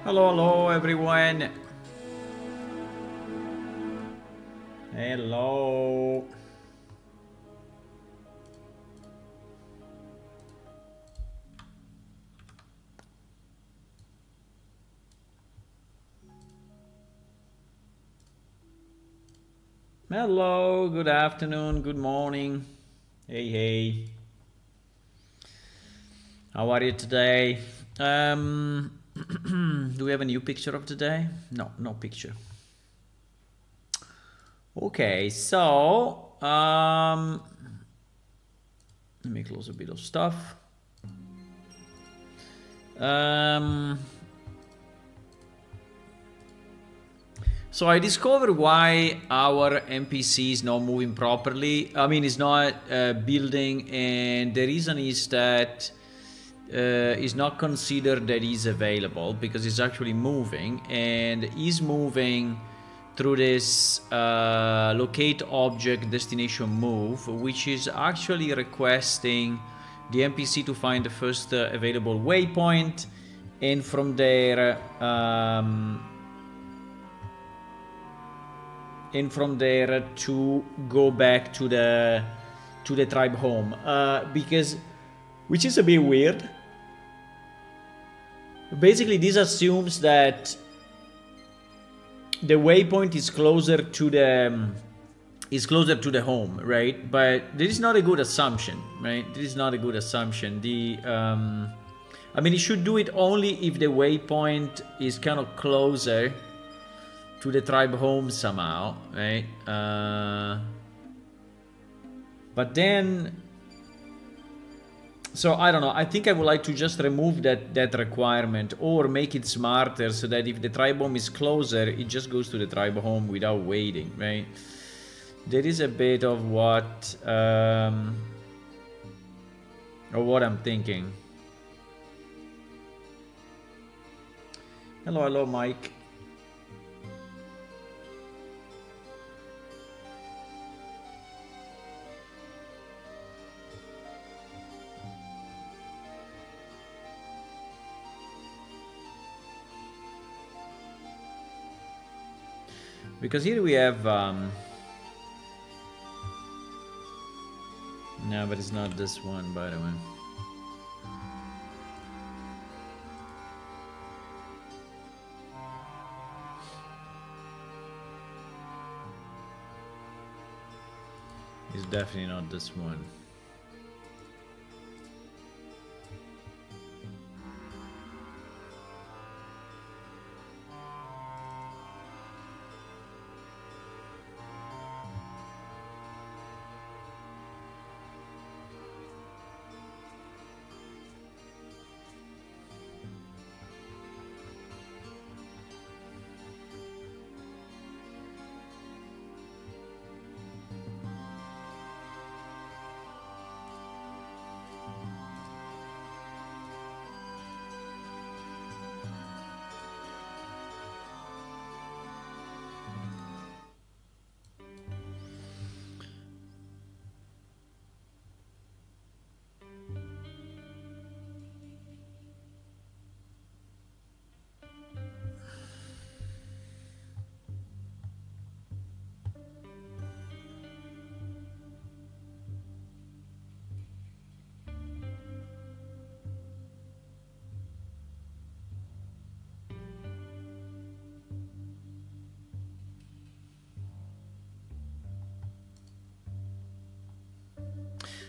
Hello, hello, everyone. Hello. Hello, good afternoon, good morning. Hey, hey. How are you today? Do we have a new picture of today? No, no picture. Okay, so let me close a bit of stuff. So I discovered why our NPC is not moving properly. I mean, it's not building, and the reason is that it's not considered that he's available because it's actually moving, and he's moving through this locate object destination move, which is actually requesting the NPC to find the first available waypoint, and from there to go back to the tribe home, because, which is a bit weird. Basically, this assumes that the waypoint is closer to the home, right? But this is not a good assumption, right? This is not a good assumption. I mean, it should do it only if the waypoint is kind of closer to the tribe home somehow, right? But then, so I don't know. I think I would like to just remove that requirement, or make it smarter so that if the tribe home is closer, it just goes to the tribe home without waiting, right? There is a bit of what I'm thinking. Hello, hello, Mike. Because here we have no, but it's not this one, by the way. It's definitely not this one.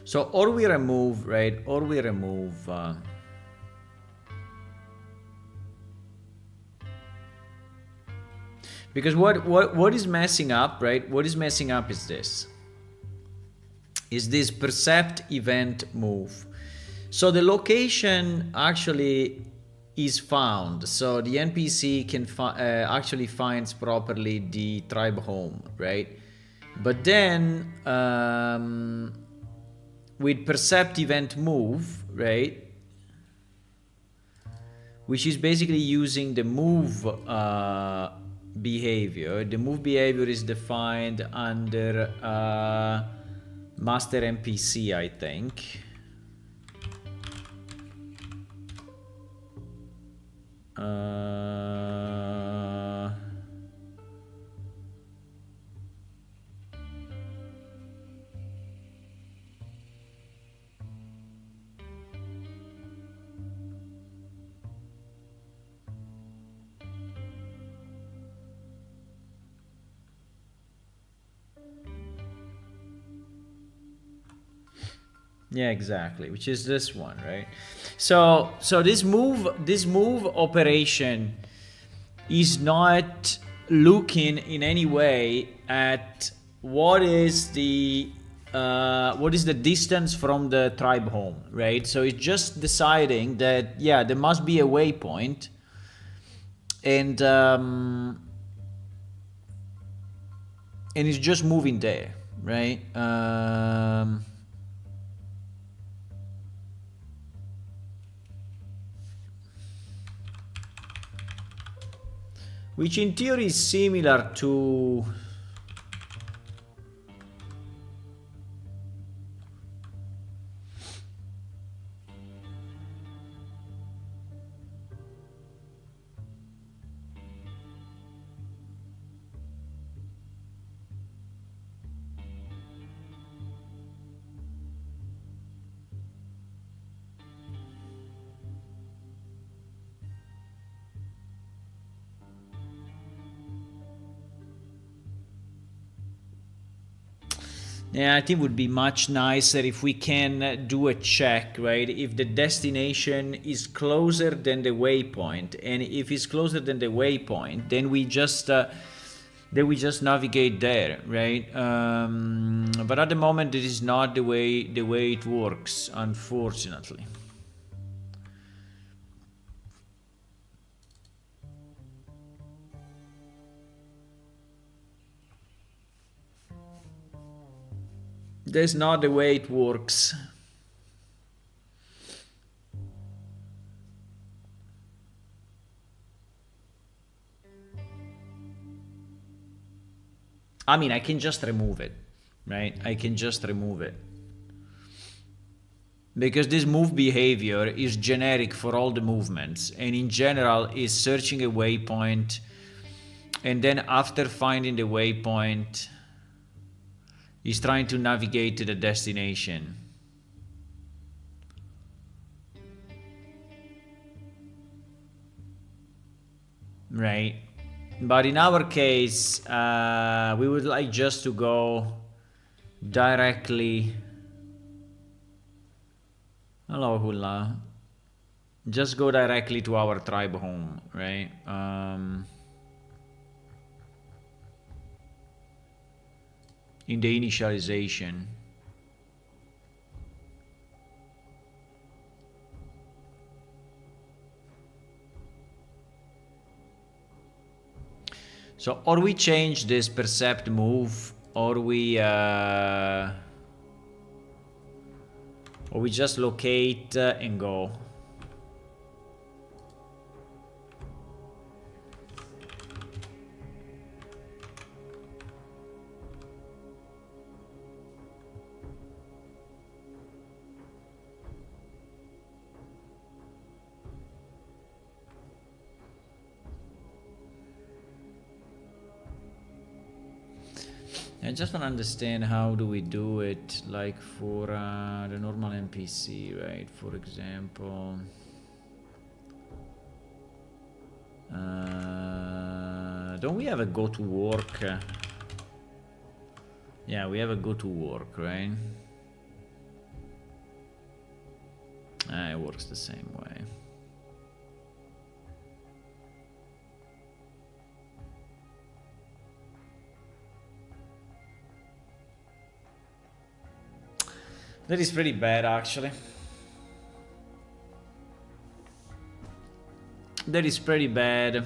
So, or we remove, right? Or we remove. Because what is messing up, right? What is messing up is this. Is this percept event move. So the location actually is found. So the NPC can actually finds properly the tribe home, right? But then with percept event move, right? Which is basically using the move behavior. The move behavior is defined under master NPC, I think. Yeah, exactly, which is this one, right? So this move operation is not looking in any way at what is the distance from the tribe home, right? So it's just deciding that, yeah, there must be a waypoint, and it's just moving there, right? Which in theory is similar to... Yeah, I think it would be much nicer if we can do a check, right? If the destination is closer than the waypoint, and if it's closer than the waypoint, then we just navigate there, right? But at the moment, this is not the way it works, unfortunately. That's not the way it works. I mean, I can just remove it, right? I can just remove it. Because this move behavior is generic for all the movements, and in general is searching a waypoint, and then after finding the waypoint, is trying to navigate to the destination. Right? But in our case, we would like just to go directly... Hello, Hula. Just go directly to our tribe home, right? In the initialization. So, or we change this percept move, or we just locate and go. I just don't understand how do we do it, like for the normal NPC, right? For example, don't we have a go to work? Yeah, we have a go to work, right? It works the same way. That is pretty bad, actually. That is pretty bad.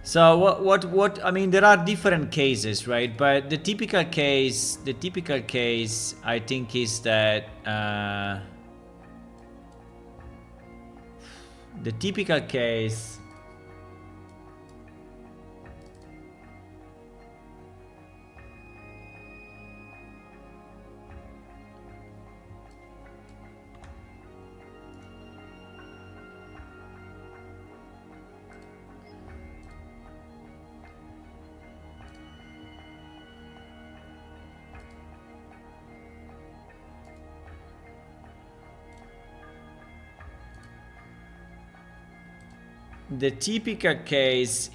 So what I mean, there are different cases, right? But the typical case I think is that the typical case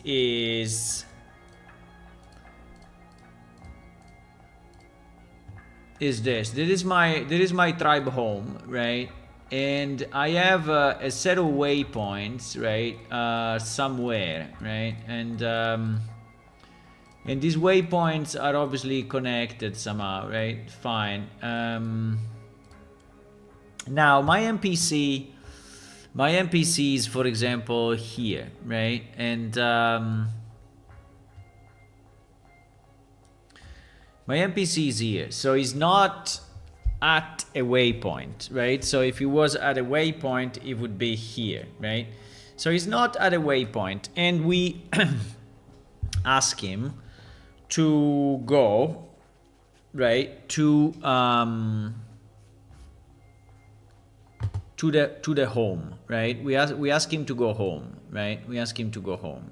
is is this. This is my tribe home, right? And I have a set of waypoints, right, somewhere, right? And these waypoints are obviously connected somehow, right? Fine. Now my NPC is, for example, here, right? And my NPC is here, so he's not at a waypoint, right? So if he was at a waypoint, it would be here, right? So he's not at a waypoint, and we ask him to go, right, to the home, right? We ask him to go home, right? We ask him to go home.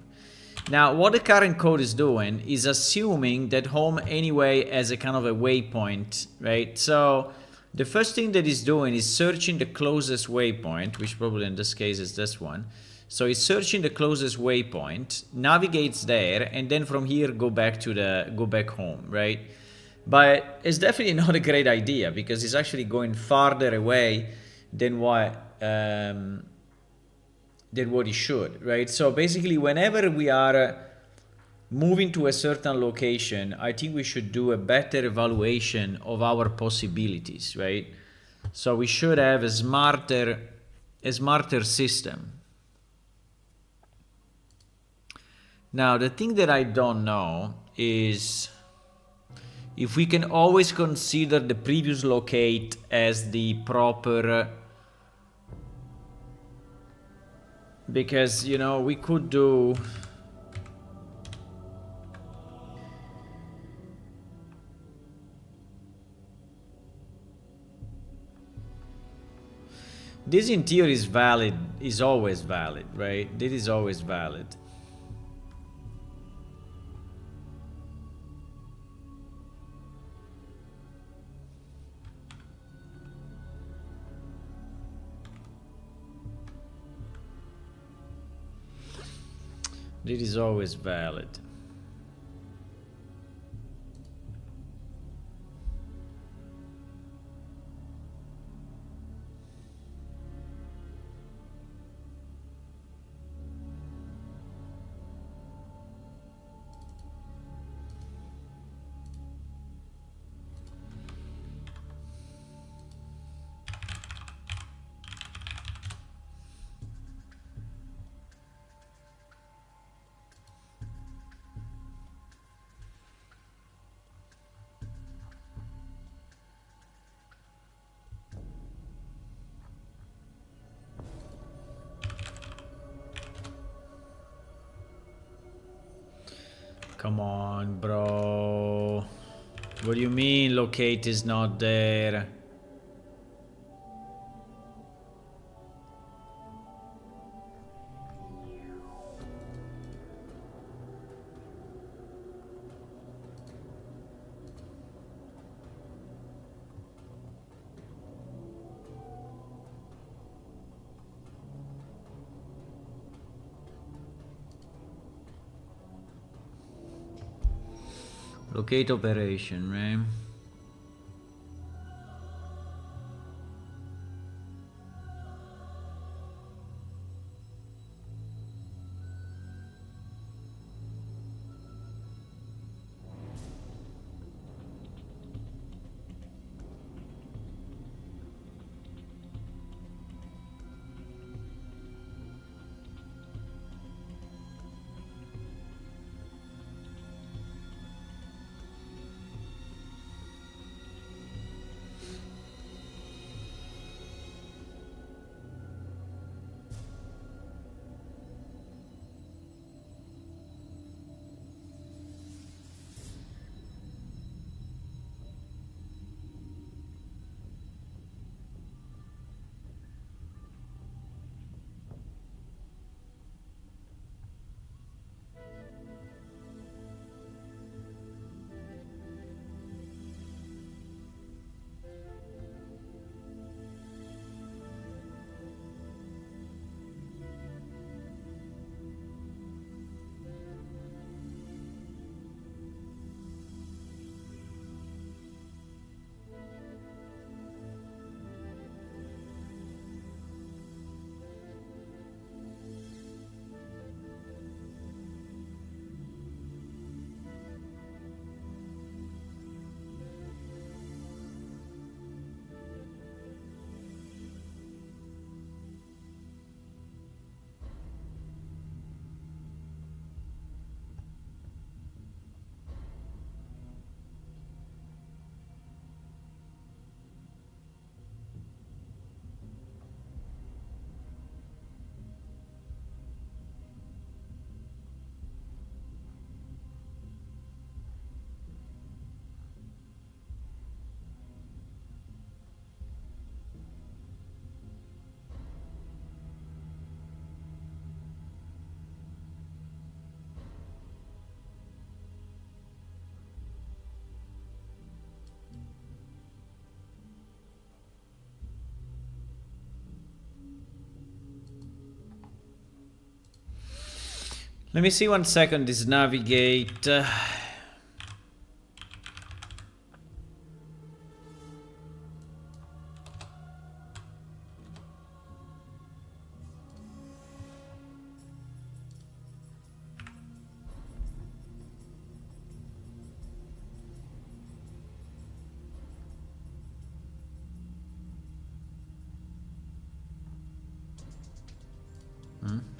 Now, what the current code is doing is assuming that home anyway has a kind of a waypoint, right? So the first thing that it's doing is searching the closest waypoint, which probably in this case is this one. So it's searching the closest waypoint, navigates there, and then from here go back home, right? But it's definitely not a great idea because it's actually going farther away than what it should, right? So basically, whenever we are moving to a certain location, I think we should do a better evaluation of our possibilities, right? So we should have a smarter system. Now, the thing that I don't know is if we can always consider the previous locate as the proper, because, you know, we could do this in theory is always valid, right? This is always valid. This is always valid. Come on, bro. What do you mean locate is not there? Locate operation, right? Let me see 1 second this navigate.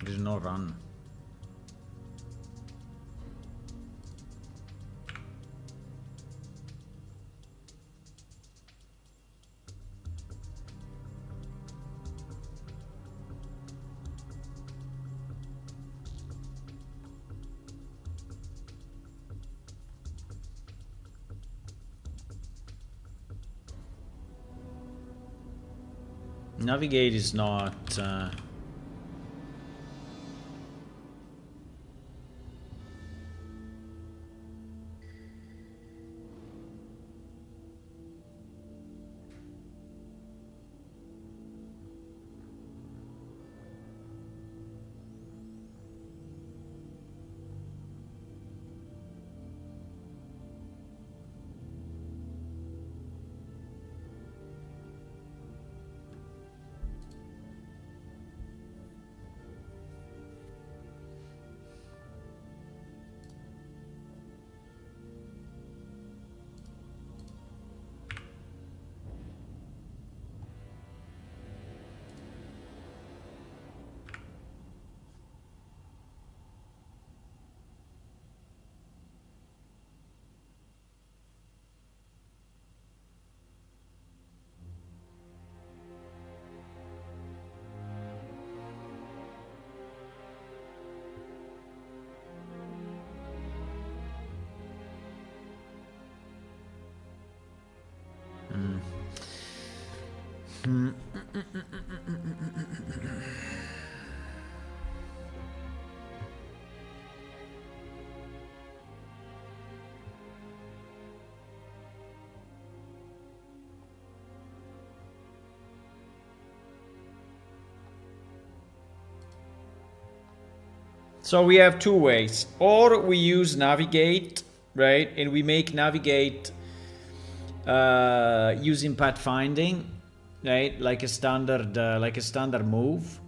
There's no run. Navigate is not... So we have two ways. Or we use navigate, right? And we make navigate using pathfinding, right? Like a standard move.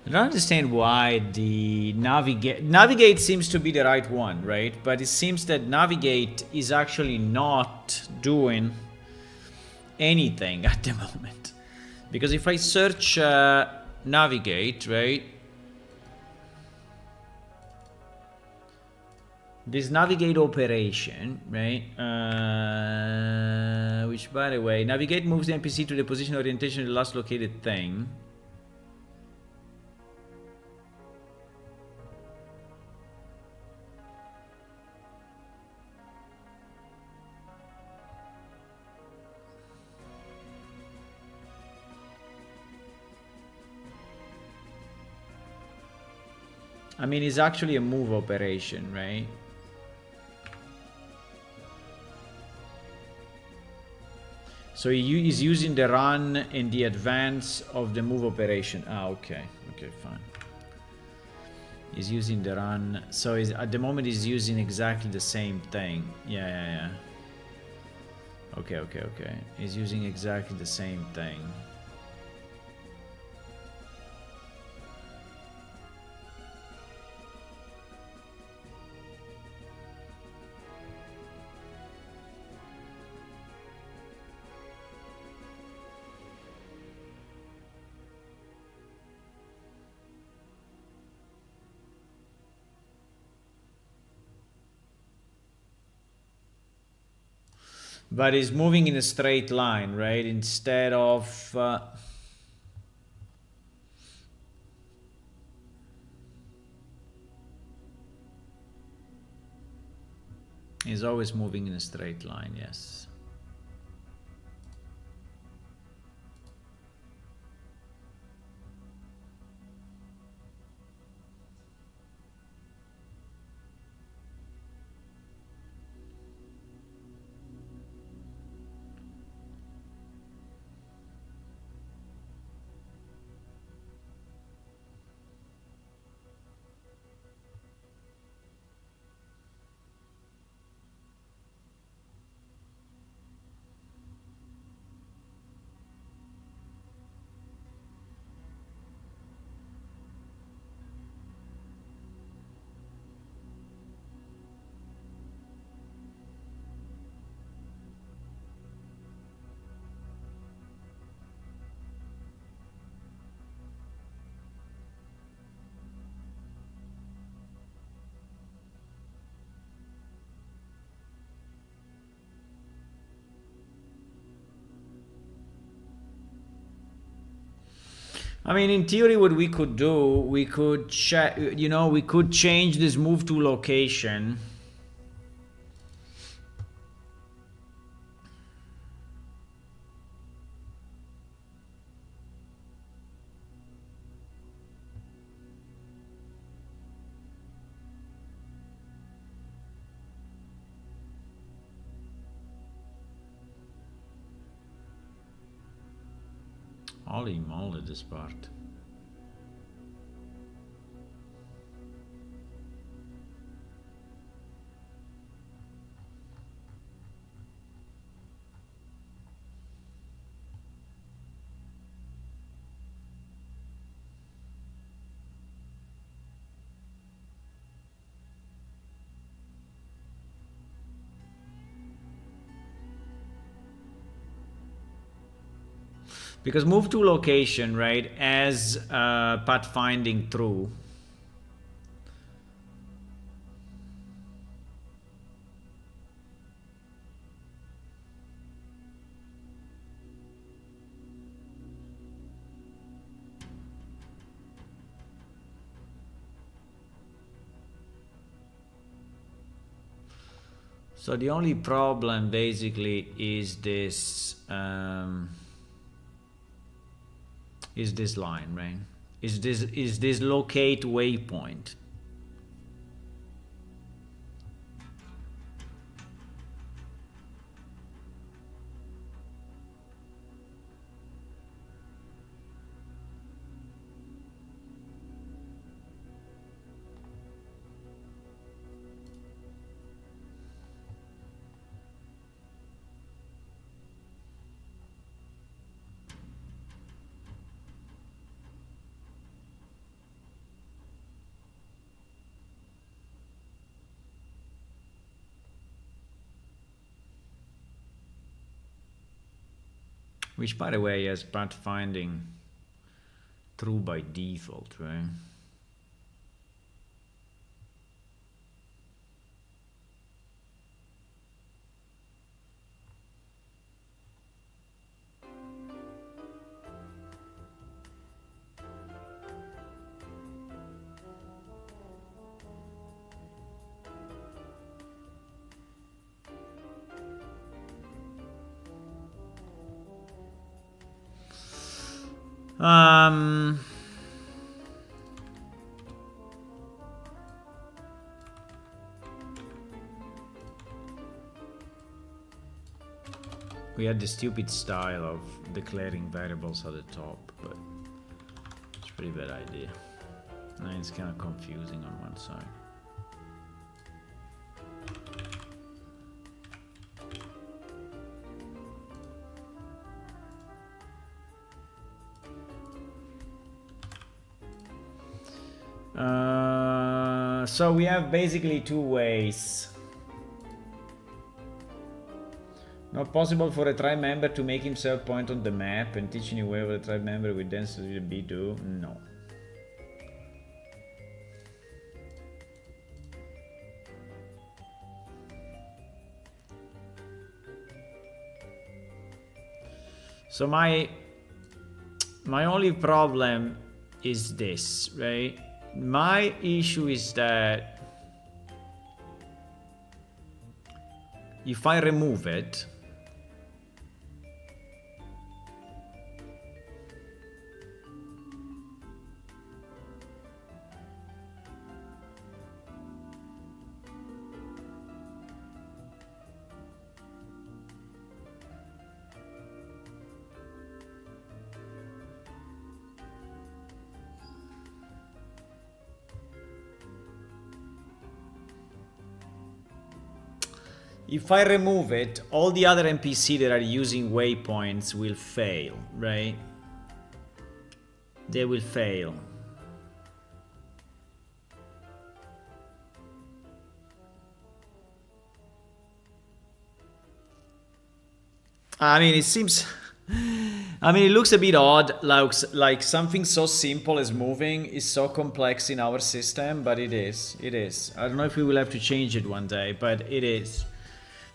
I don't understand why the navigate seems to be the right one, right? But it seems that navigate is actually not doing anything at the moment. Because if I search navigate, right? This navigate operation, right? Which, by the way, navigate moves the NPC to the position orientation of the last located thing. I mean, it's actually a move operation, right? So he's using the run in the advance of the move operation. Ah, okay. Okay, fine. He's using the run. So at the moment he's using exactly the same thing. Yeah. Okay. He's using exactly the same thing. But it's moving in a straight line, right? Instead of... He's always moving in a straight line, yes. I mean, in theory, what we could do, we could check, you know, we could change this move to location. Holy moly, this part. Because move to location, right, as pathfinding through. So the only problem basically is this line, right? Is this locate waypoint. Which, by the way, has pathfinding through by default, right? we had the stupid style of declaring variables at the top, but it's a pretty bad idea. And it's kind of confusing on one side. So we have basically two ways. Not possible for a tribe member to make himself point on the map and teach any way of a tribe member with density B2? No. So my only problem is this, right? My issue is that if I remove it, all the other NPC that are using waypoints will fail, right? They will fail. I mean, it seems... I mean, it looks a bit odd, like something so simple as moving is so complex in our system, but it is. It is. I don't know if we will have to change it one day, but it is.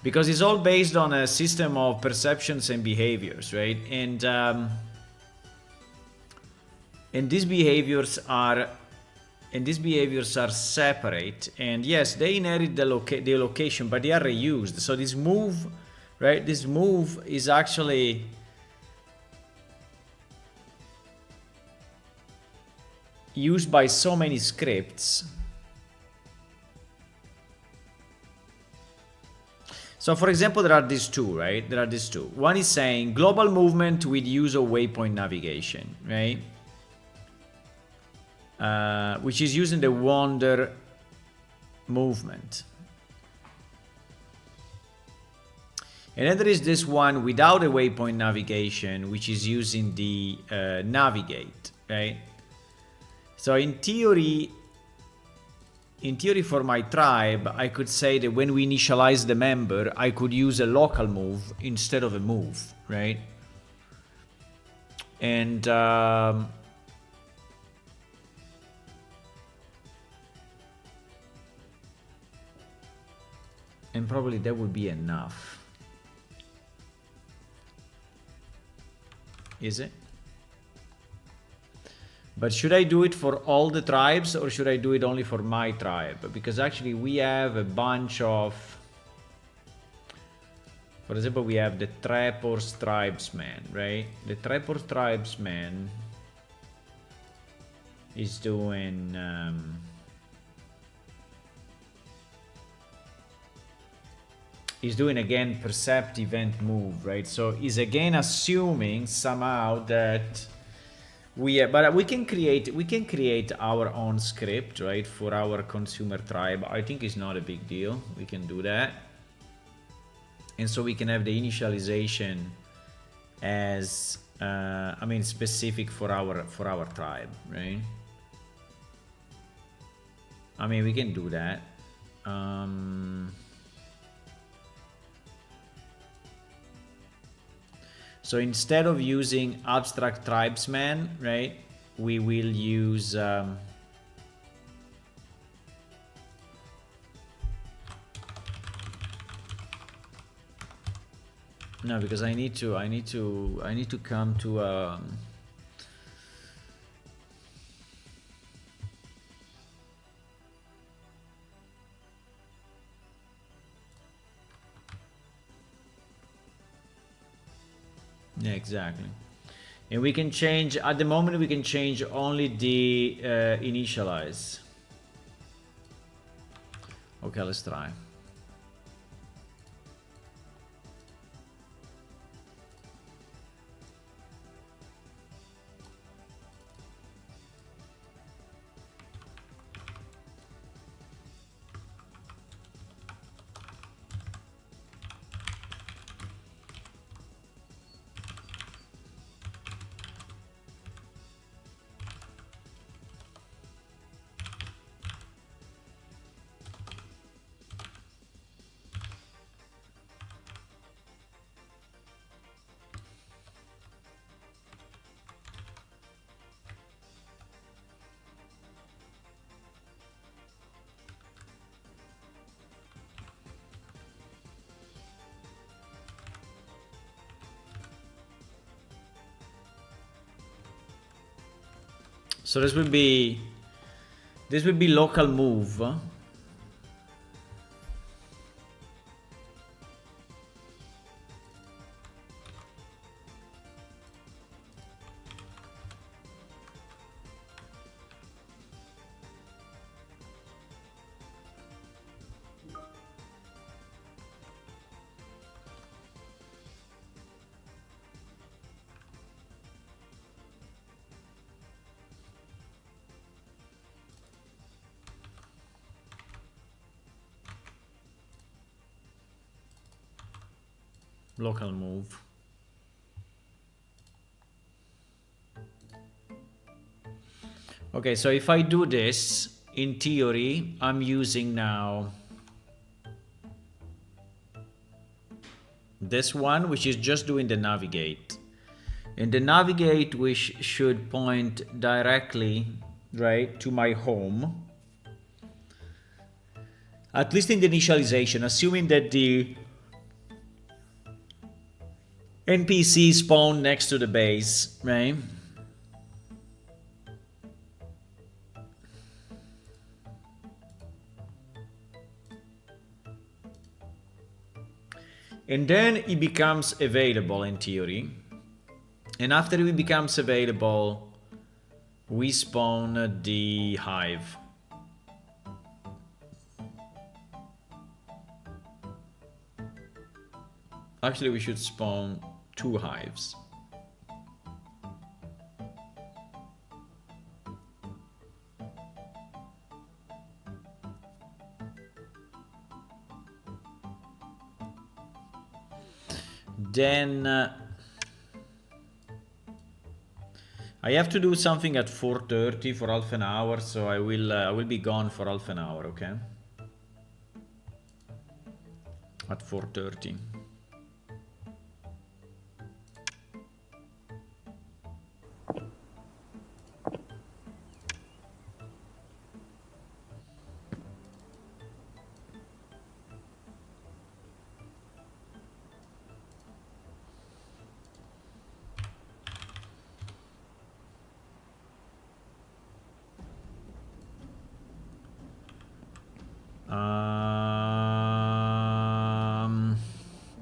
Because it's all based on a system of perceptions and behaviors, right? And these behaviors are separate. And yes, they inherit the location, but they are reused. So this move, right? This move is actually used by so many scripts. So for example, there are these two, right? There are these two. One is saying global movement with use of waypoint navigation, right? Which is using the wander movement. And then there is this one without a waypoint navigation, which is using the navigate, right? So in theory, for my tribe, I could say that when we initialize the member, I could use a local move instead of a move, right? And probably that would be enough. Is it? But should I do it for all the tribes or should I do it only for my tribe? Because actually we have a bunch of... For example, we have the Trapors tribesman, right? The Trapors tribesman is doing... He's doing again percept event move, right? So he's again assuming somehow that but we can create our own script, right, for our consumer tribe. I think it's not a big deal. We can do that, and so we can have the initialization as I mean specific for our tribe, right? I mean, we can do that. So instead of using abstract tribesman, right, we will use no, because I need to come to yeah, exactly. And we can change, at the moment we can change only the initialize. Okay, let's try. So this will be local move. Local move. Okay, so if I do this, in theory, I'm using now this one, which is just doing the navigate. And the navigate, which should point directly, right, to my home. At least in the initialization, assuming that the NPC spawn next to the base, right? And then it becomes available in theory. And after it becomes available, we spawn the hive. Actually, we should spawn 2 hives. Then I have to do something at 4:30 for half an hour, so I will be gone for half an hour, okay? At 4:30.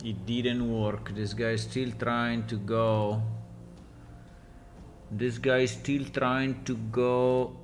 It didn't work. This guy is still trying to go. This guy is still trying to go.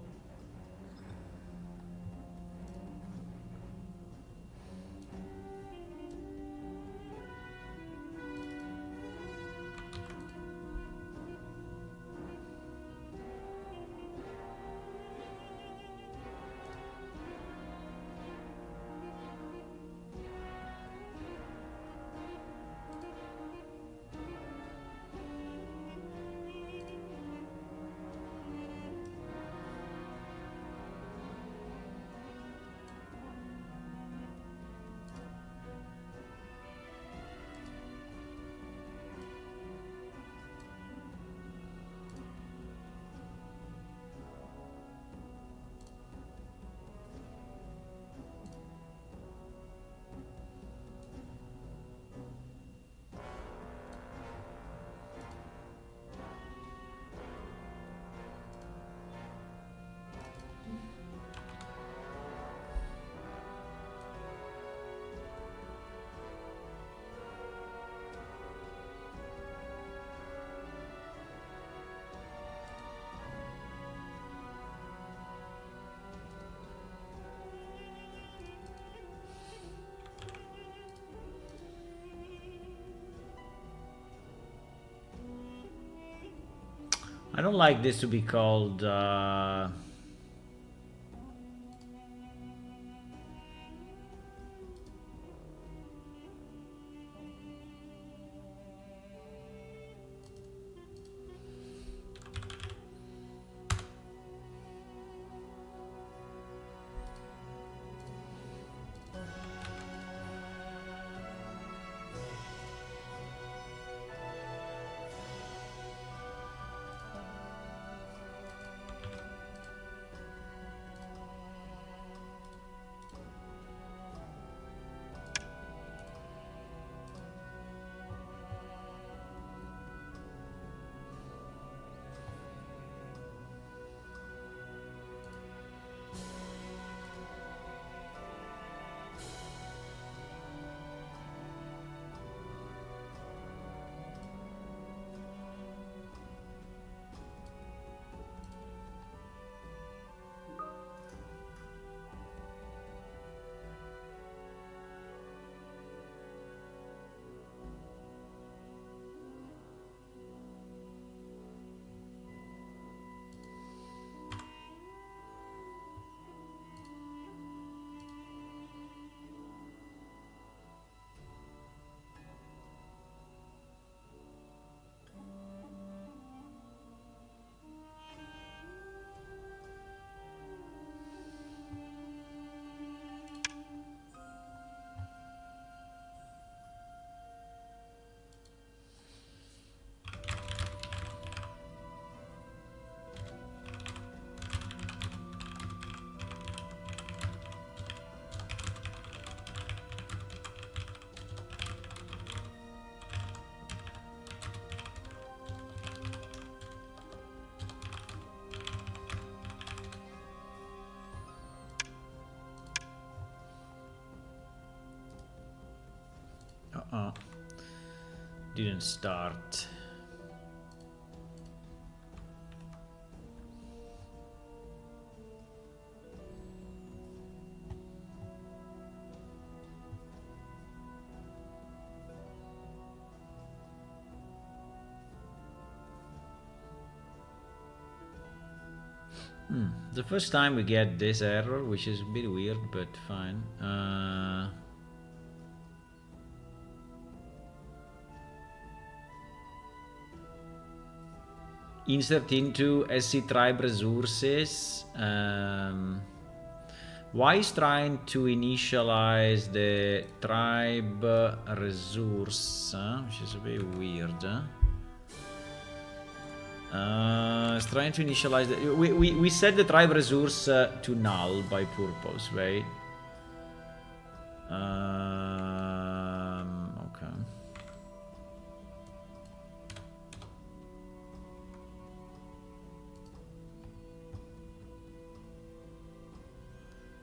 I don't like this to be called Oh, didn't start. The first time we get this error, which is a bit weird, but fine. Insert into SC tribe resources. Why is trying to initialize the tribe resource, which is a bit weird. It's trying to initialize the, we set the tribe resource to null by purpose, right? Okay.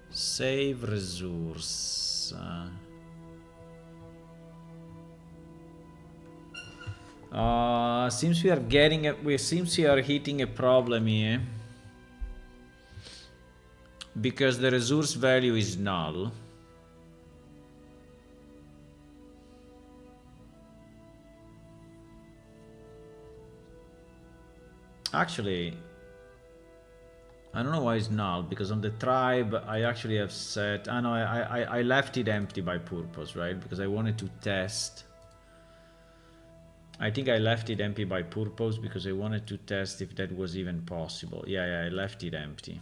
Save resource. Seems we are getting seems we are hitting a problem here because the resource value is null. Actually, I don't know why it's null, because on the tribe I actually have set, I know I left it empty by purpose, right? Because I wanted to test. I think I left it empty by purpose because I wanted to test if that was even possible. Yeah, I left it empty.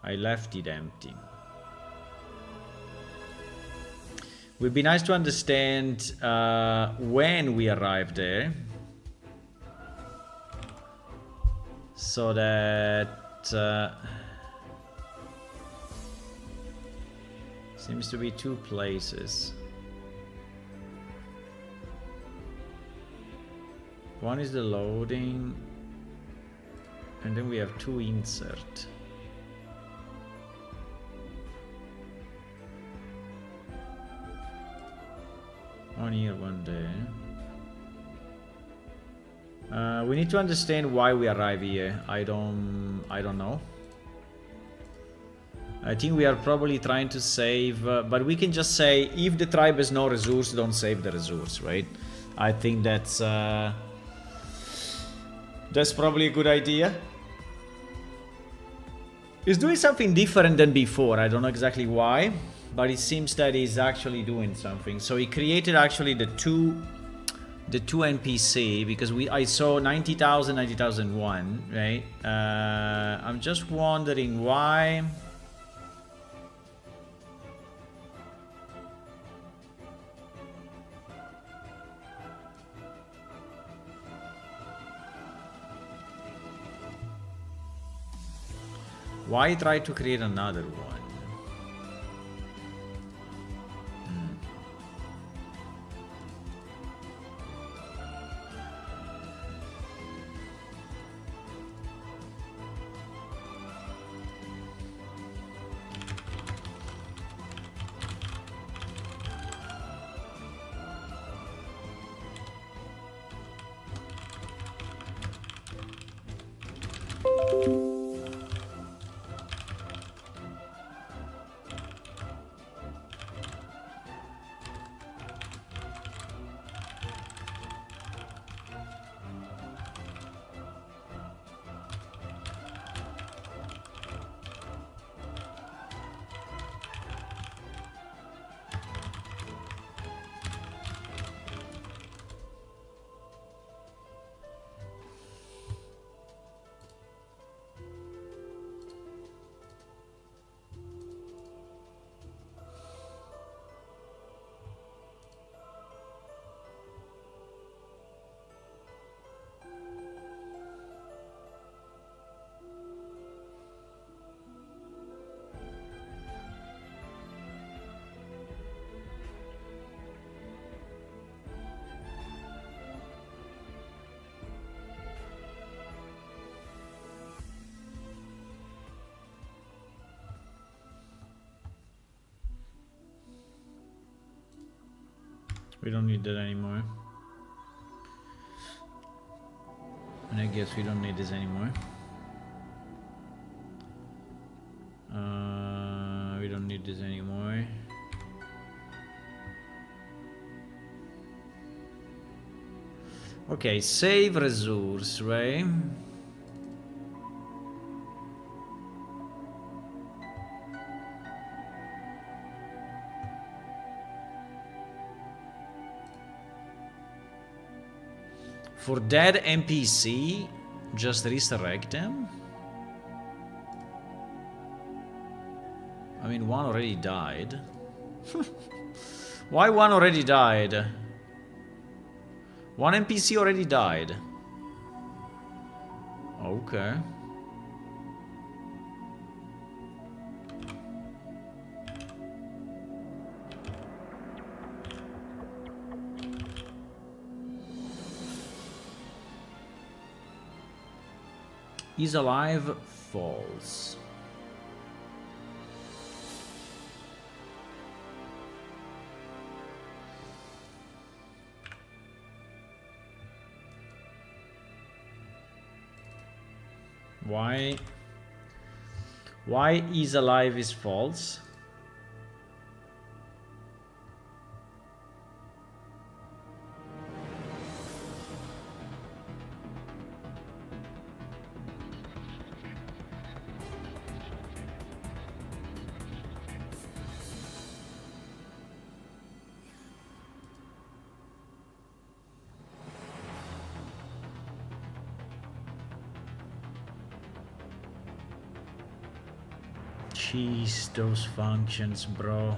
I left it empty. Would be nice to understand when we arrived there, so that seems to be two places. One is the loading, and then we have two insert. One here, one there. We need to understand why we arrive here. I don't know. I think we are probably trying to save, but we can just say if the tribe has no resource, don't save the resource, right? I think that's probably a good idea. It's doing something different than before. I don't know exactly why, but it seems that it's actually doing something. So he created actually the two NPC, because I saw 90,000, 90,001, right? I'm just wondering why. Why try to create another one? We don't need that anymore. And I guess we don't need this anymore. We don't need this anymore. Okay, save resource, right? For dead NPC, just resurrect them? I mean, one already died. Why one already died? One NPC already died. Okay. Is alive, false. Why is alive is false? Jeez, those functions, bro.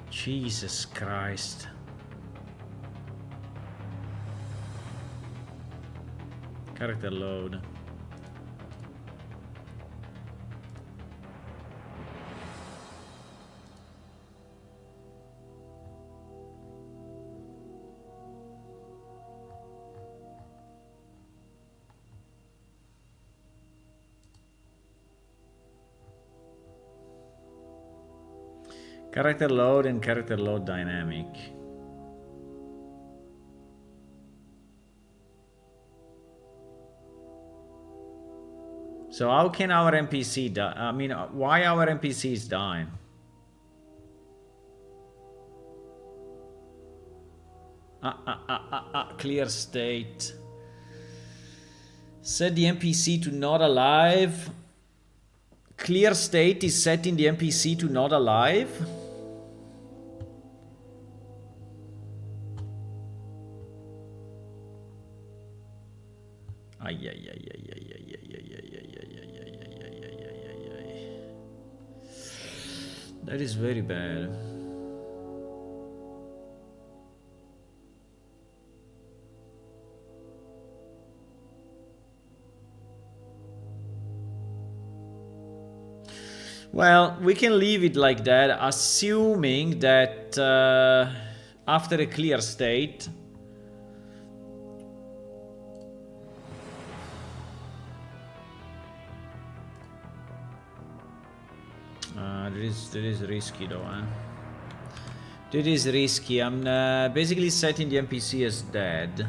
Jesus Christ. Character load. Character load and character load dynamic. So how can our NPC die? I mean, why our NPC is dying? Clear state. Set the NPC to not alive. Clear state is setting the NPC to not alive. That is very bad. Well, we can leave it like that, assuming that after a clear state, that is risky though, eh? That is risky. I'm basically setting the NPC as dead.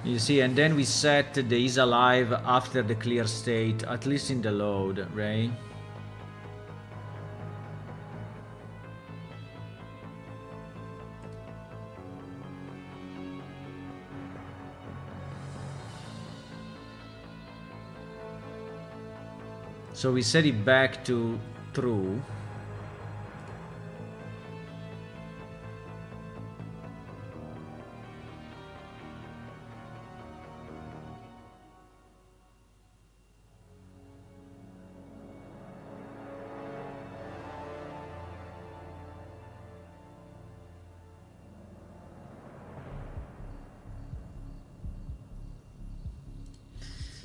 You see, and then we set the is alive after the clear state, at least in the load, right? So we set it back to true.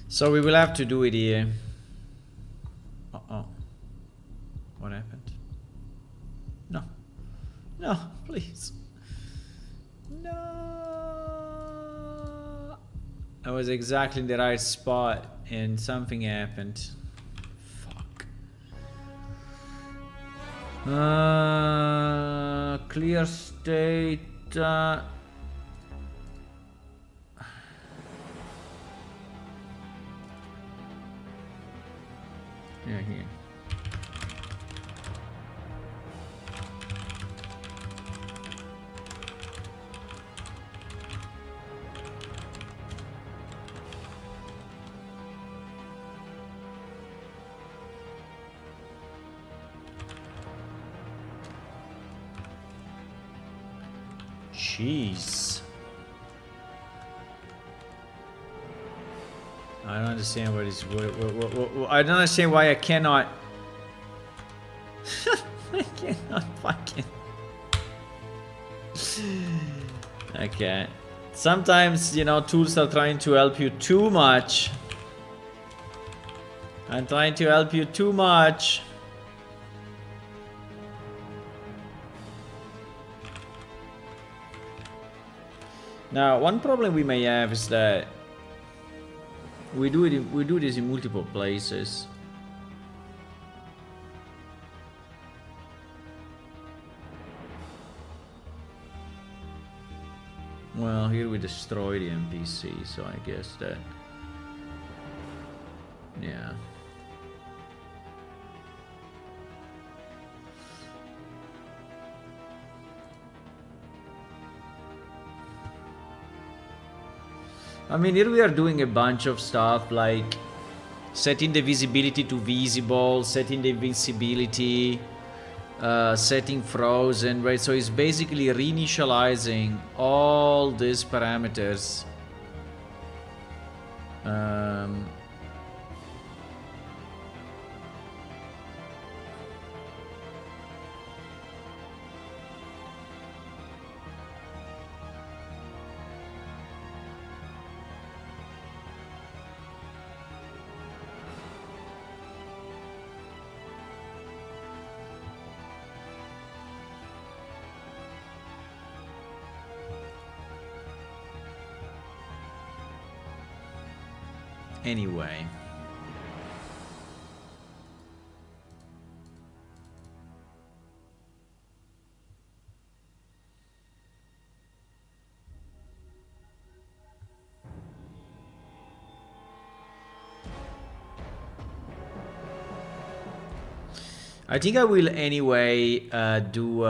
So we will have to do it here. Uh-oh. What happened? No. No, please. No. I was exactly in the right spot and something happened. Fuck. Clear state. Yeah, here. Jeez. I don't understand what is. I don't understand why I cannot. I cannot fucking. Okay. Sometimes, you know, tools are trying to help you too much. I'm trying to help you too much. Now, one problem we may have is that we do this in multiple places. Well, here we destroy the NPC, so I guess that, yeah. I mean, here we are doing a bunch of stuff like setting the visibility to visible, setting the invincibility, setting frozen, right? So it's basically reinitializing all these parameters. Anyway. I think I will anyway do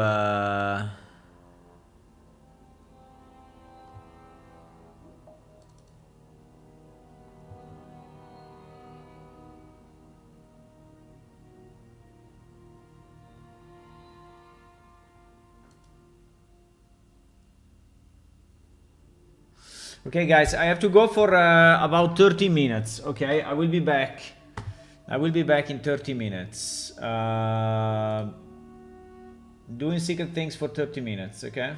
okay, guys, I have to go for about 30 minutes. Okay, I will be back. I will be back in 30 minutes. Doing secret things for 30 minutes, okay?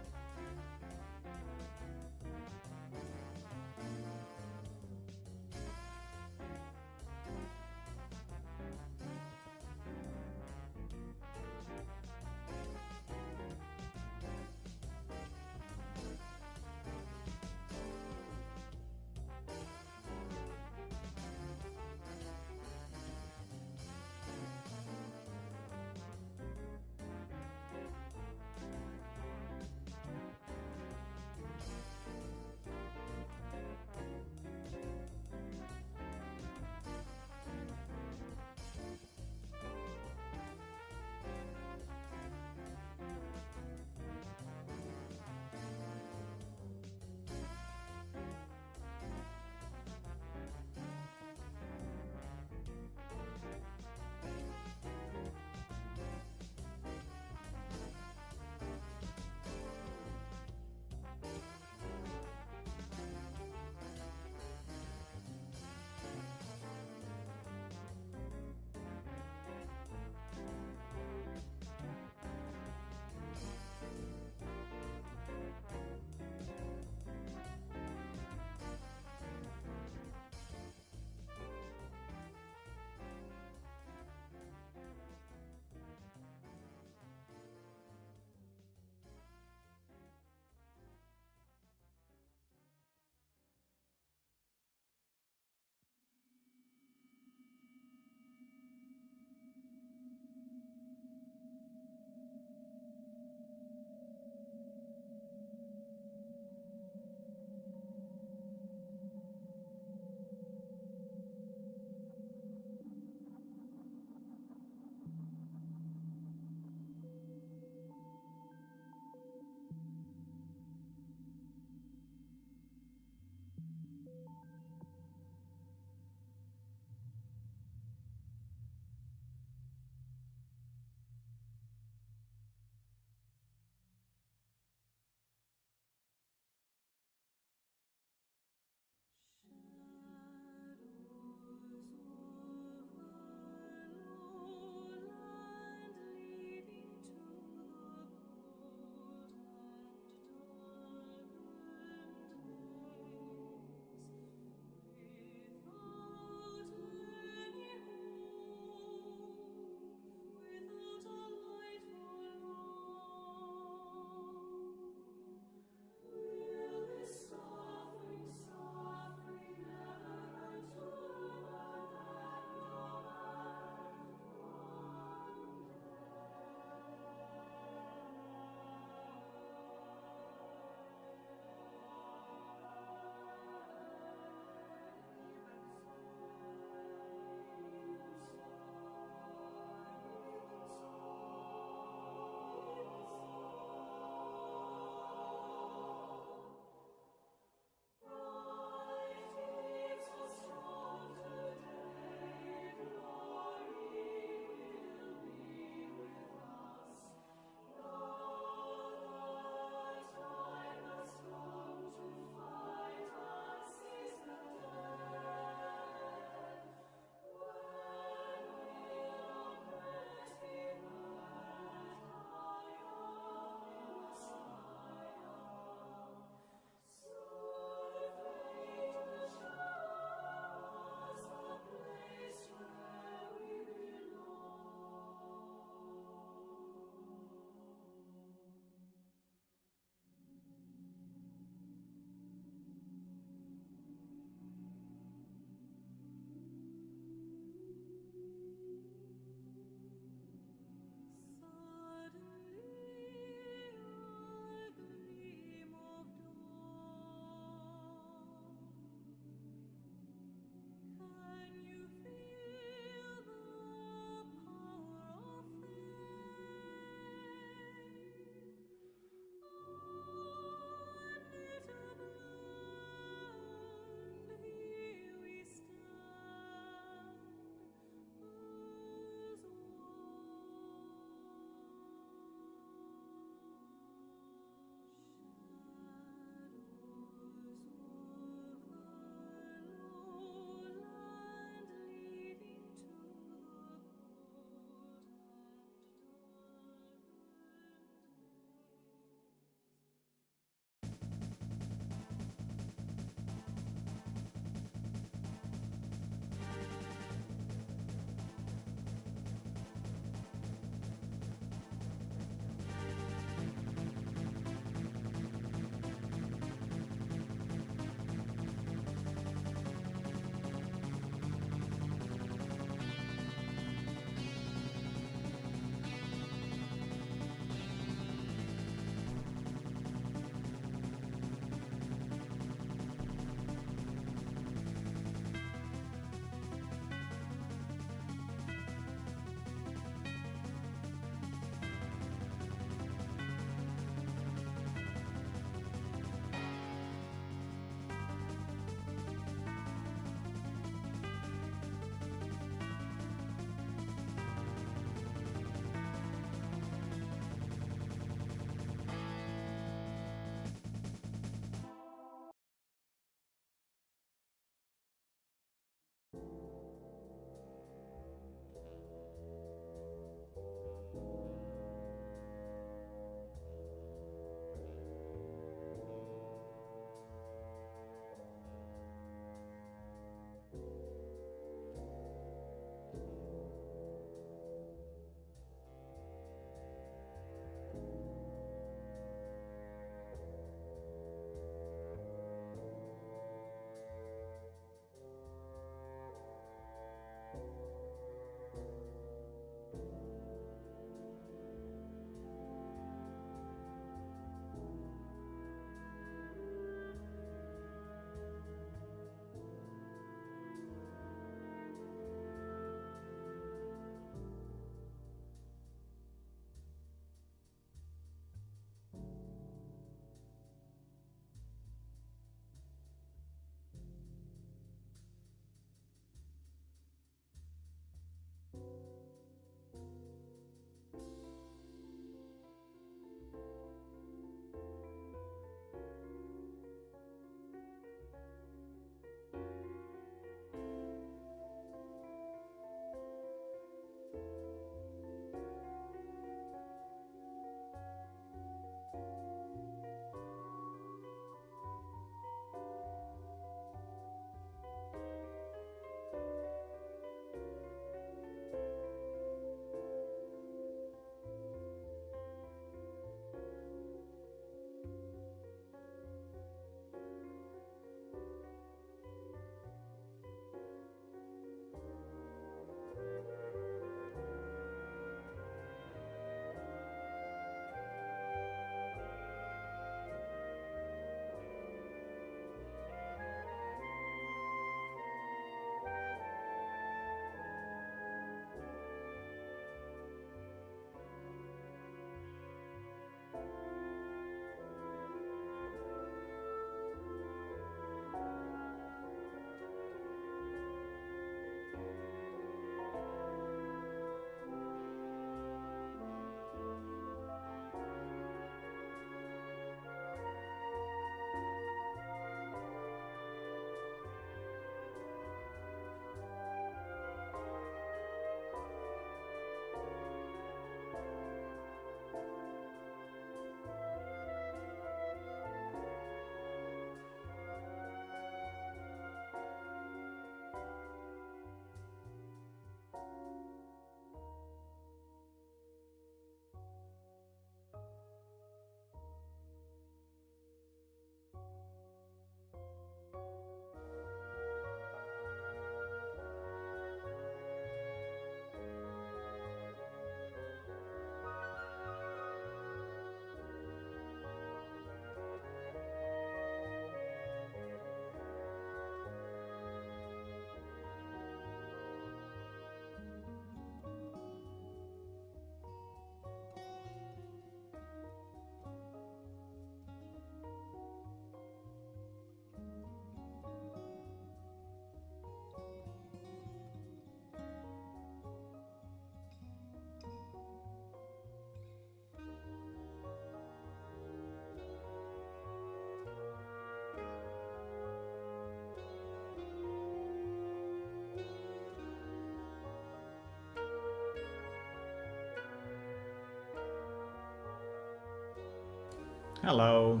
Hello.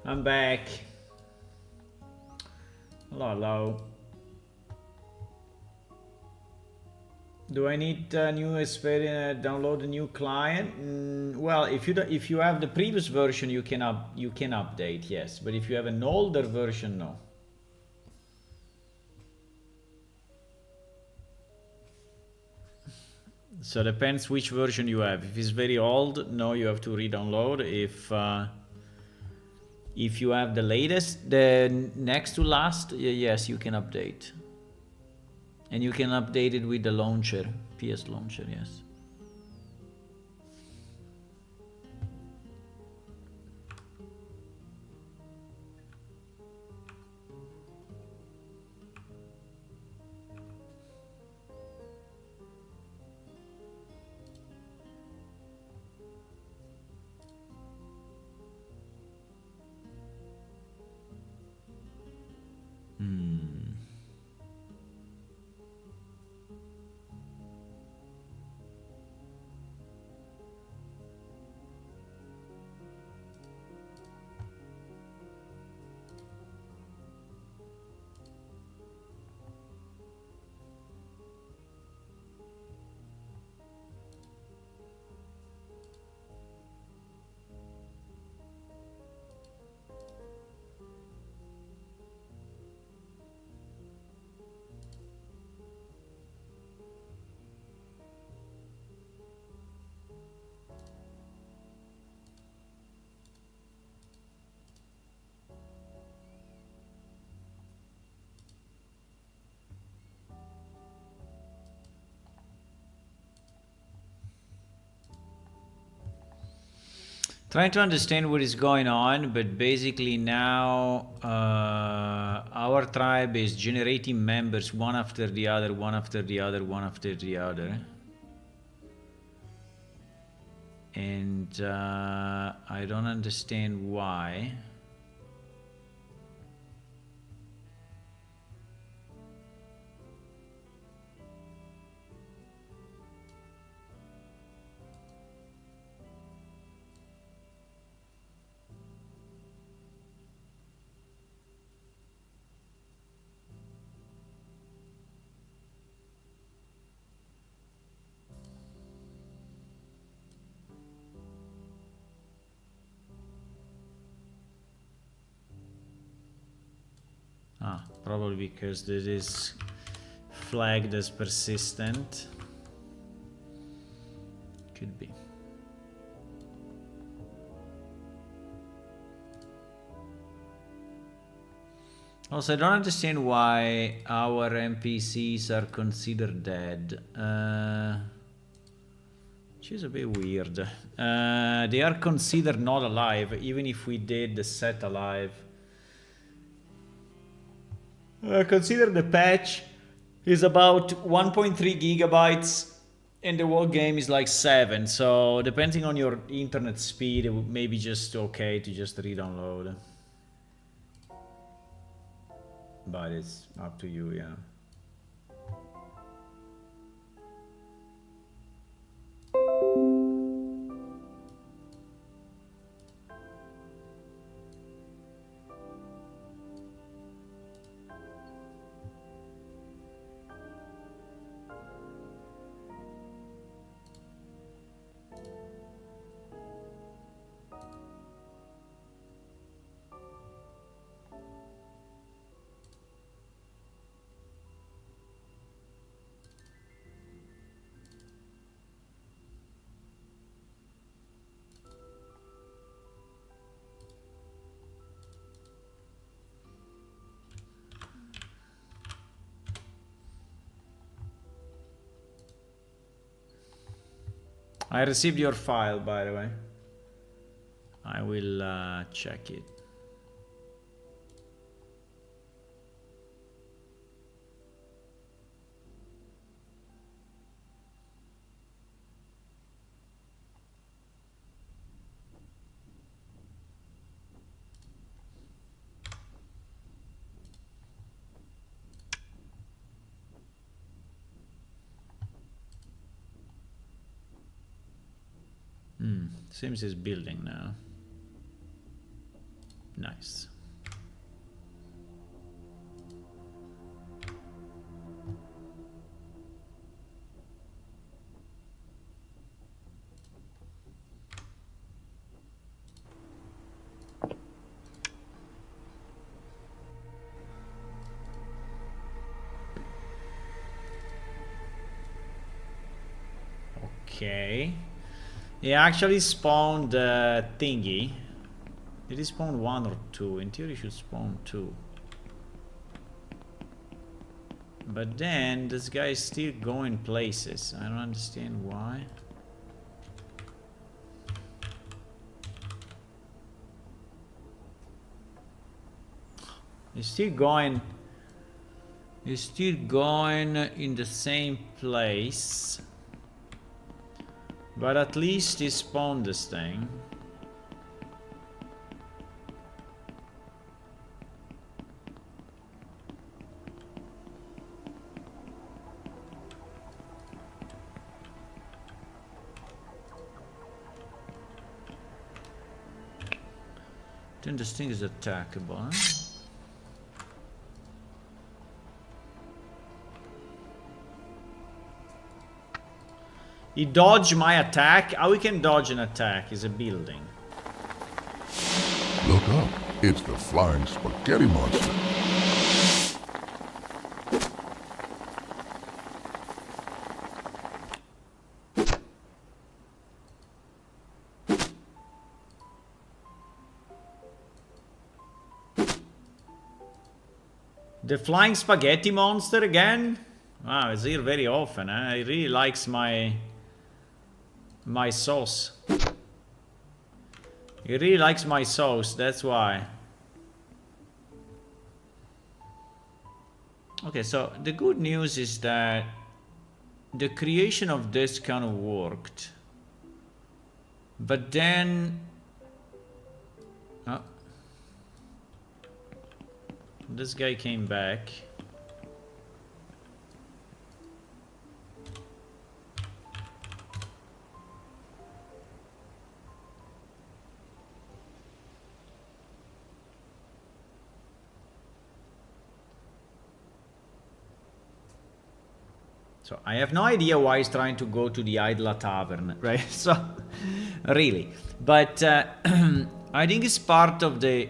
I'm back. Hello, hello. Do I need a new experience? Download a new client? Well, if you have the previous version, you can update, yes. But if you have an older version, no. So depends which version you have. If it's very old, no, you have to re-download. If you have the latest, the next to last, yes, you can update. And you can update it with the launcher, PS launcher, yes. Trying to understand what is going on, but basically now our tribe is generating members one after the other, one after the other, one after the other. And I don't understand why. Probably because this is flagged as persistent. Could be. Also, I don't understand why our NPCs are considered dead. Which is a bit weird. They are considered not alive, even if we did the set alive. Consider the patch is about 1.3 gigabytes and the whole game is like 7. So depending on your internet speed, it may be just okay to just re-download. But it's up to you, yeah. I received your file, by the way. I will check it. Seems it's building now. Nice. Okay. He actually spawned thingy. Did he spawn 1 or 2? In theory, he should spawn 2. But then this guy is still going places. I don't understand why. He's still going. He's still going in the same place. But at least he spawned this thing. Then this thing is attackable, huh? He dodged my attack? How we can dodge an attack is a building. Look up. It's the flying spaghetti monster. The flying spaghetti monster again? Wow, it's here very often, eh? He really likes my sauce. He really likes my sauce, that's why. Okay, so the good news is that the creation of this kind of worked. But then... Oh. This guy came back. So I have no idea why he's trying to go to the Idla Tavern, right? So, really. But I think it's part of the...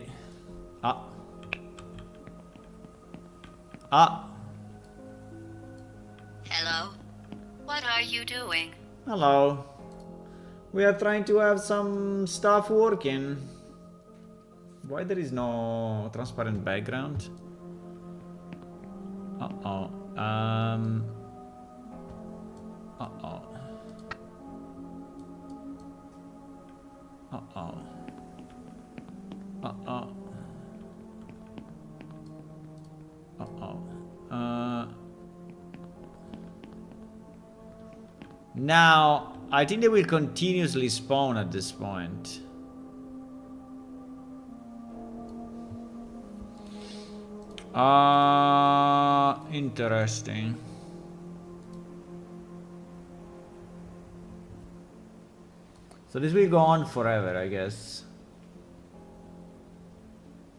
Hello? What are you doing? Hello. We are trying to have some stuff working. Why there is no transparent background? Uh-oh. Uh-oh. Uh-oh. Uh-oh. Uh-oh. Now, I think they will continuously spawn at this point. Interesting. So this will go on forever, I guess.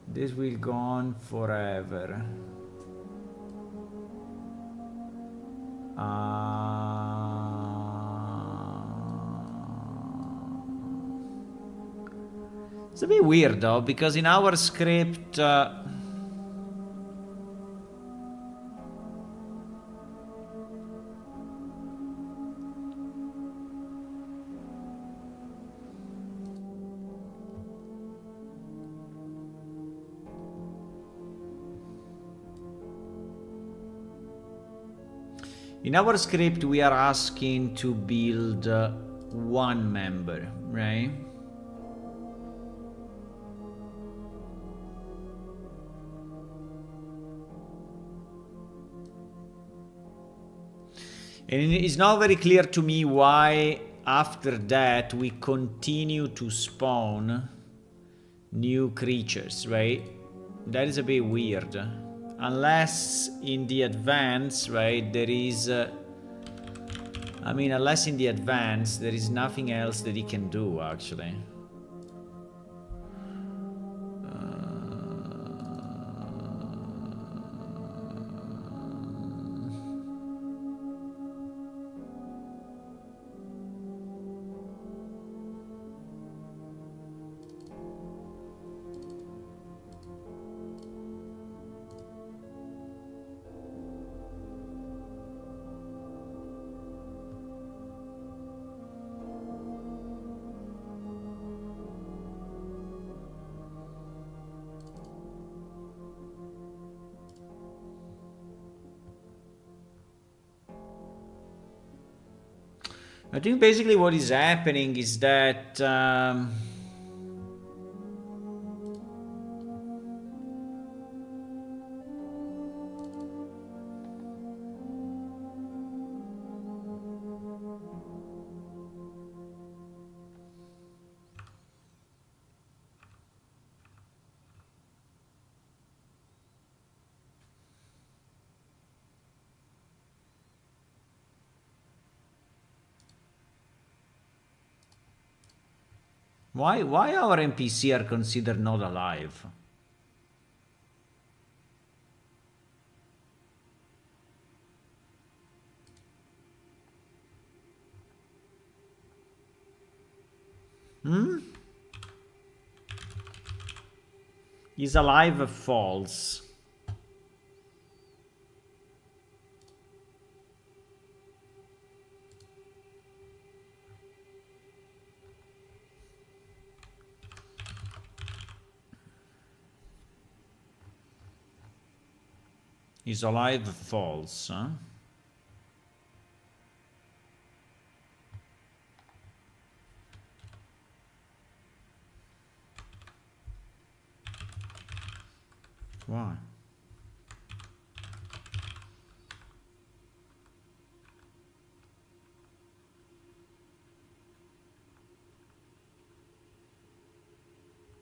This will go on forever. It's a bit weird though, because in our script... in our script, we are asking to build one member, right? And it's not very clear to me why after that we continue to spawn new creatures, right? That is a bit weird. Unless in the advance, right, there is... I mean, unless in the advance, there is nothing else that he can do, actually. I think basically what is happening is that why our NPC are considered not alive? Is alive false? Is alive false? Huh? Why?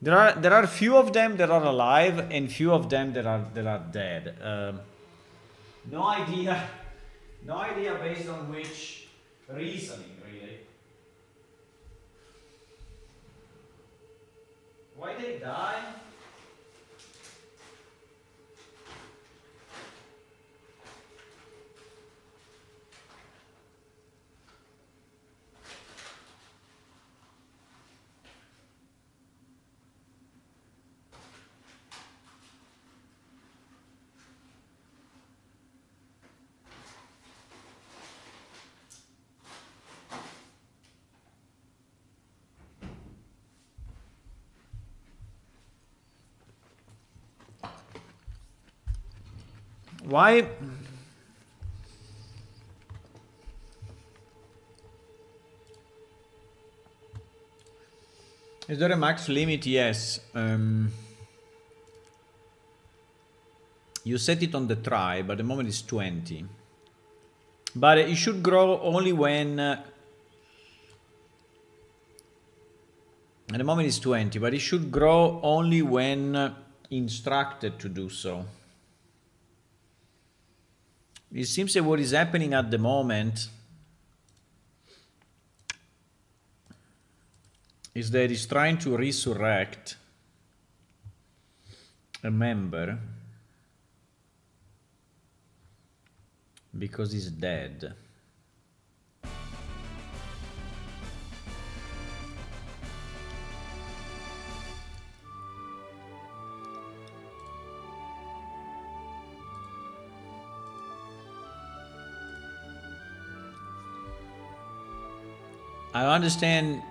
There are few of them that are alive and few of them that are dead. No idea based on which reasoning, really. Why they die? Why? Is there a max limit? Yes. You set it on the tribe, at the moment it's 20. But it should grow only when... at the moment it's 20, but it should grow only when instructed to do so. It seems that what is happening at the moment is that he's trying to resurrect a member because he's dead. I understand.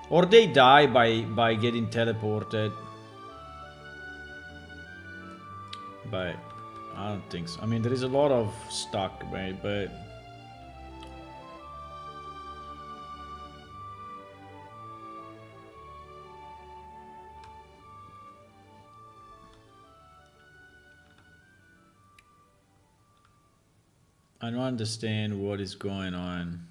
Or they die by getting teleported. But I don't think so. I mean, there is a lot of stuck, right? But I don't understand what is going on.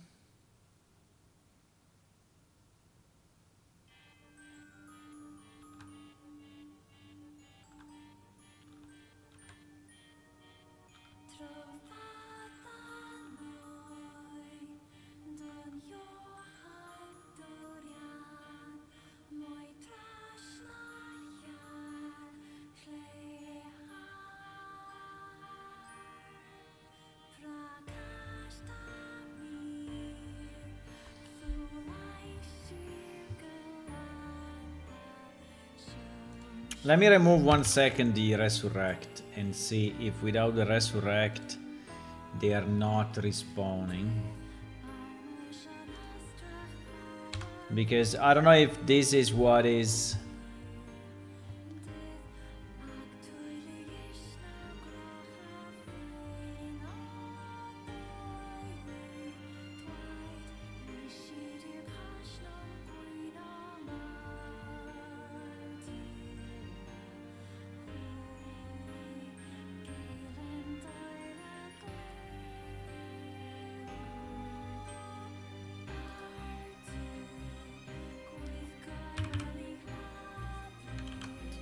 Let me remove 1 second the resurrect and see if without the resurrect they are not respawning. Because I don't know if this is what is...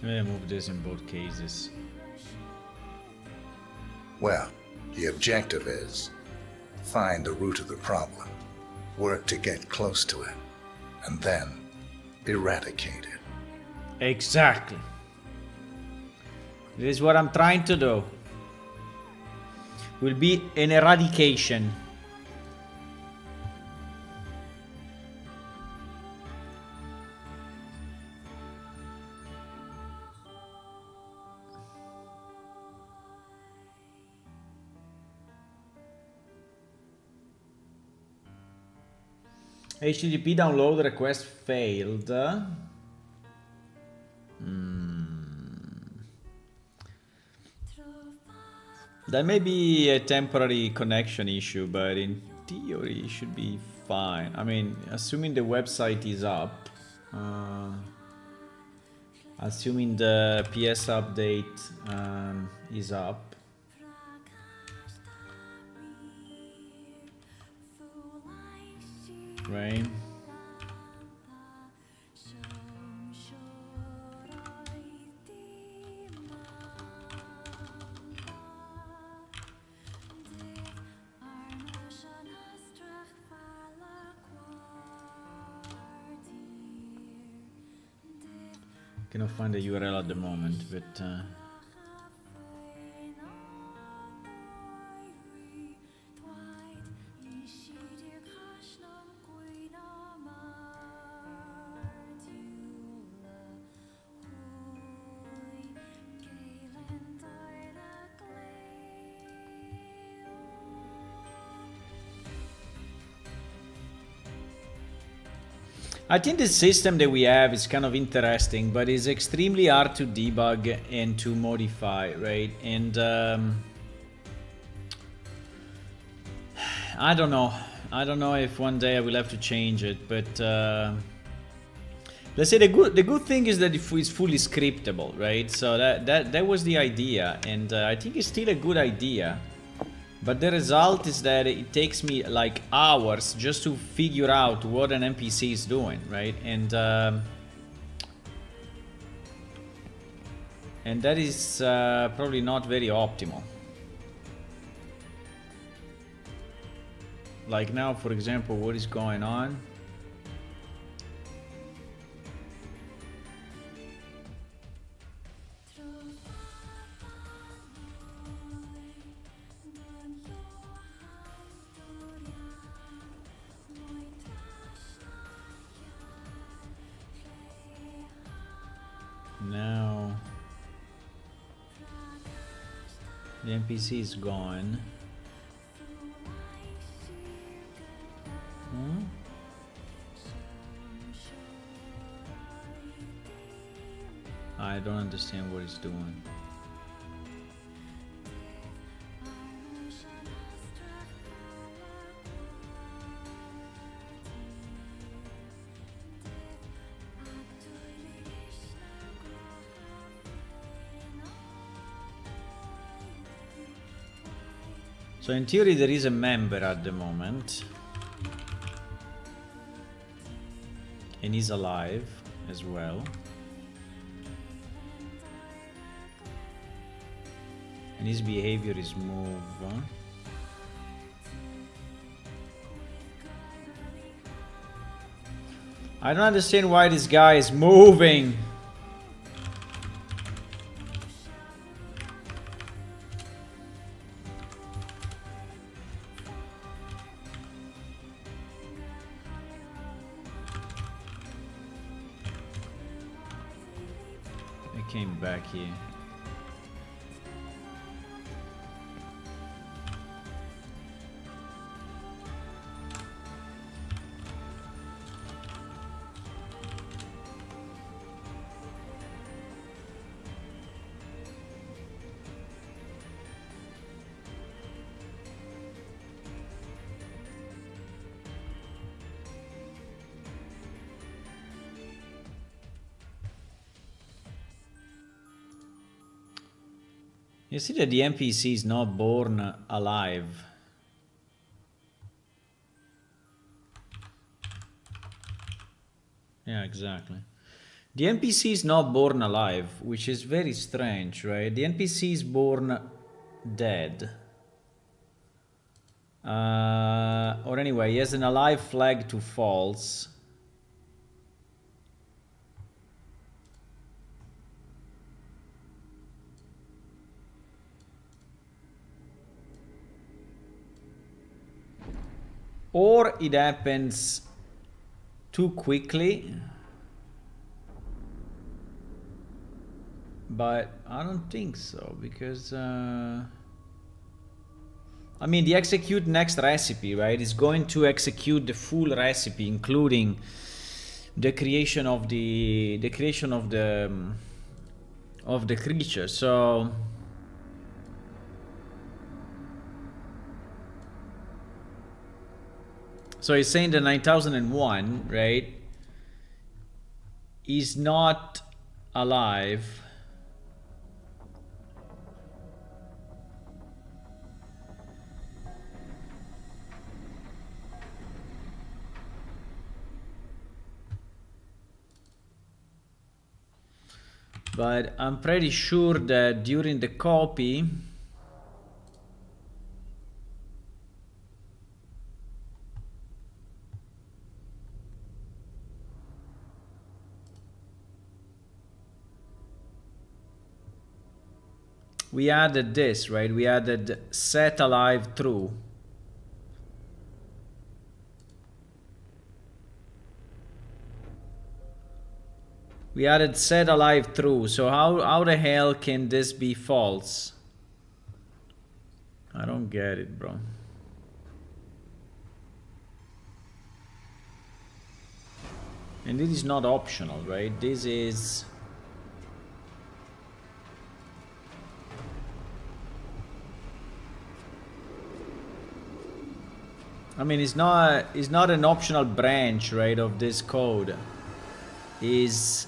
I move this in both cases. Well, the objective is find the root of the problem, work to get close to it, and then eradicate it. Exactly. This is what I'm trying to do. Will be an eradication. HTTP download request failed. That may be a temporary connection issue, but in theory it should be fine. I mean, assuming the website is up, assuming the PS update is up. Right. Cannot find the URL at the moment, but I think the system that we have is kind of interesting, but it's extremely hard to debug and to modify, right? And I don't know. I don't know if one day I will have to change it, but let's say the good thing is that it's fully scriptable, right? So that was the idea, and I think it's still a good idea. But the result is that it takes me like hours just to figure out what an NPC is doing, right? And that is probably not very optimal. Like now, for example, what is going on? Now the NPC is gone. I don't understand what he's doing. So in theory there is a member at the moment, and he's alive as well, and his behavior is move. I don't understand why this guy is moving. Came back here. You see that the NPC is not born alive. Yeah, exactly. The NPC is not born alive, which is very strange, right? The NPC is born dead. Or anyway, he has an alive flag to false. Or it happens too quickly. But I don't think so, because I mean, the execute next recipe, right, is going to execute the full recipe, including the creation of the creature. So he's saying the 9001, right, is not alive. But I'm pretty sure that during the copy, we added this, right? We added set alive true. We added set alive true. So how the hell can this be false? I don't get it, bro. And this is not optional, right? This is... I mean, it's not an optional branch, right, of this code. Is...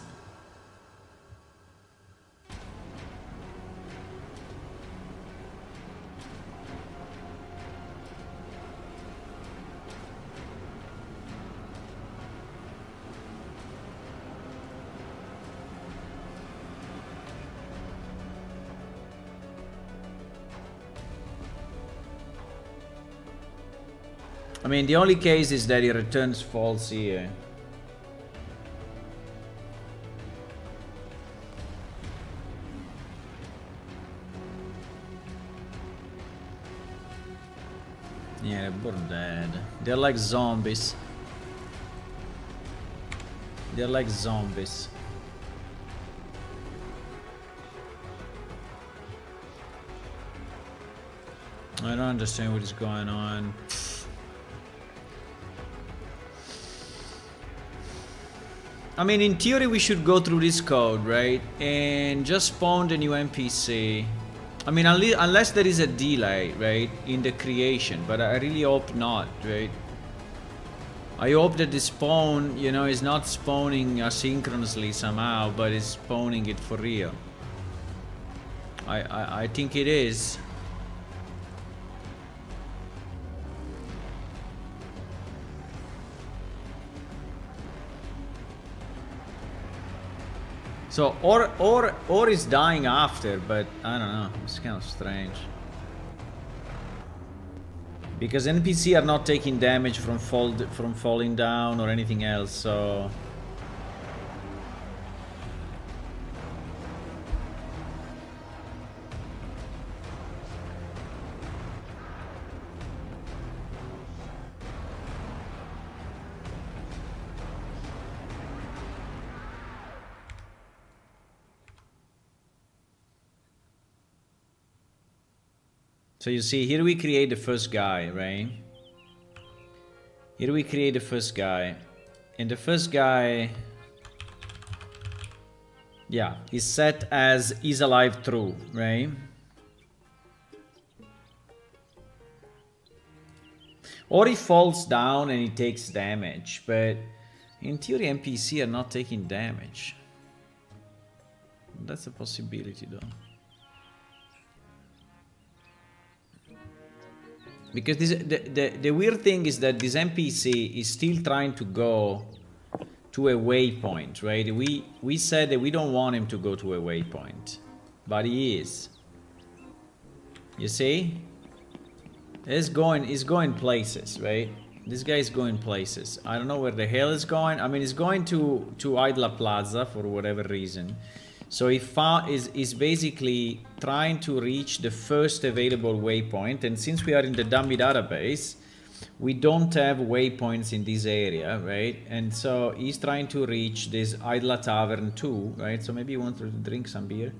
I mean, the only case is that it returns false here. Yeah, they're born dead. They're like zombies. They're like zombies. I don't understand what is going on. I mean, in theory, we should go through this code, right? And just spawn the new NPC. I mean, unless there is a delay, right, in the creation. But I really hope not, right? I hope that the spawn, you know, is not spawning asynchronously somehow, but is spawning it for real. I think it is. So, or is dying after, but I don't know, it's kind of strange. Because NPC are not taking damage from falling down or anything else, so... So you see, here we create the first guy, right? Here we create the first guy. And the first guy... yeah, is set as is alive true, right? Or he falls down and he takes damage. But in theory, NPC are not taking damage. That's a possibility, though. Because this, the weird thing is that this NPC is still trying to go to a waypoint, right? We said that we don't want him to go to a waypoint, but he is. You see? He's going places, right? This guy is going places. I don't know where the hell he's going. I mean, he's going to Idla Plaza for whatever reason. So he is basically trying to reach the first available waypoint. And since we are in the dummy database, we don't have waypoints in this area, right? And so he's trying to reach this Idla Tavern too, right? So maybe he wants to drink some beer.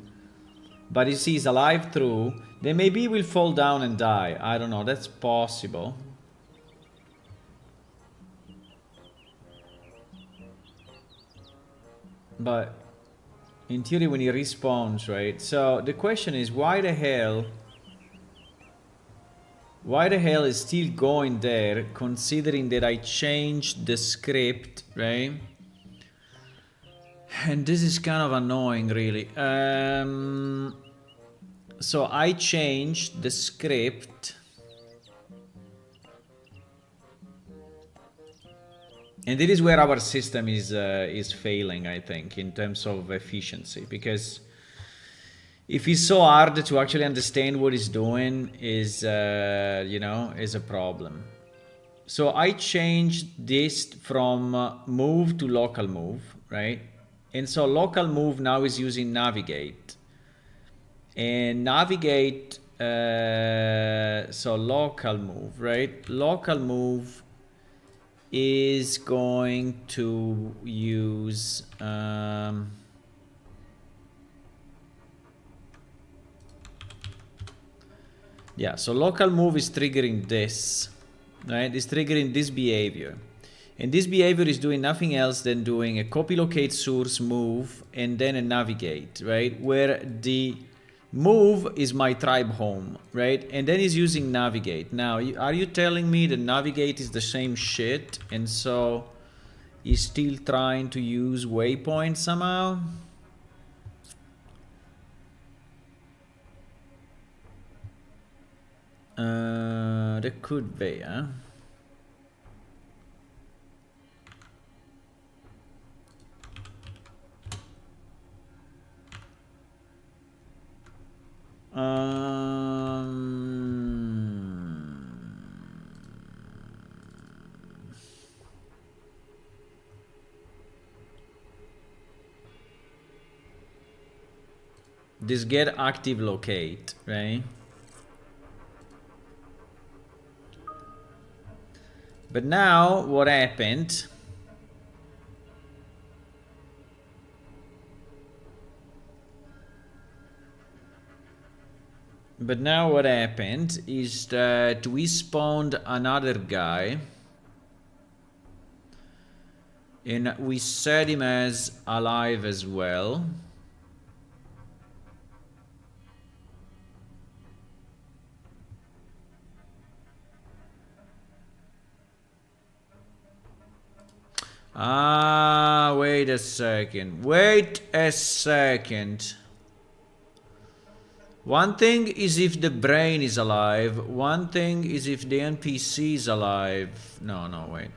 But if he's alive through, then maybe he will fall down and die. I don't know, that's possible. But in theory, when he respawns, right? So the question is, why the hell is still going there, considering that I changed the script, right? And this is kind of annoying, really. So I changed the script. And this is where our system is failing, I think, in terms of efficiency. Because if it's so hard to actually understand what it's doing, is a problem. So I changed this from move to local move, right? And so local move now is using navigate. And navigate, so local move, right? Local move is going to use yeah, so local move is triggering this, right? It's triggering this behavior. And this behavior is doing nothing else than doing a copy locate source move and then a navigate, right? Where the move is my tribe home, right? And then he's using navigate. Now, are you telling me that navigate is the same shit and so he's still trying to use waypoint somehow? That could be, huh? This get active locate, right? But now what happened? But now what happened is that we spawned another guy and we set him as alive as well. Ah, wait a second. Wait a second. One thing is if the brain is alive. One thing is if the NPC is alive. No, wait.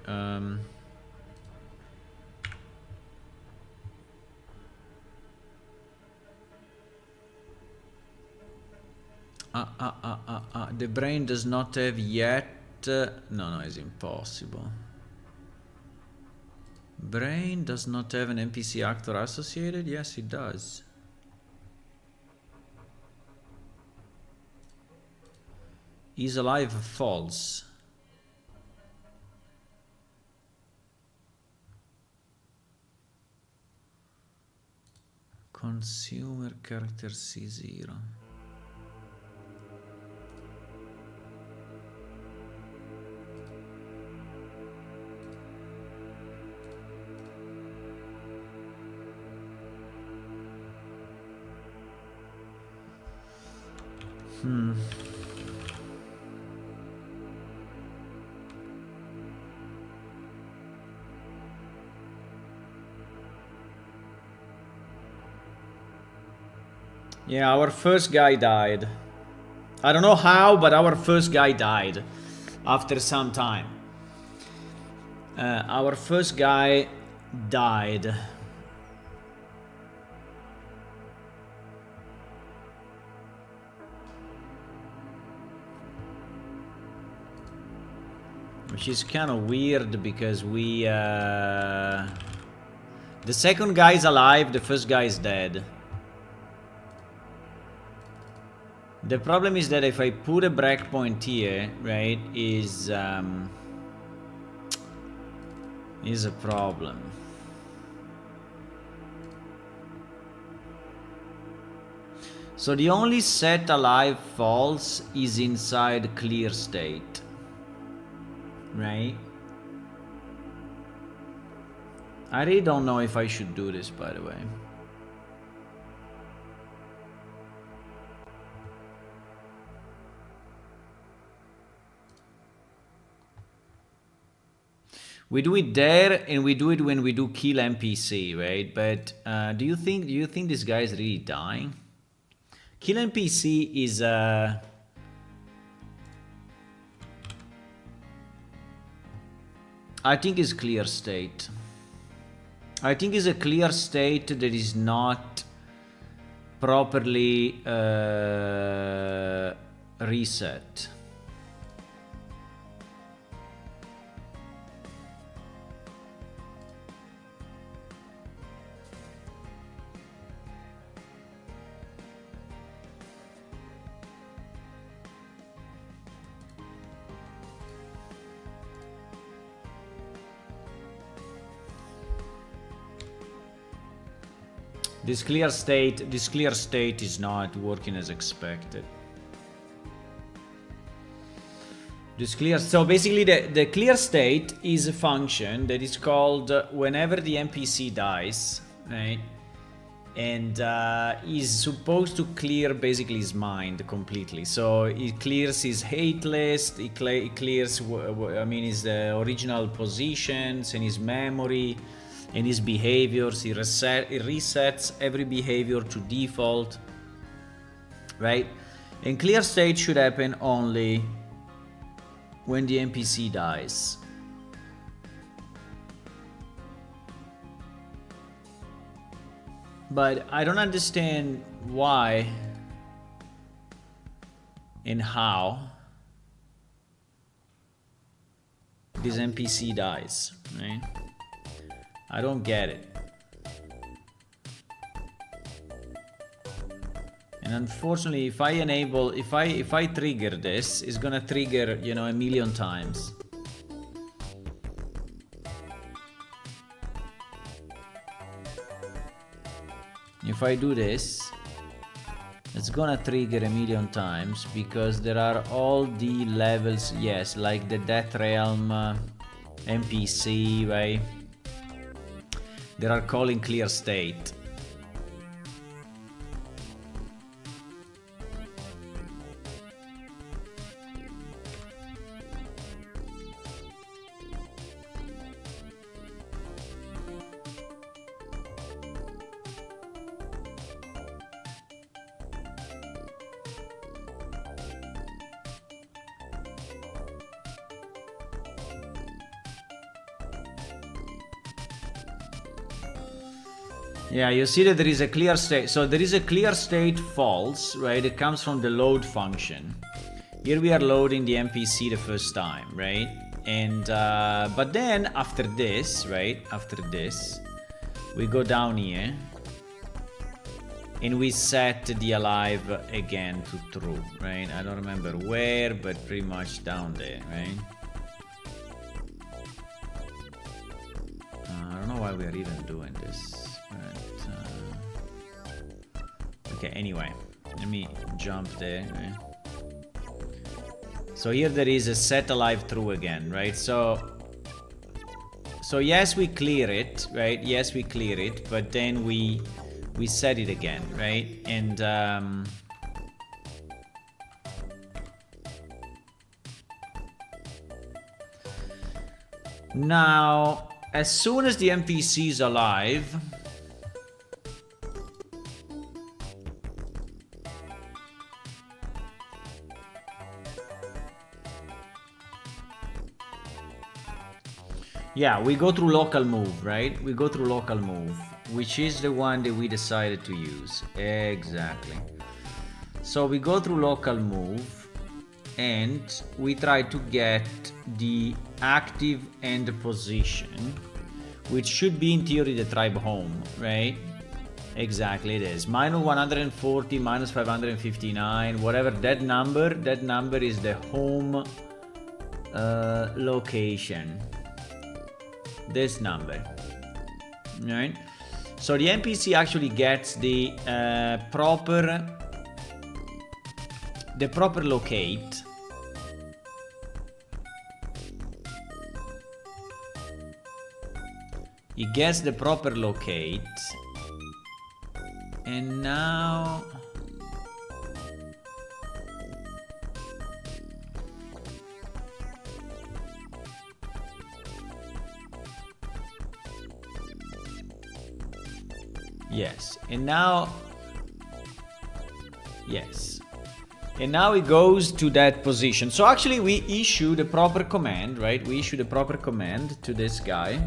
The brain does not have yet. No, it's impossible. Brain does not have an NPC actor associated? Yes, it does. Is alive false. Consumer character C0. Yeah, our first guy died. I don't know how, but our first guy died after some time. Our first guy died. Which is kind of weird because we... the second guy is alive, the first guy is dead. The problem is that if I put a breakpoint here, right, is a problem. So the only set alive false is inside clear state. Right? I really don't know if I should do this, by the way. We do it there, and we do it when we do kill NPC, right? But do you think this guy is really dying? Kill NPC is I think is clear state. I think is a clear state that is not properly reset. This clear state is not working as expected. So basically the clear state is a function that is called whenever the NPC dies, right? And is supposed to clear basically his mind completely. So it clears his hate list, it clears, his original positions and his memory and his behaviors. It resets every behavior to default, right? And clear state should happen only when the NPC dies. But I don't understand why and how this NPC dies, right? I don't get it. And unfortunately, if I trigger this, it's gonna trigger, you know, 1,000,000 times. If I do this, it's gonna trigger 1,000,000 times because there are all the levels, yes, like the Death Realm NPC, right? They are calling clear state. Yeah, you see that there is a clear state. So there is a clear state false, right? It comes from the load function. Here we are loading the NPC the first time, right? And but then after this, right? After this, we go down here and we set the alive again to true, right? I don't remember where, but pretty much down there, right? I don't know why we are even doing this. Okay, anyway, let me jump there, right? So here there is a set alive true again, right? So yes, we clear it, right? Yes, we clear it, but then we set it again, right? And now as soon as the NPC is alive, Yeah, we go through local move, right? We go through local move, which is the one that we decided to use. Exactly. So we go through local move and we try to get the active end position, which should be in theory the tribe home, right? Exactly, it is. Minus 140, minus 559, whatever that number is the home location. This number, right? So the NPC actually gets the proper locate. He gets the proper locate, and now yes, and now yes. And now it goes to that position. So actually we issue the proper command, right? We issue the proper command to this guy.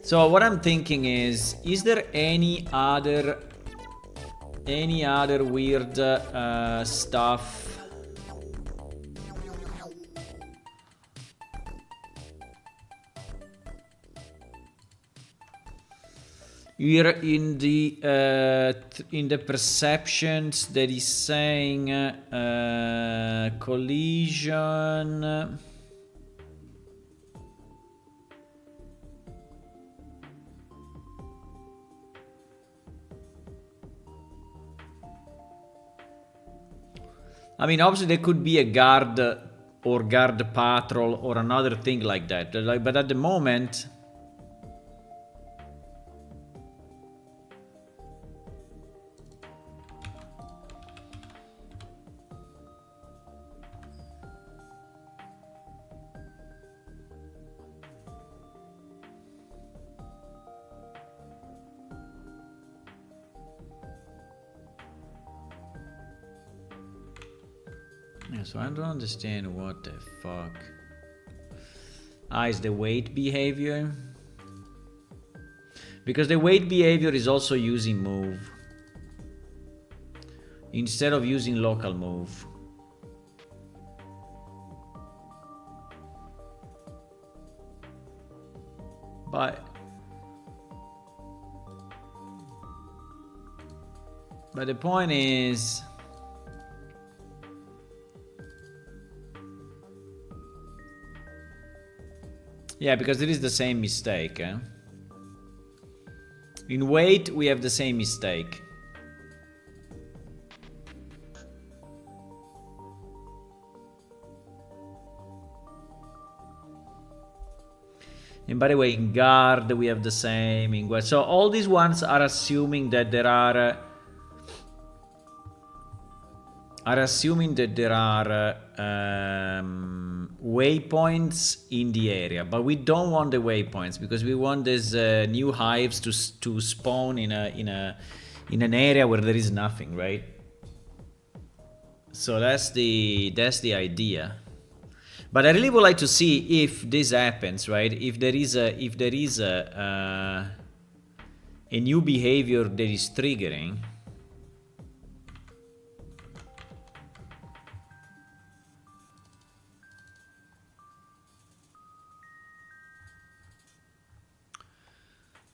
So what I'm thinking is there any other weird stuff? We're in the perceptions that is saying collision. I mean, obviously there could be a guard or guard patrol or another thing like that. But at the moment, yeah, so I don't understand what the fuck. Is the wait behavior? Because the wait behavior is also using move instead of using local move. But the point is, yeah, because it is the same mistake. In wait, we have the same mistake. And by the way, in guard, we have the same. In so all these ones are assuming that there are waypoints in the area, but we don't want the waypoints because we want these new hives to spawn in an area where there is nothing, right? So that's the idea. But I really would like to see if this happens, right? If there is a new behavior that is triggering.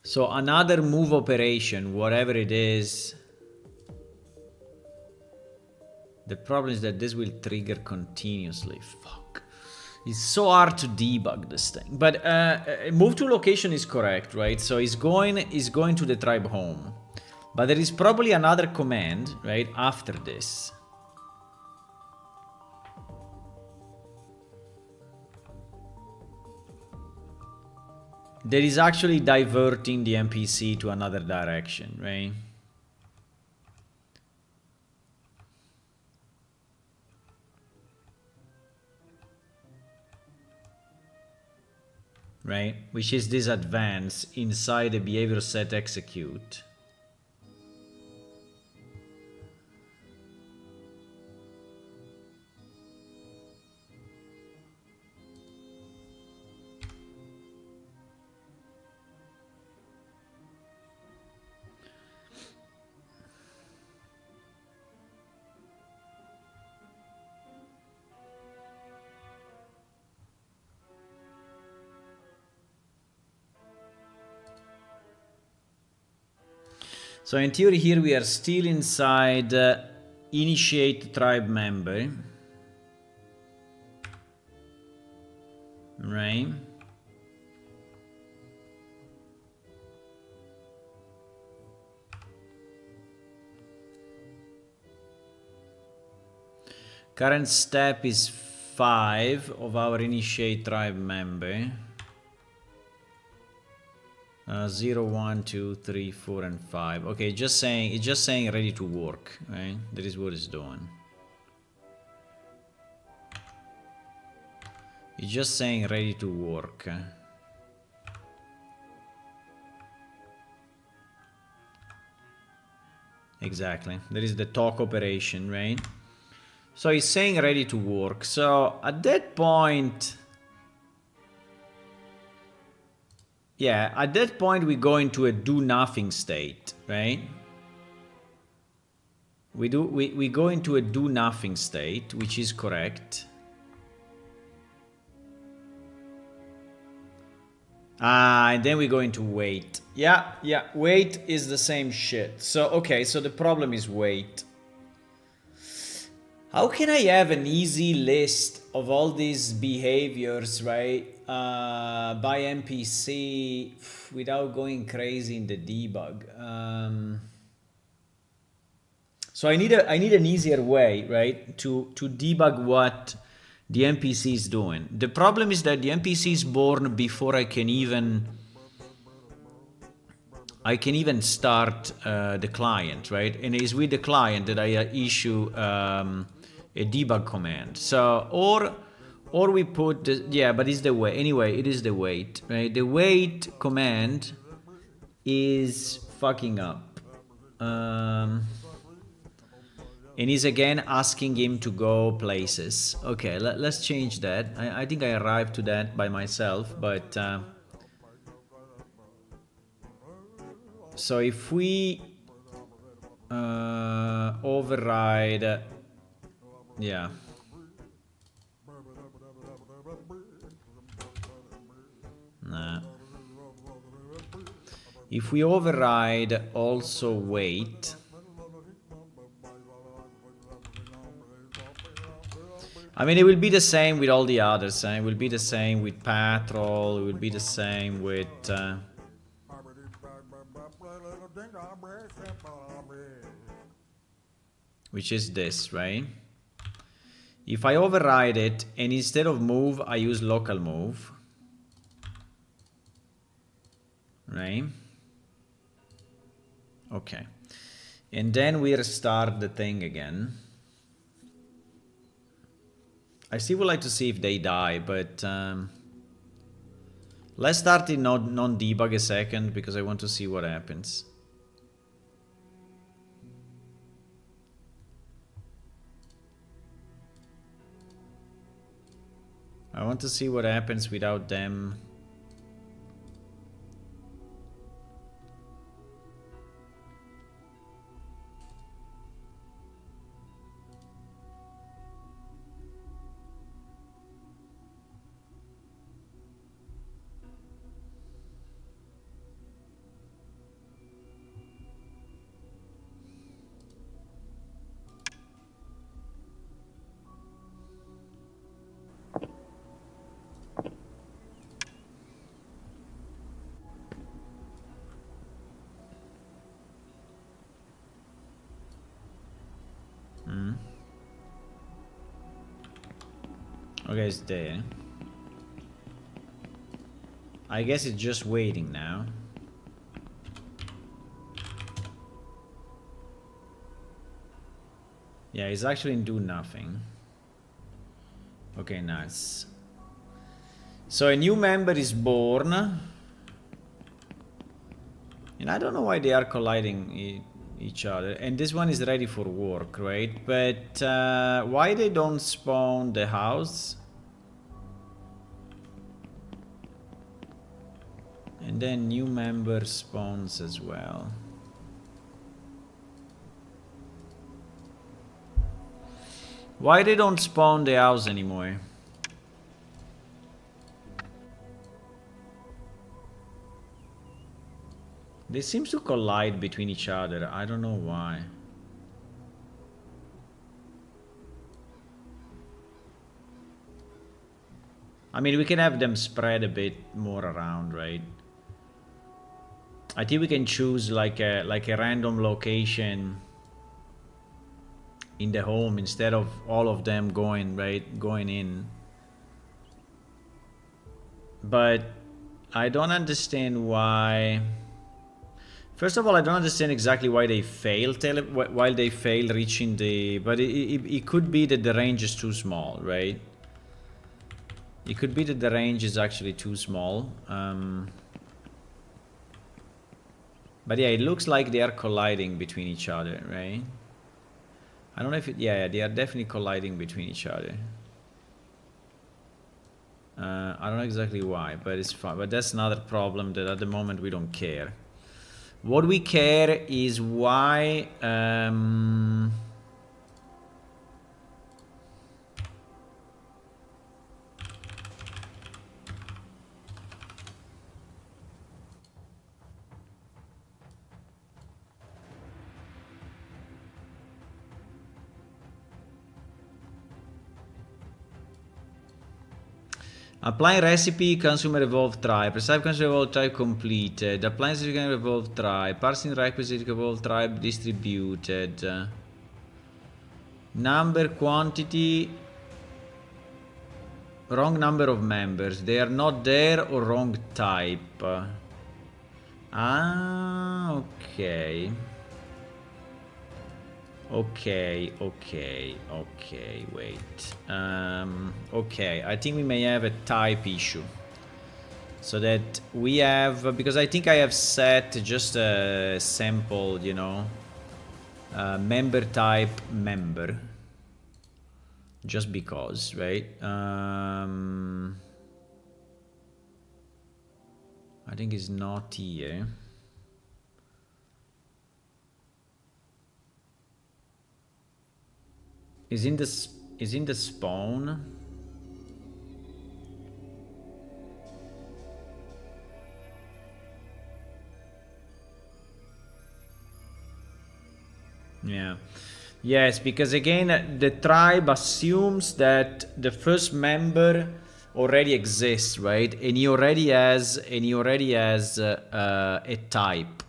So another move operation, whatever it is. The problem is that this will trigger continuously. Fuck. It's so hard to debug this thing. But move to location is correct, right? So it's going to the tribe home. But there is probably another command, right, after this. That is actually diverting the NPC to another direction, right? Right? Which is this advance inside the behavior set execute. So in theory here we are still inside initiate tribe member. Right. Current step is 5 of our initiate tribe member. 0, 1, 2, 3, 4, and 5. Okay, it's just saying ready to work, right? That is what it's doing. It's just saying ready to work. Exactly. That is the talk operation, right? So it's saying ready to work. So at that point, yeah, at that point we go into a do nothing state, right? We go into a do nothing state, which is correct. And then we go into wait. Yeah, wait is the same shit. So, okay, so the problem is wait. How can I have an easy list of all these behaviors, right, by NPC without going crazy in the debug? So I need an easier way, right, to debug what the NPC is doing. The problem is that the NPC is born before I can even start the client, right? And it's with the client that I issue a debug command. So or we put the, yeah, but it's the way anyway. It is the wait, right? The wait command is fucking up. And he's again asking him to go places. Okay, let's change that. I think I arrived to that by myself, but so if we override, yeah. Nah. If we override also wait, I mean, it will be the same with all the others. It will be the same with patrol. It will be the same with which is this, right? If I override it and instead of move, I use local move, right? Okay. And then we restart the thing again. I still would like to see if they die, but let's start in non-debug a second because I want to see what happens. I want to see what happens without them. Okay, it's there. I guess it's just waiting now. Yeah, it's actually do nothing. Okay, nice. So a new member is born. And I don't know why they are colliding each other. And this one is ready for work, right? But why they don't spawn the house? And then new member spawns as well. Why they don't spawn the house anymore? They seem to collide between each other. I don't know why. I mean, we can have them spread a bit more around, right? I think we can choose like a random location in the home instead of all of them going in. But I don't understand why. First of all, I don't understand exactly why they fail reaching the. But it could be that the range is too small, right? It could be that the range is actually too small. But yeah, it looks like they are colliding between each other, right? I don't know if it... Yeah, they are definitely colliding between each other. I don't know exactly why, but it's fine. But that's another problem that at the moment we don't care. What we care is why... Applying recipe, consumer evolve tribe, receive consumer evolve tribe completed, applying consumer evolve tribe, parsing requisite evolve tribe distributed, number, quantity, wrong number of members, they are not there or wrong type. Ah, okay. Okay, wait. Okay, I think we may have a type issue. So that we have, because I think I have set just a sample, you know, member type member. Just because, right? I think it's not here. Is in the spawn. Yeah. Yes, because again the tribe assumes that the first member already exists, right? And he already has a type.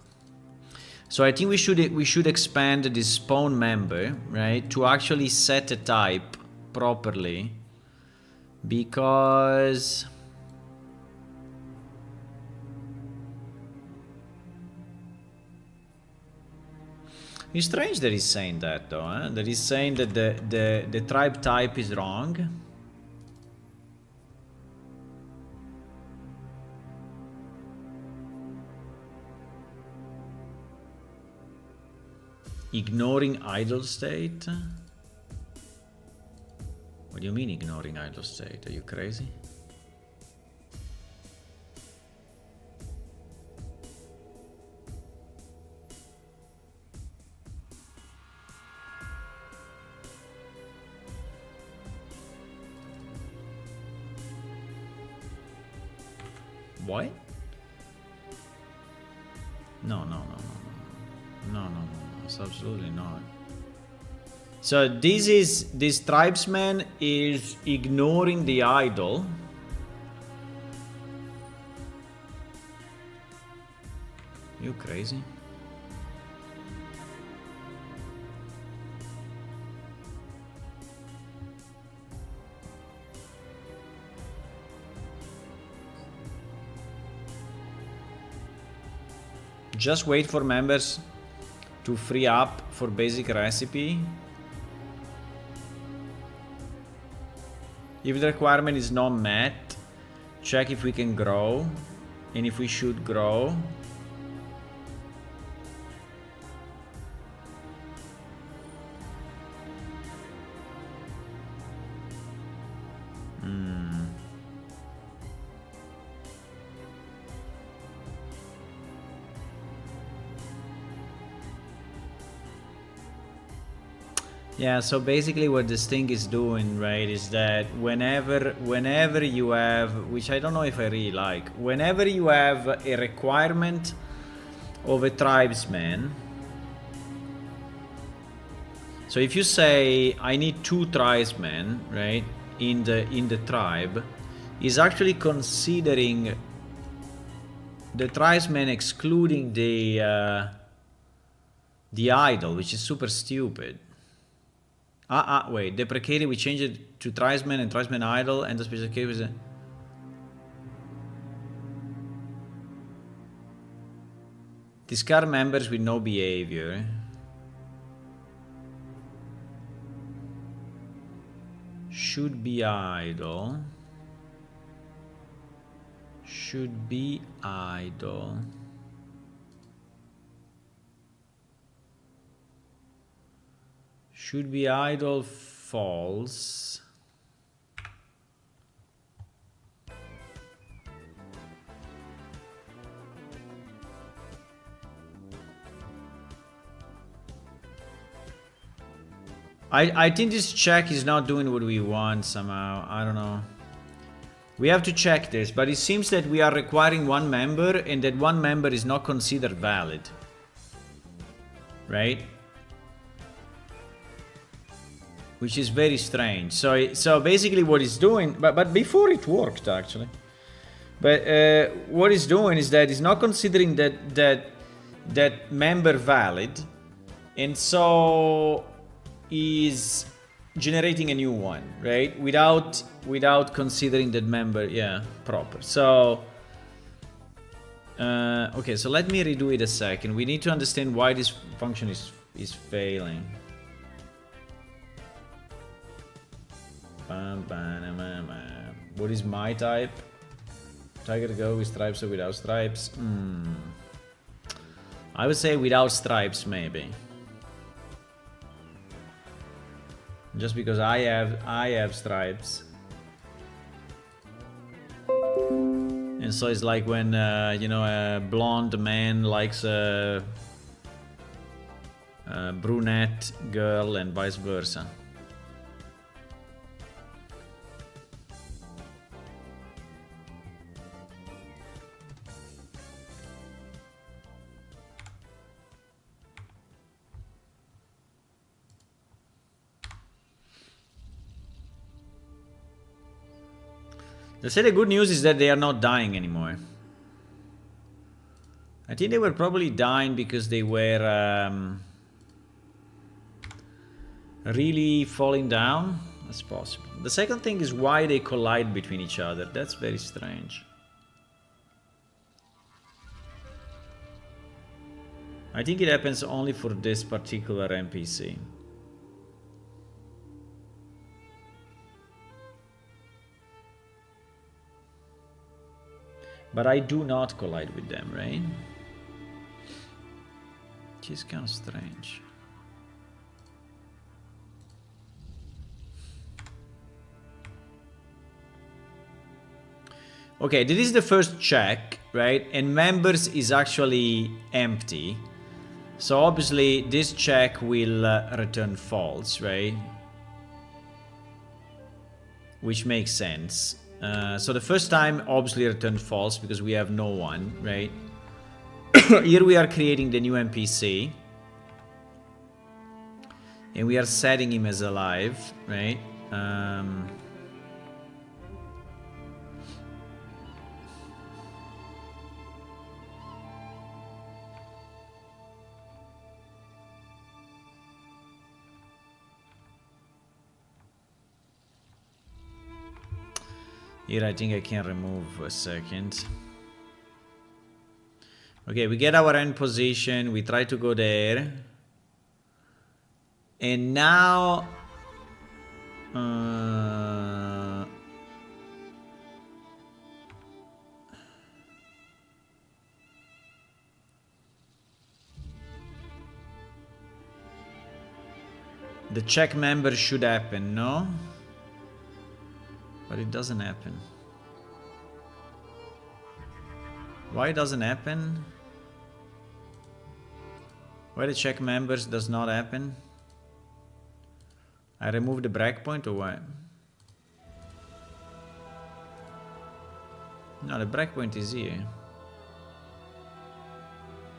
So I think we should expand this spawn member, right, to actually set a type properly, because it's strange that he's saying that though, eh? That he's saying that the tribe type is wrong. Ignoring idle state? What do you mean ignoring idle state? Are you crazy? What? No. It's absolutely not. So this tribesman is ignoring the idol. You crazy? Just wait for members to free up for basic recipe. If the requirement is not met, check if we can grow and if we should grow. Yeah, so basically what this thing is doing, right, is that whenever you have, which I don't know if I really like, whenever you have a requirement of a tribesman. So if you say I need 2 tribesmen, right, in the tribe, is actually considering the tribesmen excluding the idol, which is super stupid. Wait, deprecated, we change it to tribesmen and tribesmen idol, and the special case was a... Discard members with no behavior. Should be idle. Should be idle. Should be idle, false. I think this check is not doing what we want somehow. I don't know. We have to check this, but it seems that we are requiring 1 member and that 1 member is not considered valid. Right? Which is very strange. So basically what it's doing, but before it worked actually. But what it's doing is that it's not considering that member valid, and so is generating a new one, right? Without considering that member, yeah, proper. So okay, so let me redo it a second. We need to understand why this function is failing. What is my type? Tiger to go with stripes or without stripes? I would say without stripes, maybe. Just because I have stripes. And so it's like when you know, a blonde man likes a brunette girl and vice versa. They say the good news is that they are not dying anymore. I think they were probably dying because they were really falling down. That's possible. The second thing is why they collide between each other. That's very strange. I think it happens only for this particular NPC. But I do not collide with them, right? Which is kind of strange. Okay, this is the first check, right? And members is actually empty. So obviously this check will return false, right? Which makes sense. So the first time obviously returned false because we have no one, right? Here we are creating the new NPC. And we are setting him as alive, right? Here I think I can remove a second. Okay, we get our end position, we try to go there. And now... the check member should happen, no? But it doesn't happen. Why it doesn't happen? Why the check members does not happen? I removed the breakpoint or what? No, the breakpoint is here.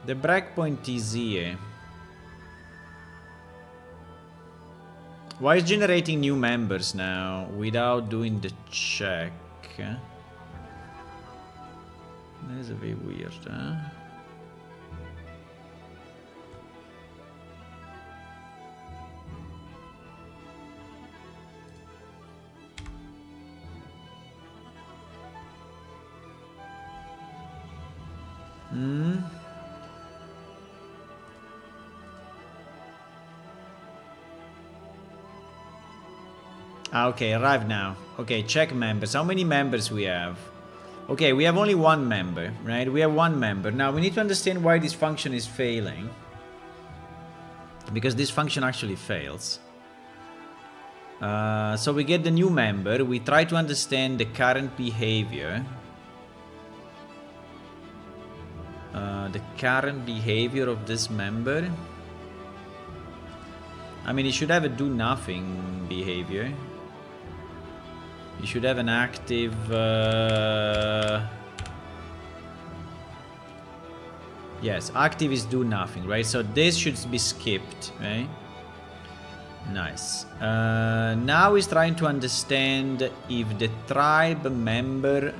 The breakpoint is here. Why is generating new members now without doing the check? That is a bit weird, huh? Okay, arrived now. Okay, check members. How many members we have? Okay, we have only one member, right? We have one member. Now we need to understand why this function is failing. Because this function actually fails. So we get the new member. We try to understand the current behavior. The current behavior of this member. I mean, it should have a do nothing behavior. You should have an active yes, active is do nothing, right? So this should be skipped, right? Nice. Now he's trying to understand if the tribe member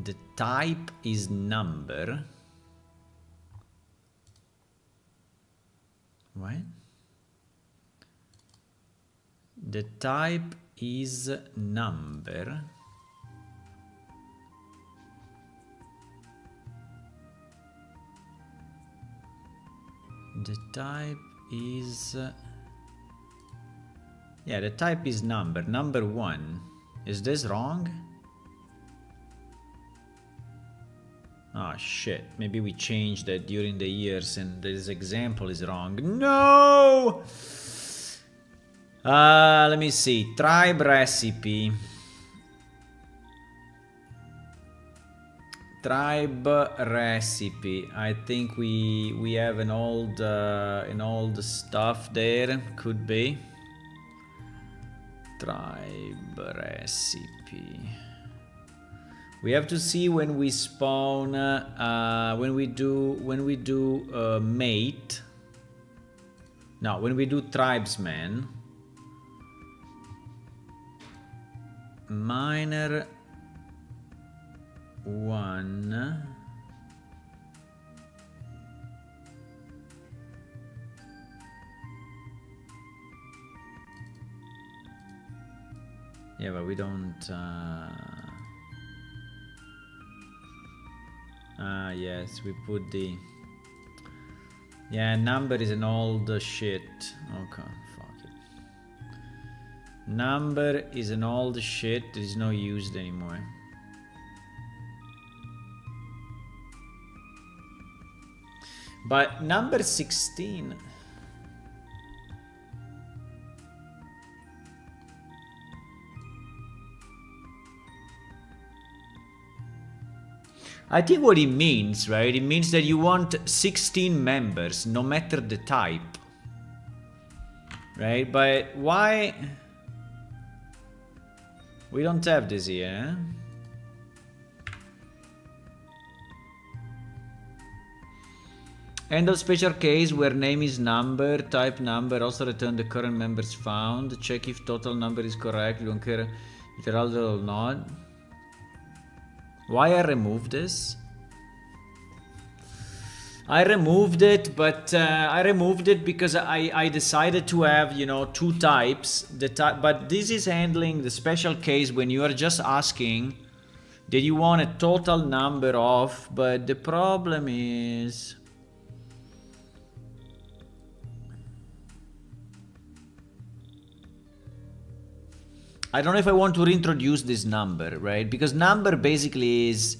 the type is number. What? The type is number. The type is yeah, the type is number. Number 1. Is this wrong? Oh shit, maybe we changed that during the years and this example is wrong. No! Let me see. Tribe recipe. Tribe recipe. I think we have an old stuff there. Could be. Tribe recipe. We have to see when we spawn, when we do mate. No, when we do tribesman. Minor 1. Yeah, but we don't. Yes, we put the. Yeah, number is an old shit. Okay, fuck it. Number is an old shit. It is not used anymore. But number 16. I think what it means, right? It means that you want 16 members, no matter the type. Right? But why? We don't have this here. End of special case where name is number, type number, also return the current members found. Check if total number is correct. You don't care if they're altered or not. Why I removed this? I removed it, but I removed it because I decided to have, you know, two types. But this is handling the special case when you are just asking that you want a total number of, but the problem is... I don't know if I want to reintroduce this number, right? Because number basically is,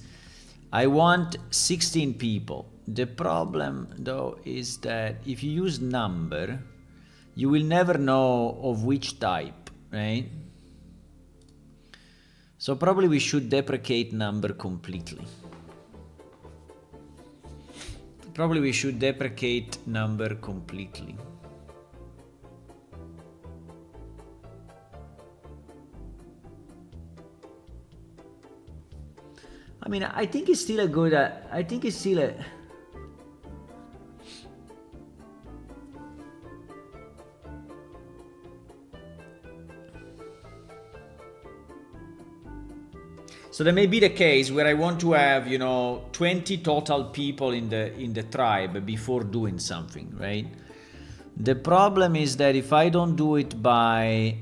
I want 16 people. The problem though is that if you use number, you will never know of which type, right? So probably we should deprecate number completely. Probably we should deprecate number completely. I mean, I think it's still a good, I think it's still a... So there may be the case where I want to have, you know, 20 total people in the tribe before doing something, right? The problem is that if I don't do it by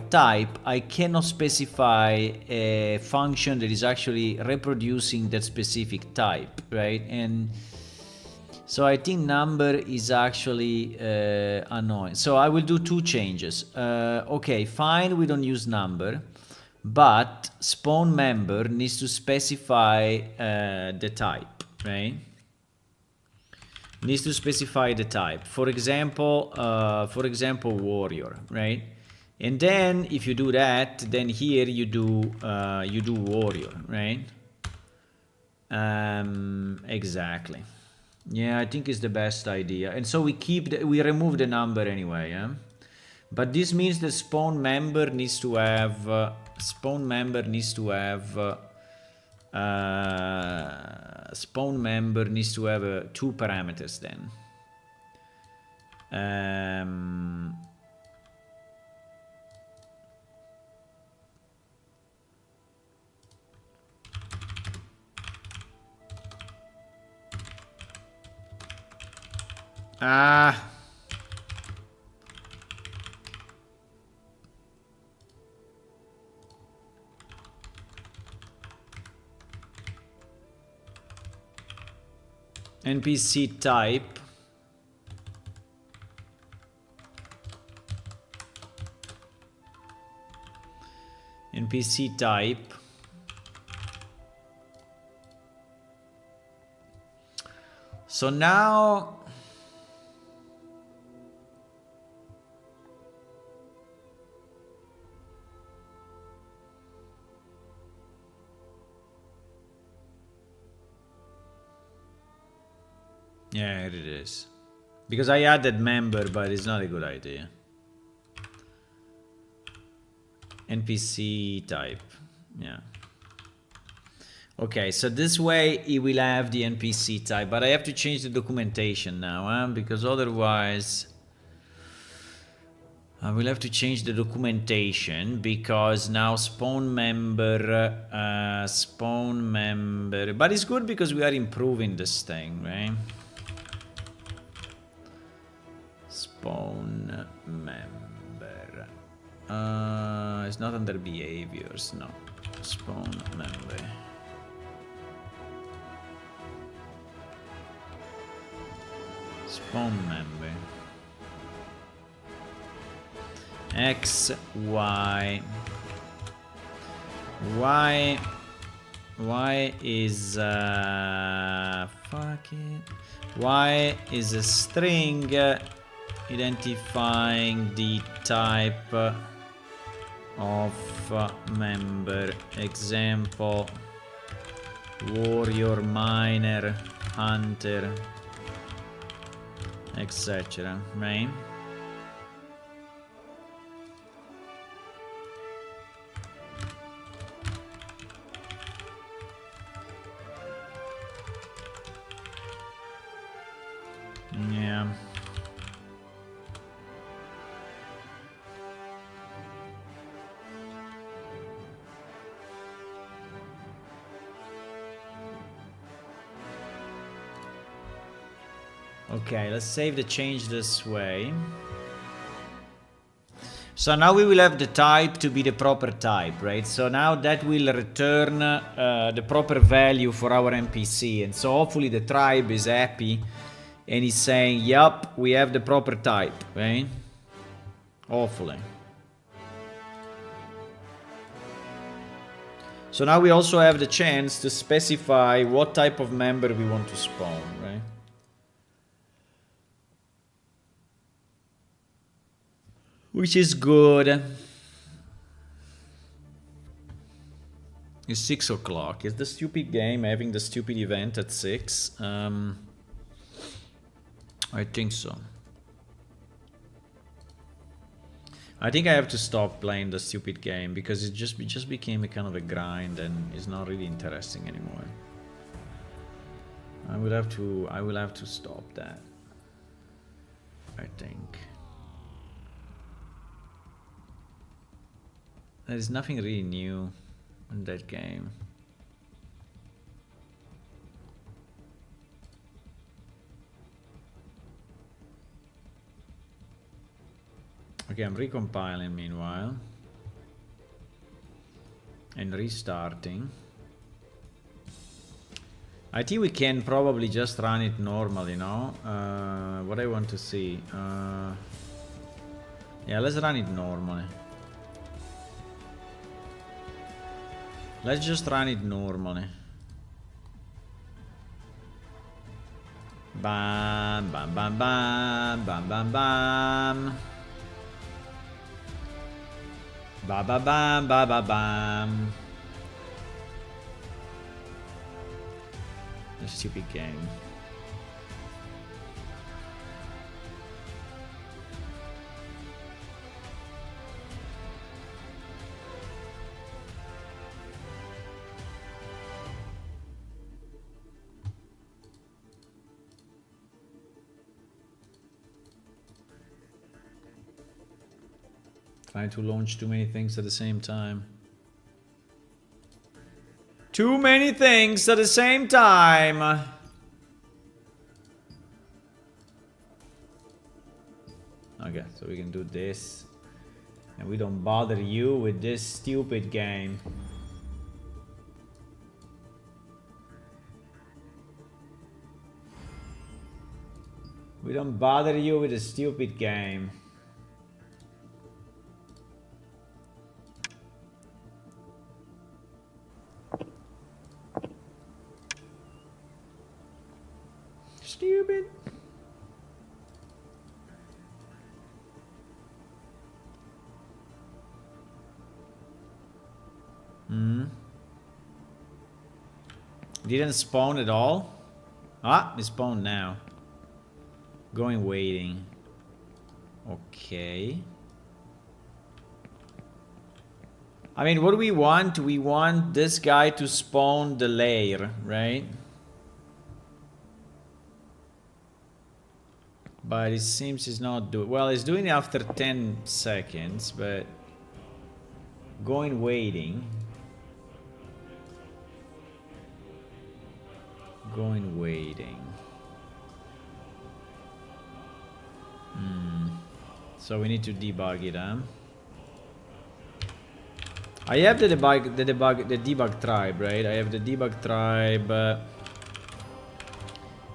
type, I cannot specify a function that is actually reproducing that specific type, right? And so I think number is actually annoying. So I will do two changes. Okay, fine, we don't use number. But spawn member needs to specify the type, right? Needs to specify the type. For example, warrior, right? And then if you do that, then here you do warrior, right? Exactly. Yeah, I think it's the best idea. And so we remove the number anyway, yeah. But this means the spawn member needs to have two parameters then. NPC type. NPC type. So now yeah, it is. Because I added member, but it's not a good idea. NPC type. Yeah. Okay, so this way it will have the NPC type, but I have to change the documentation now, because otherwise I will have to change the documentation, because now spawn member, but it's good because we are improving this thing, right? Spawn member. It's not under behaviors, no. Spawn member. Spawn member. X, Y. Y is fuck it. Y is a string identifying the type of member. Example: warrior, miner, hunter, etc. Right? Yeah. Okay, let's save the change this way. So now we will have the type to be the proper type, right? So now that will return the proper value for our NPC. And so hopefully the tribe is happy and is saying, yup, we have the proper type, right? Hopefully. So now we also have the chance to specify what type of member we want to spawn, right? Which is good. It's 6 o'clock. Is the stupid game having the stupid event at 6? I think so. I think I have to stop playing the stupid game because it just became a kind of a grind and it's not really interesting anymore. I will have to stop that, I think. There's nothing really new in that game. Okay, I'm recompiling meanwhile. And restarting. I think we can probably just run it normally, no? What I want to see. Yeah, let's run it normally. Let's just run it normally. Bam, bam, bam, bam, bam, bam, bam. Ba ba bam, ba ba bam. A stupid game. Trying to launch too many things at the same time. Too many things at the same time. Okay, so we can do this. And we don't bother you with this stupid game. We don't bother you with a stupid game. Stupid. Didn't spawn at all? Ah, it spawned now. Going waiting. Okay. I mean, what do we want? We want this guy to spawn the lair, right? But it seems he's not doing... Well, he's doing it after 10 seconds, but... Going waiting. Going waiting. So we need to debug it, huh? I have the debug tribe, right? I have the debug tribe...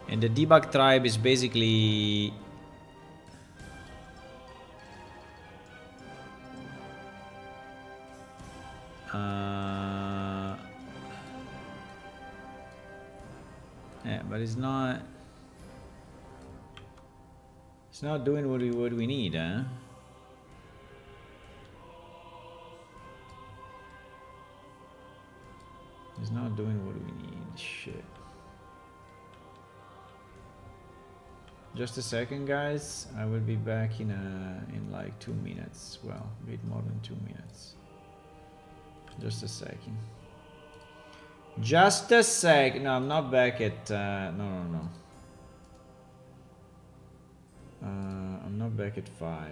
and the debug tribe is basically... yeah, but it's not... It's not doing what we need, huh? It's not doing what we need. Shit. Just a second, guys. I will be back in like 2 minutes. Well, a bit more than 2 minutes. Just a second. Just a sec. No, I'm not back at. No. I'm not back at 5.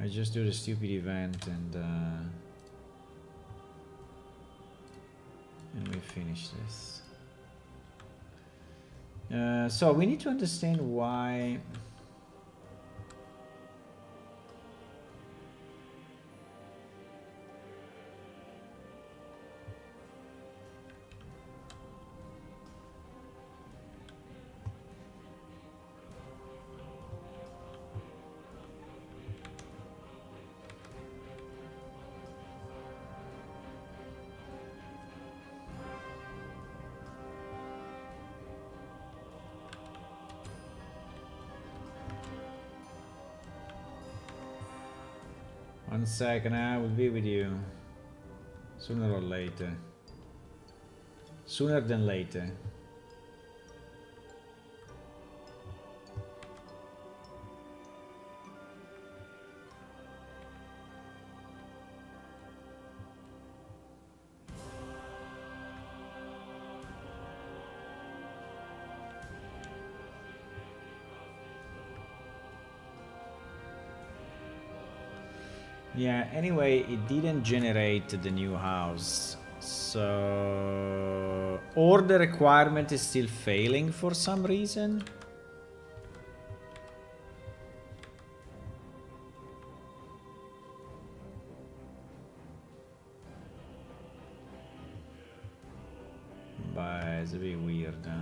I just do the stupid event and we finish this. So we need to understand why. One second, I will be with you. Sooner or later. Sooner than later. Yeah, anyway, it didn't generate the new house. So... Or the requirement is still failing for some reason. But it's a bit weird, huh?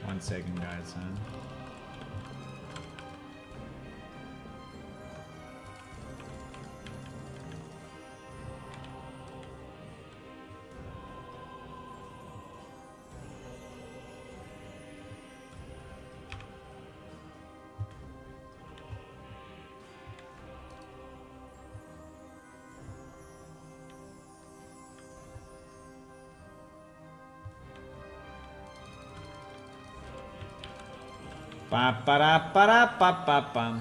One second, guys, huh? Pa para para pa pa pa.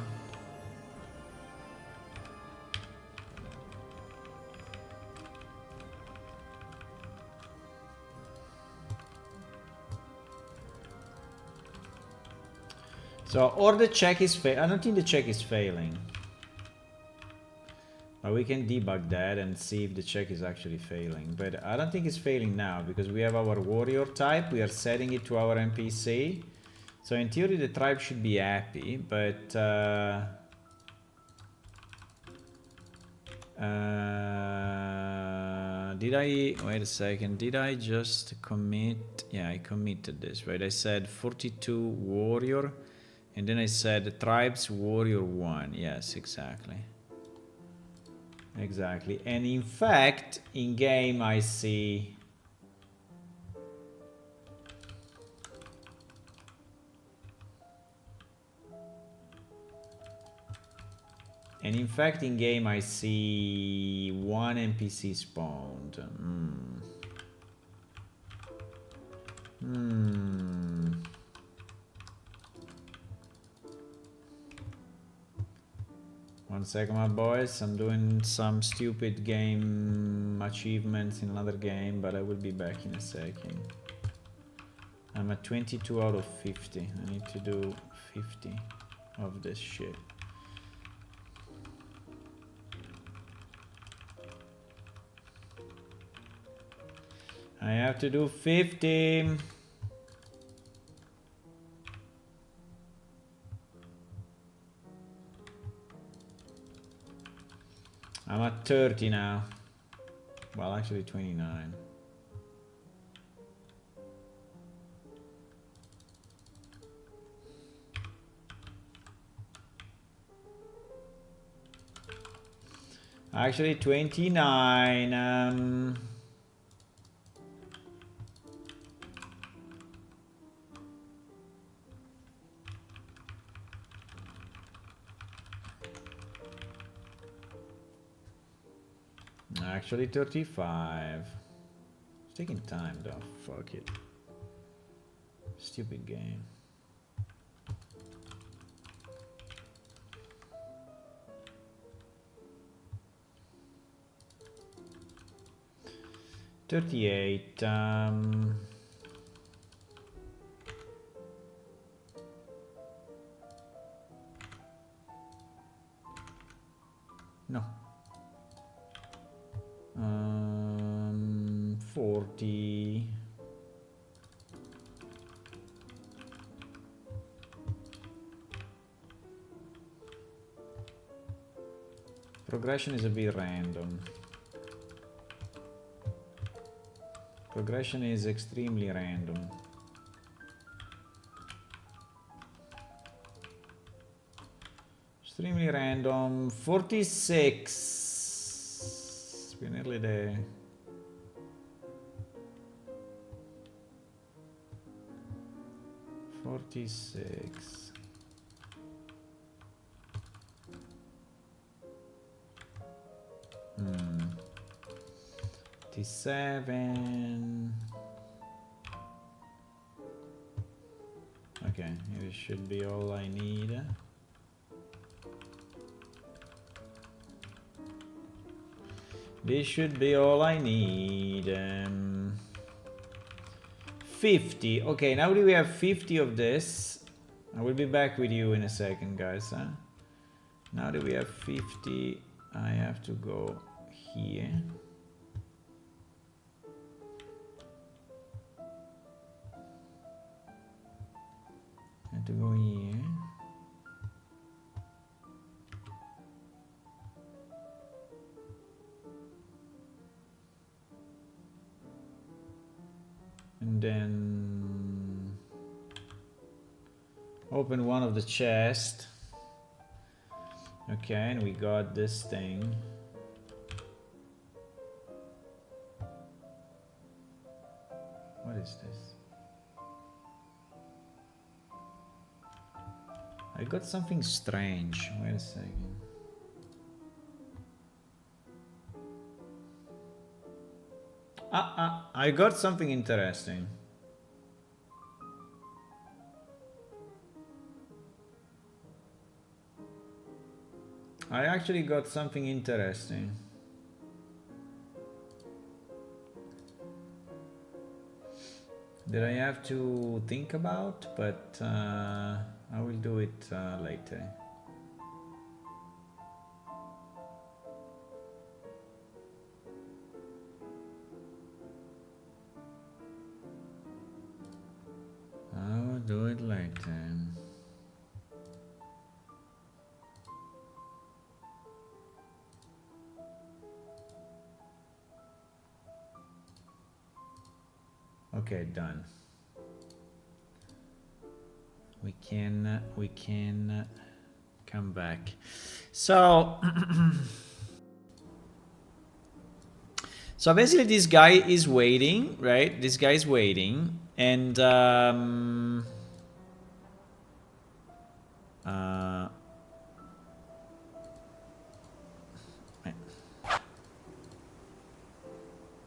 So, or the check is I don't think the check is failing. But we can debug that and see if the check is actually failing. But I don't think it's failing now because we have our warrior type. We are setting it to our NPC. So in theory the tribe should be happy, but did I, wait a second, did I just commit? Yeah, I committed this, right? I said 42 warrior, and then I said tribes warrior 1. Yes, exactly. Exactly. And in fact, in game I see... And in fact, in game, I see 1 NPC spawned. One second, my boys. I'm doing some stupid game achievements in another game, but I will be back in a second. I'm at 22 out of 50. I need to do 50 of this shit. I have to do 50. I'm at 30 now. Well, actually 29. Actually 29. Actually 35. It's taking time though. Fuck it. Stupid game. $38. No. 40. Progression is a bit random. Progression is extremely random. Extremely random. 46. We're nearly there. $46. $57. Okay, here This should be all I need. This should be all I need. 50. Okay, now we have 50 of this. I will be back with you in a second, guys. Now that we have 50, I have to go here. I have to go here. And then open one of the chests. Okay, and we got this thing. What is this? I got something strange. Wait a second. I got something interesting. I actually got something interesting. That I have to think about, but I will do it later. I will do it later. Okay, done. We can come back. So so basically this guy is waiting, right? This guy is waiting, and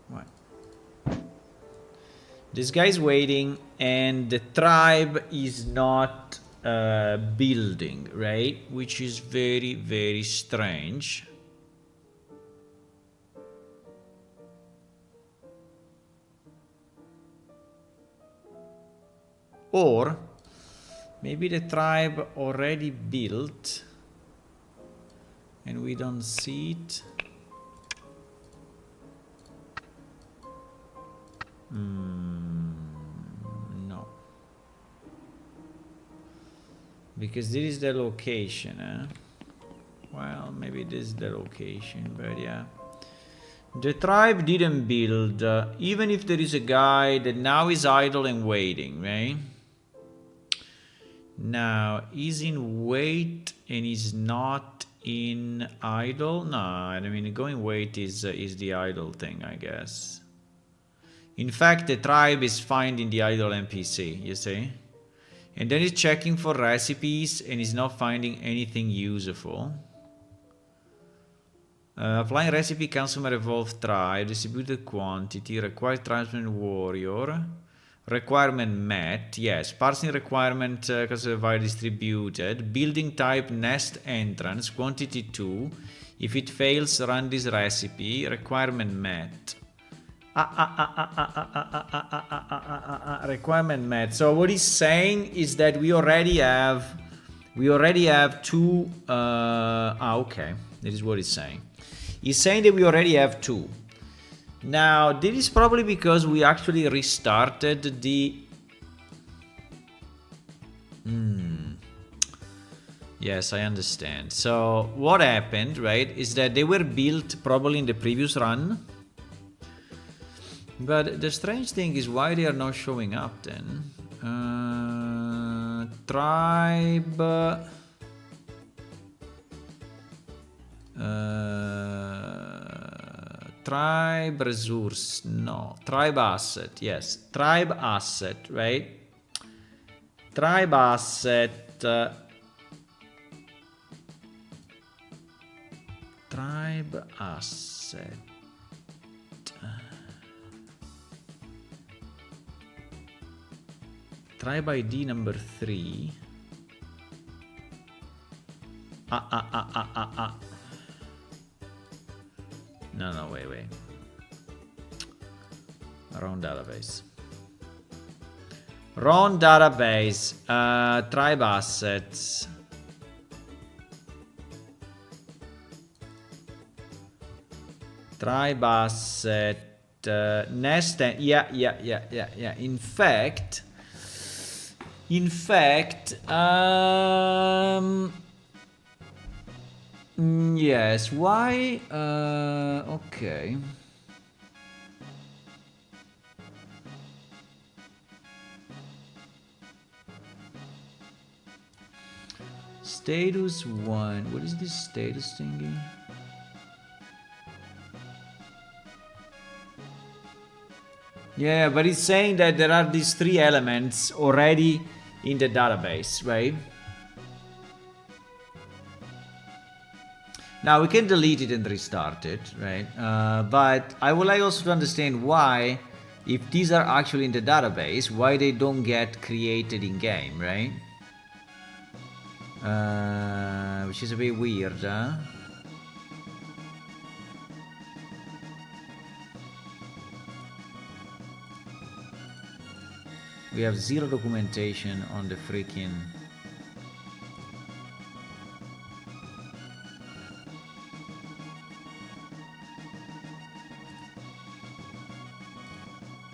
what? This guy's waiting, and the tribe is not building, right? Which is very, very strange. Or maybe the tribe already built and we don't see it. No. Because this is the location, eh? Well, maybe this is the location, but yeah. The tribe didn't build, even if there is a guy that now is idle and waiting, right? Now, he's in wait and he's not in idle. No, I mean, going wait is the idle thing, I guess. In fact, the tribe is finding the idle NPC, you see? And then it's checking for recipes and is not finding anything useful. Applying recipe, consumer evolved tribe, distributed quantity, required tribesman warrior, requirement met, yes, parsing requirement, consumer distributed, building type nest entrance, quantity 2, if it fails, run this recipe, requirement met. Requirement met. So what he's saying is that we already have two, okay, that is what he's saying. He's saying that we already have 2. Now, this is probably because we actually restarted the... Yes, I understand. So, what happened, right, is that they were built probably in the previous run. But the strange thing is why they are not showing up then. Tribe... tribe resource, no. Tribe asset, yes. Tribe asset, right? Tribe asset. Tribe asset. Tribe ID number 3. No, wait. Wrong database. Tribe assets. Tribe asset. Nest. Yeah. In fact, yes. Why? Okay. Status 1. What is this status thingy? Yeah, but it's saying that there are these 3 elements already in the database, right? Now we can delete it and restart it, right? But I would like also to understand why, if these are actually in the database, why they don't get created in game, right? Which is a bit weird, huh? We have 0 documentation on the freaking...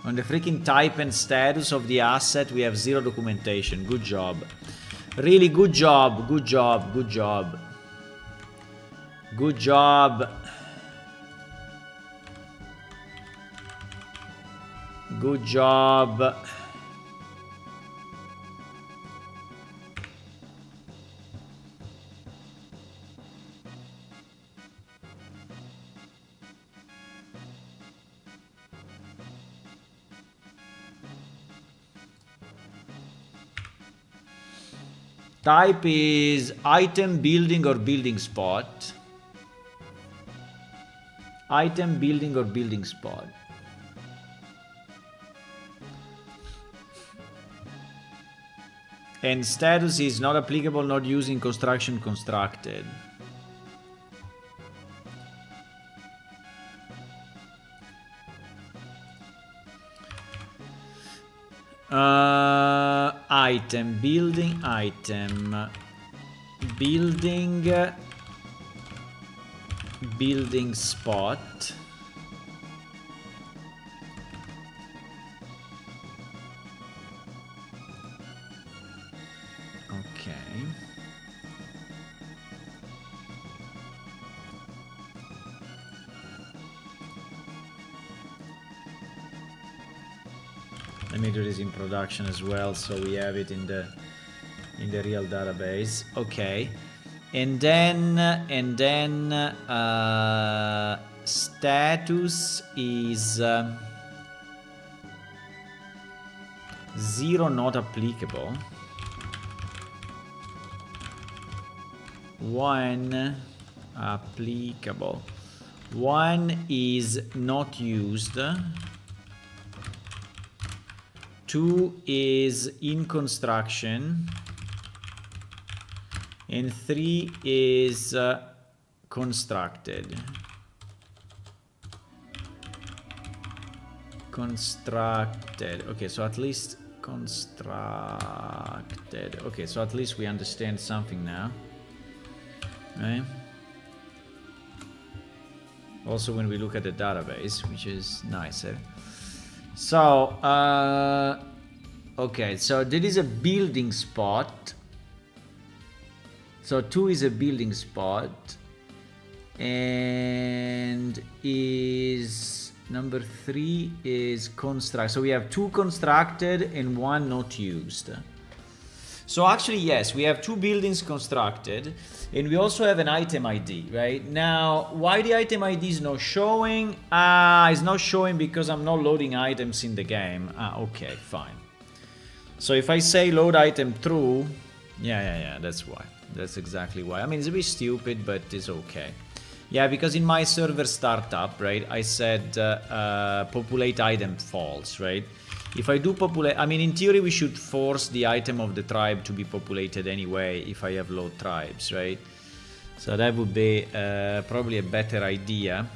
On the freaking type and status of the asset, we have 0 documentation. Good job. Really good job. Good job. Good job. Good job. Good job. Type is item, building, or building spot. Item, building, or building spot. And status is not applicable, not using construction constructed. Item, building, building spot. Okay. Let me do this in production as well, so we have it in the real database. Okay, and then status is 0 not applicable. 1 applicable. 1 is not used. 2 is in construction, and 3 is constructed. Okay, so at least constructed. Okay, so at least we understand something now, right? Also, when we look at the database, which is nicer. So, okay, so there is a building spot. So 2 is a building spot, and is number 3 is construct. So we have 2 constructed and 1 not used. So actually, yes, we have 2 buildings constructed, and we also have an item ID, right? Now, why the item ID is not showing? It's not showing because I'm not loading items in the game. Okay, fine. So if I say load item true, yeah, that's why. That's exactly why. I mean, it's a bit stupid, but it's okay. Yeah, because in my server startup, right, I said populate item false, right? If I do populate, I mean, in theory, we should force the item of the tribe to be populated anyway if I have load tribes, right? So that would be probably a better idea.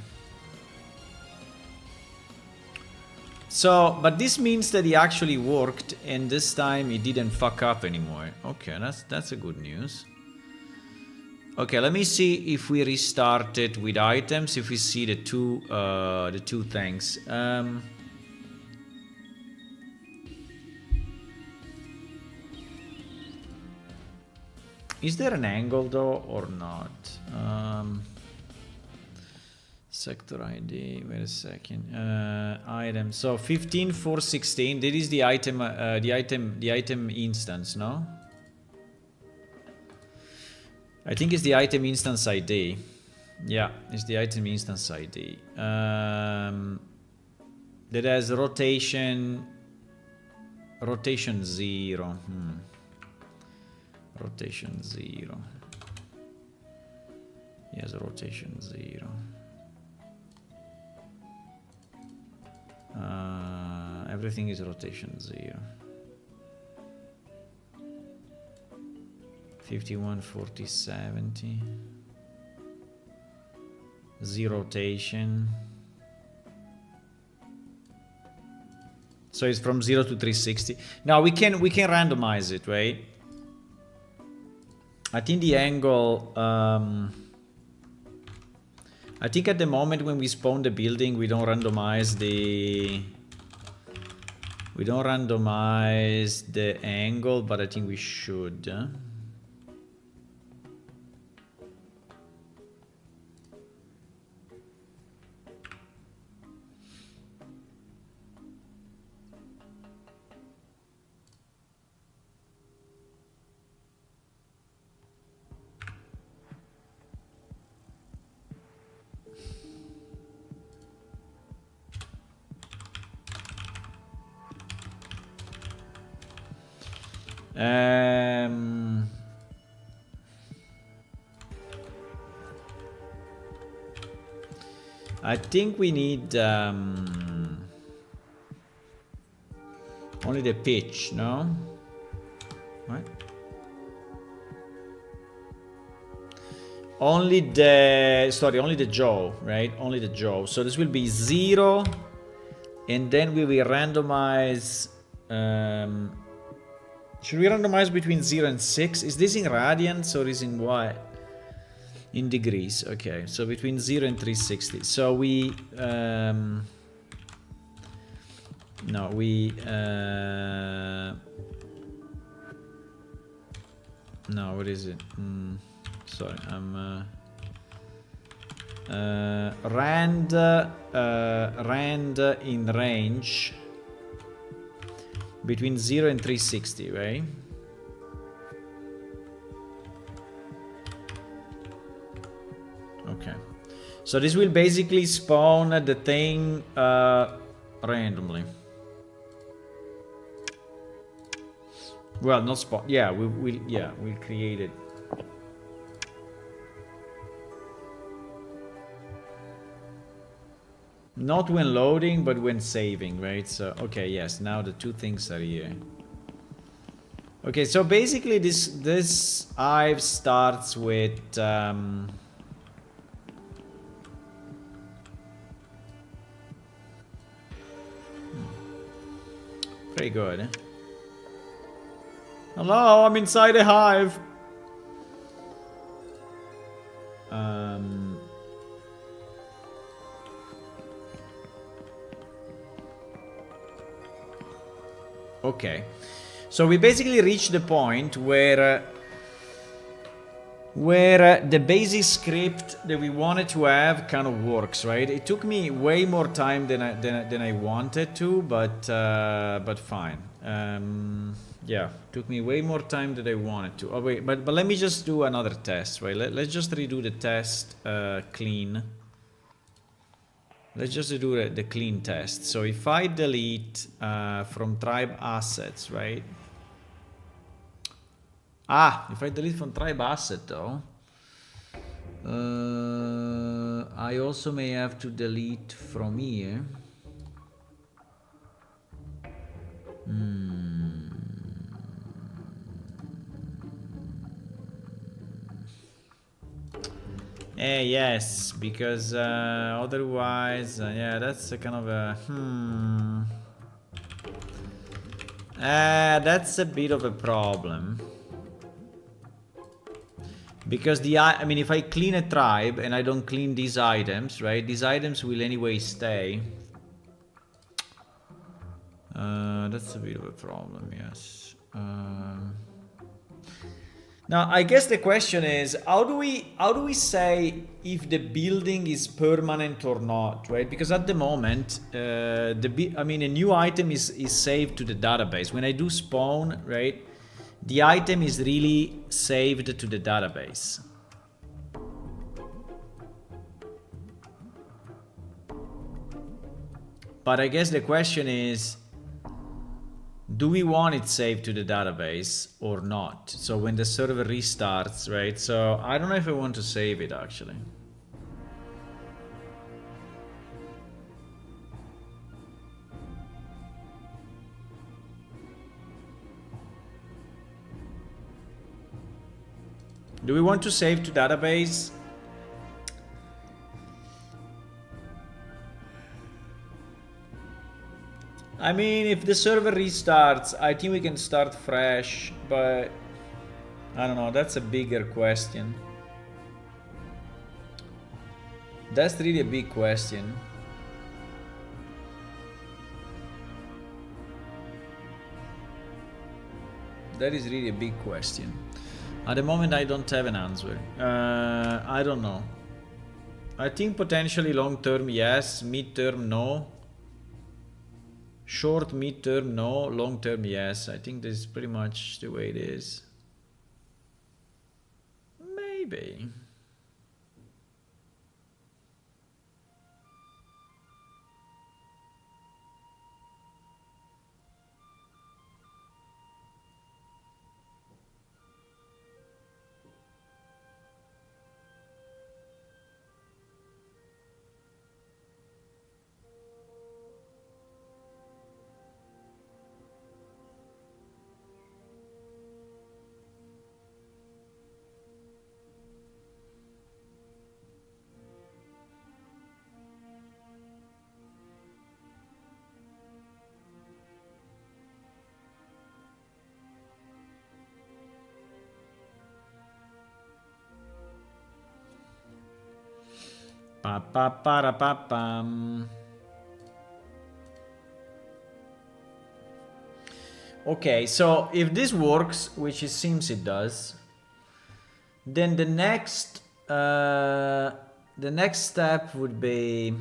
So, but this means that he actually worked, and this time he didn't fuck up anymore. Okay, that's a good news. Okay, let me see if we restart it with items, if we see the two things. Is there an angle though or not? Sector ID. Wait a second. Item. So 15,416. That is the item. The item instance. No. I think it's the item instance ID. Yeah, it's the item instance ID. That has rotation 0. Rotation 0. Yes, rotation 0. Everything is rotation 0. 51, 40, 70. 0 rotation. So it's from 0 to 360. Now we can randomize it, right? I think the angle. I think at the moment when we spawn the building, we don't randomize the. We don't randomize the angle, but I think we should. I think we need only the pitch, no? Right? Only the jaw, right? Only the jaw. So this will be 0, and then we will randomize. Should we randomize between 0 and 6? Is this in radians or is in what? In degrees. Okay, so between 0 and 360. So we no, what is it? Sorry, I'm rand in range between 0 and 360, right? Okay. So this will basically spawn the thing randomly. Well, not spawn. Yeah, we'll create it. Not when loading, but when saving, right? So, okay, yes, now the two things are here. Okay, so basically this hive starts with pretty good, eh? Hello, I'm inside a hive. Okay, so we basically reached the point where the basic script that we wanted to have kind of works, right? It took me way more time than I wanted to, but fine. Yeah, took me way more time than I wanted to. Oh wait, but let me just do another test, right? Let's just redo the test clean. Let's just do the clean test. So if I delete from tribe assets, right? If I delete from tribe asset though, I also may have to delete from here. Yes, because otherwise, yeah, that's a kind of a that's a bit of a problem. Because I mean, if I clean a tribe and I don't clean these items, right? These items will anyway stay. That's a bit of a problem, yes. Now, I guess the question is, how do we say if the building is permanent or not, right? Because at the moment, I mean, a new item is saved to the database. When I do spawn, right, the item is really saved to the database. But I guess the question is, do we want it saved to the database or not? So when the server restarts, right? So I don't know if I want to save it actually. Do we want to save to database? I mean, if the server restarts, I think we can start fresh, but I don't know, that's a bigger question. That's really a big question. That is really a big question. At the moment, I don't have an answer. I don't know. I think potentially long term, yes. Mid term, no. Short, mid-term, no. Long-term, yes. I think this is pretty much the way it is. Maybe. Pa pa para pa pam. Okay, so if this works, which it seems it does, then the next step would be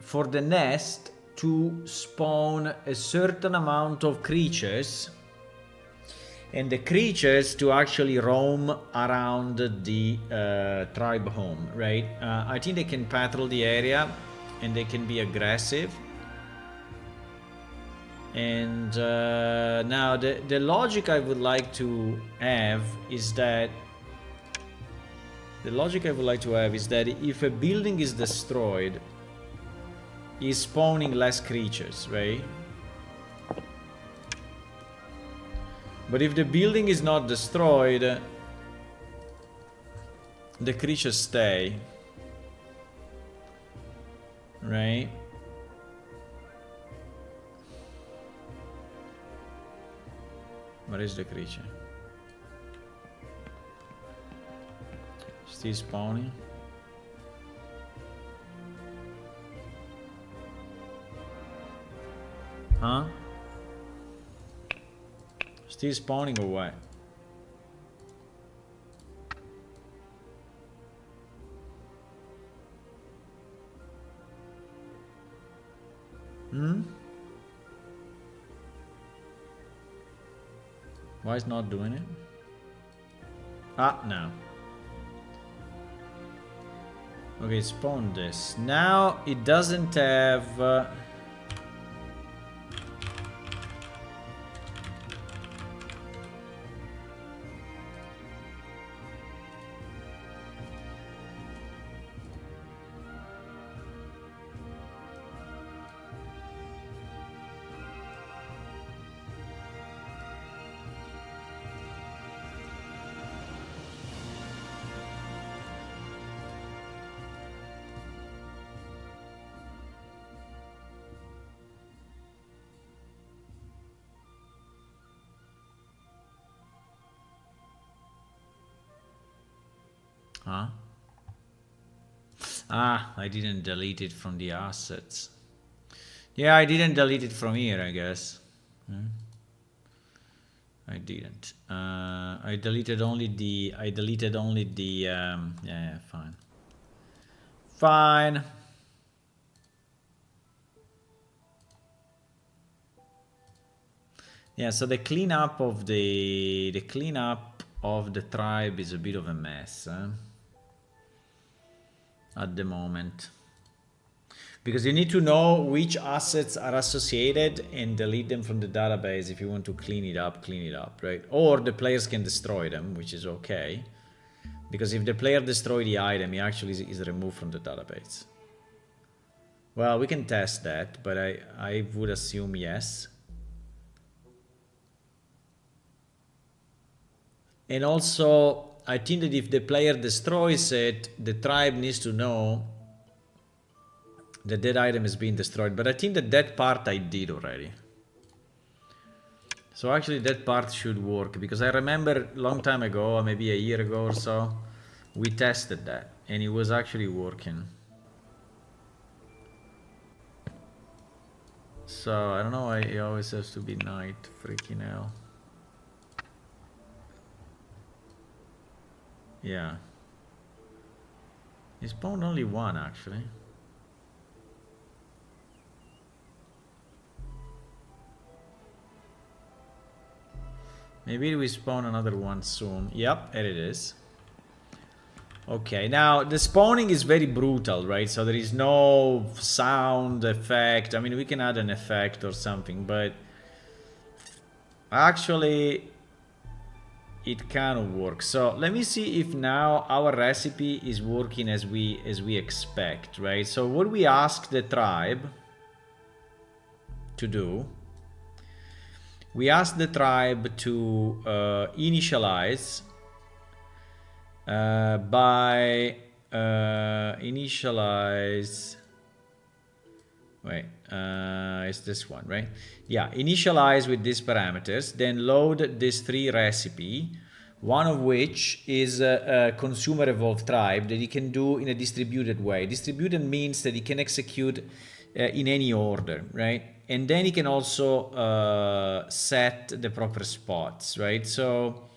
for the nest to spawn a certain amount of creatures, and the creatures to actually roam around the tribe home, right? I think they can patrol the area and they can be aggressive. And now the logic I would like to have is that if a building is destroyed, is spawning less creatures, right? But if the building is not destroyed, the creatures stay, right? Where is the creature? Still spawning. Huh? Still spawning or what? Why is not doing it? Ah, no. Okay, spawn this. Now it doesn't have... Huh? Ah, I didn't delete it from the assets. Yeah, I didn't delete it from here, I guess. I didn't. I deleted only the. Yeah, fine. Fine. Yeah, so the cleanup of the tribe is a bit of a mess at the moment. Because you need to know which assets are associated and delete them from the database if you want to clean it up, right? Or the players can destroy them, which is okay. Because if the player destroys the item, he actually is removed from the database. Well, we can test that, but I would assume yes. And also, I think that if the player destroys it, the tribe needs to know that that item is being destroyed. But I think that part I did already. So actually that part should work, because I remember a long time ago, maybe a year ago or so, we tested that and it was actually working. So I don't know why it always has to be night, freaking hell. Yeah. He spawned only one actually. Maybe we spawn another one soon. Yep, there it is. Okay, now the spawning is very brutal, right? So there is no sound effect. I mean, we can add an effect or something, but actually it kind of works. So let me see if now our recipe is working as we expect, right? So what we ask the tribe to do, we ask the tribe to initialize by initialize. Wait, it's this one, right? Yeah, initialize with these parameters, then load this 3 recipe, one of which is a consumer evolve tribe that you can do in a distributed way. Distributed means that you can execute in any order, right? And then you can also set the proper spots, right? So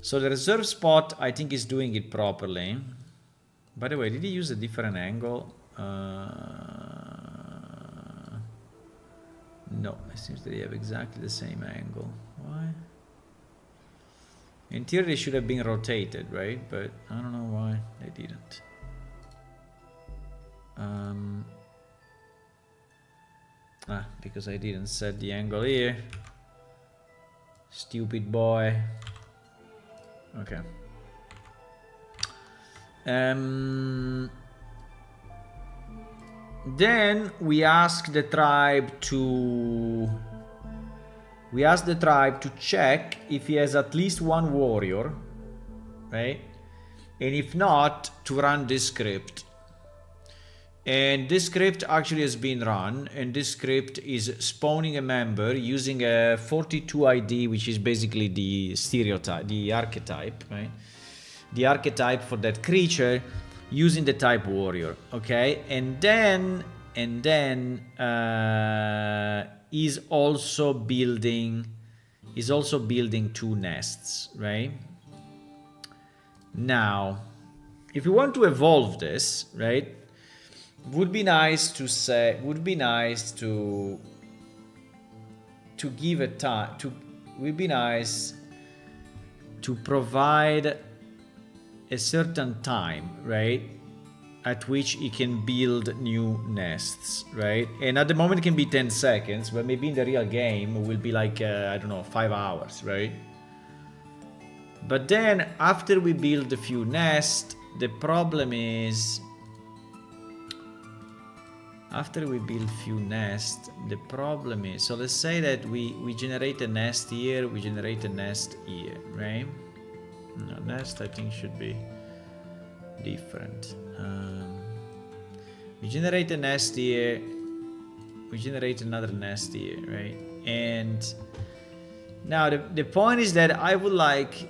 the reserve spot, I think, is doing it properly. By the way, did he use a different angle? No, it seems that they have exactly the same angle. Why? In theory, they should have been rotated, right? But I don't know why they didn't. Because I didn't set the angle here. Stupid boy. Okay. Then we ask the tribe to check if he has at least one warrior, right? And if not, to run this script. And this script actually has been run, and this script is spawning a member using a 42 ID, which is basically the stereotype, the archetype, right? The archetype for that creature, using the type warrior, okay? And then is also building 2 nests, right? Now, if you want to evolve this, right? Would be nice to give a time would be nice to provide a certain time, right, at which it can build new nests, right? And at the moment it can be 10 seconds, but maybe in the real game it will be like I don't know, 5 hours, right? But then after we build a few nests, the problem is, after we build few nests, the problem is, so let's say that we generate a nest here, we generate a nest here, right? No, nest I think should be different. We generate a nest here, we generate another nest here, right? And now the point is that I would like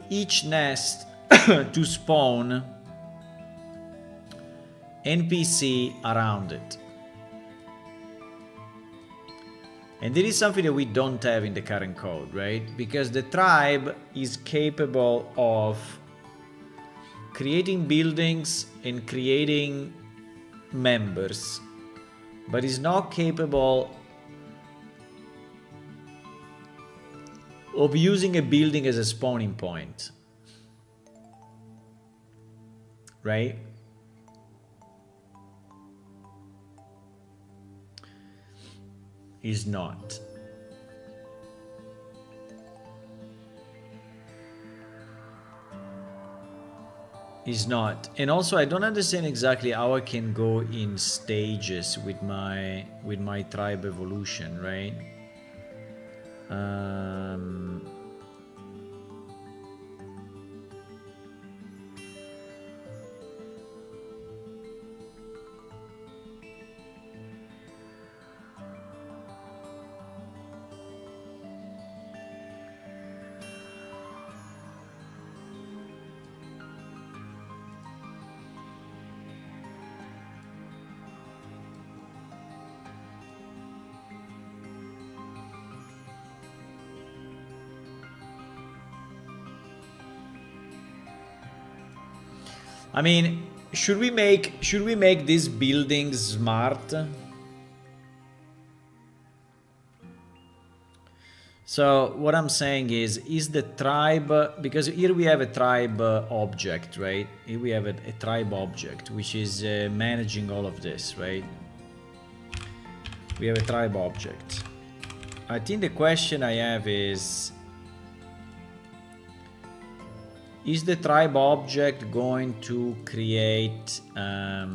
each nest to spawn NPC around it. And there is something that we don't have in the current code, right? Because the tribe is capable of creating buildings and creating members, but is not capable of using a building as a spawning point, right? Is not. Is not. And also I don't understand exactly how I can go in stages with my tribe evolution, right? I mean, should we make this building smart? So what I'm saying is the tribe, because here we have a tribe object, right? Here we have a tribe object, which is managing all of this, right? We have a tribe object. I think the question I have is the tribe object going to create I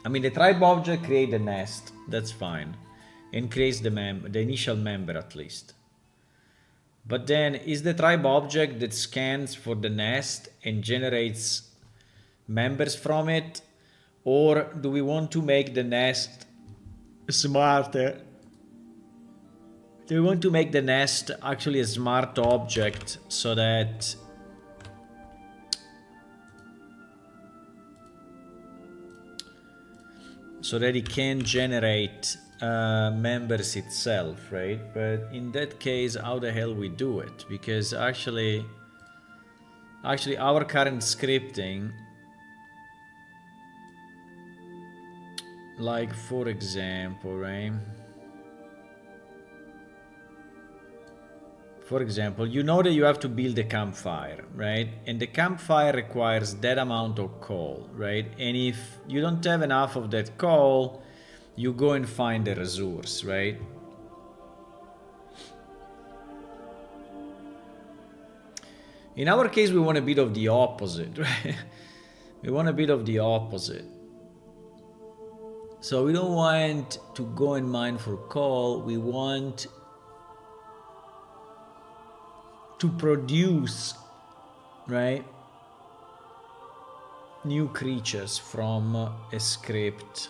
mean, the tribe object creates the nest, that's fine, and creates the initial member at least. But then, is the tribe object that scans for the nest and generates members from it, or do we want to make the nest smarter? Do we want to make the nest actually a smart object so that it can generate members itself, right? But in that case, how the hell we do it? Because actually our current scripting, like for example, right? For example, you know that you have to build a campfire, right? And the campfire requires that amount of coal, right? And if you don't have enough of that coal, you go and find the resource, right? In our case, we want a bit of the opposite, right? We want a bit of the opposite. So we don't want to go and mine for coal, we want to produce, right, new creatures from a script.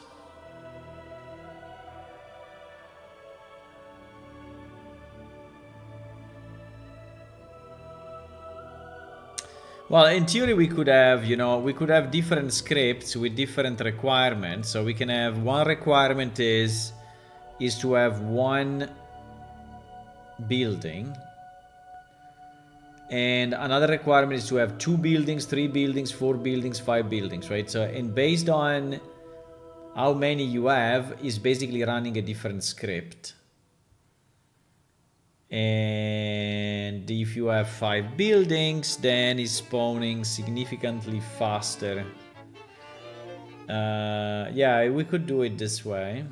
Well, in theory we could have, we could have different scripts with different requirements. So we can have one requirement is to have one building. And another requirement is to have 2 buildings, 3 buildings, 4 buildings, 5 buildings, right? So, and based on how many you have, is basically running a different script. And if you have 5 buildings, then it's spawning significantly faster. Yeah, we could do it this way.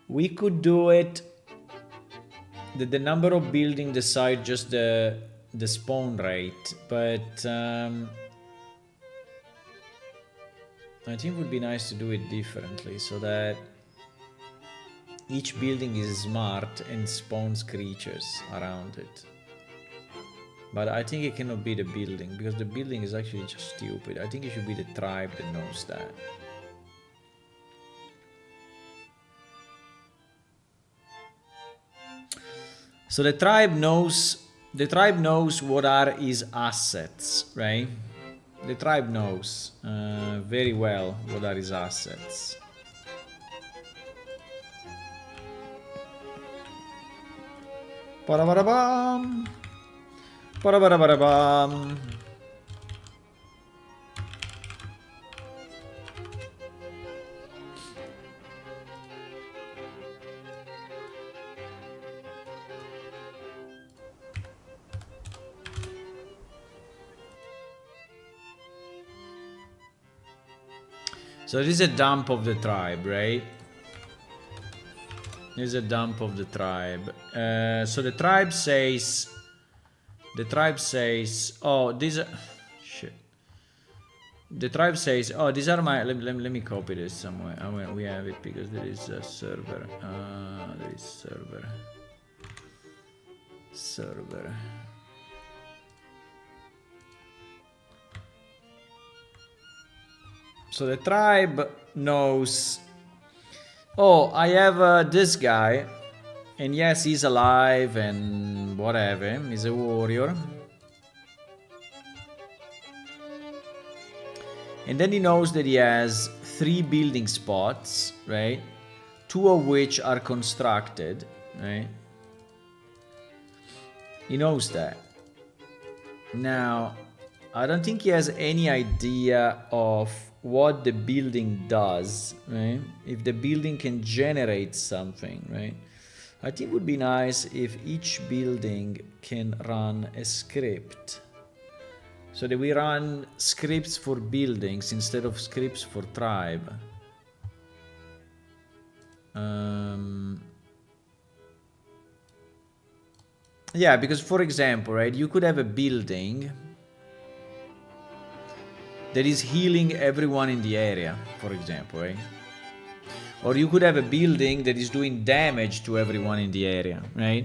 We could do it the number of buildings decide just the spawn rate, but I think it would be nice to do it differently so that each building is smart and spawns creatures around it. But I think it cannot be the building, because the building is actually just stupid. I think it should be the tribe that knows that. So the tribe knows what are his assets, right? The tribe knows very well what are his assets. Ba-da-ba-da-bam. Ba-da-ba-da-ba-da-bam. So this is a dump of the tribe, right? This is a dump of the tribe. So the tribe says, oh, these are, shit. The tribe says, oh, these are my, let me copy this somewhere. Oh, we have it because there is a server. There is server. So the tribe knows, oh, I have this guy, and yes, he's alive and whatever, he's a warrior. And then he knows that he has 3 building spots, right? 2 of which are constructed, right? He knows that. Now, I don't think he has any idea of what the building does, right? If the building can generate something, right? I think it would be nice if each building can run a script. So that we run scripts for buildings instead of scripts for tribe. Yeah, because for example, right, you could have a building that is healing everyone in the area, for example, right? Or you could have a building that is doing damage to everyone in the area, right?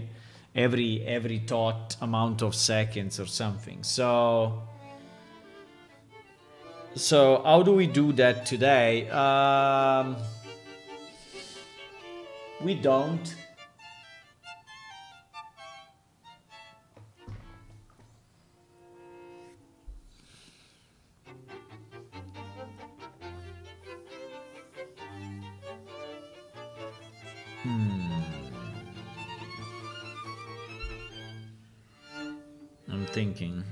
Every thought amount of seconds or something. So how do we do that today? We don't. I'm thinking.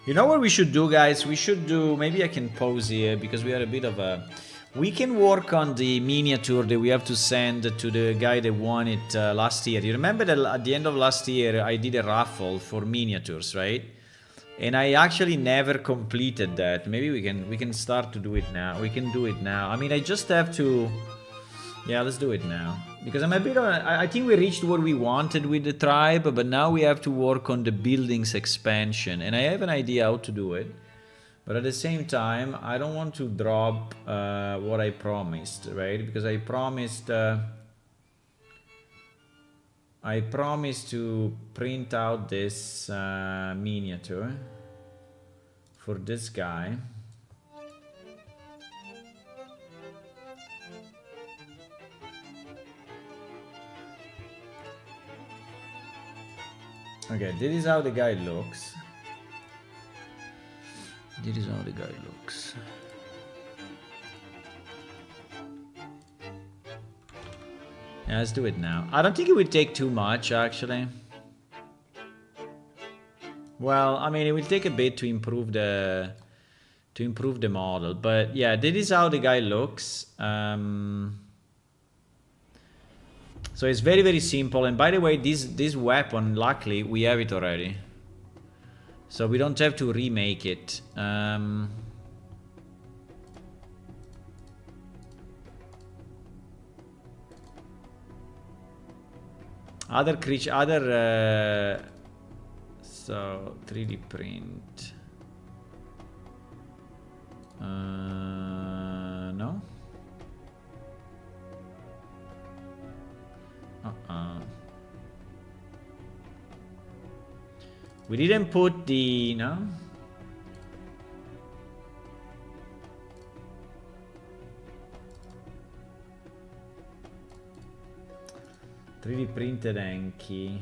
You know what we should do, guys? We should do, maybe I can pause here because we are a bit of a... We can work on the miniature that we have to send to the guy that won it last year. You remember that at the end of last year I did a raffle for miniatures, right? And I actually never completed that. Maybe we can start to do it now. We can do it now. I mean, I just have to... Yeah, let's do it now. Because I'm a bit of I think we reached what we wanted with the tribe, but now we have to work on the buildings expansion. And I have an idea how to do it. But at the same time, I don't want to drop what I promised, right? Because I promised to print out this miniature for this guy. Okay, this is how the guy looks. This is how the guy looks. Yeah, let's do it now. I don't think it would take too much, actually. Well, I mean, it will take a bit to improve the model, but yeah, this is how the guy looks. So it's very, very simple. And by the way, this weapon, luckily, we have it already. So we don't have to remake it. Other creature, so 3D print. No. We didn't put the... no? 3D printed Enki.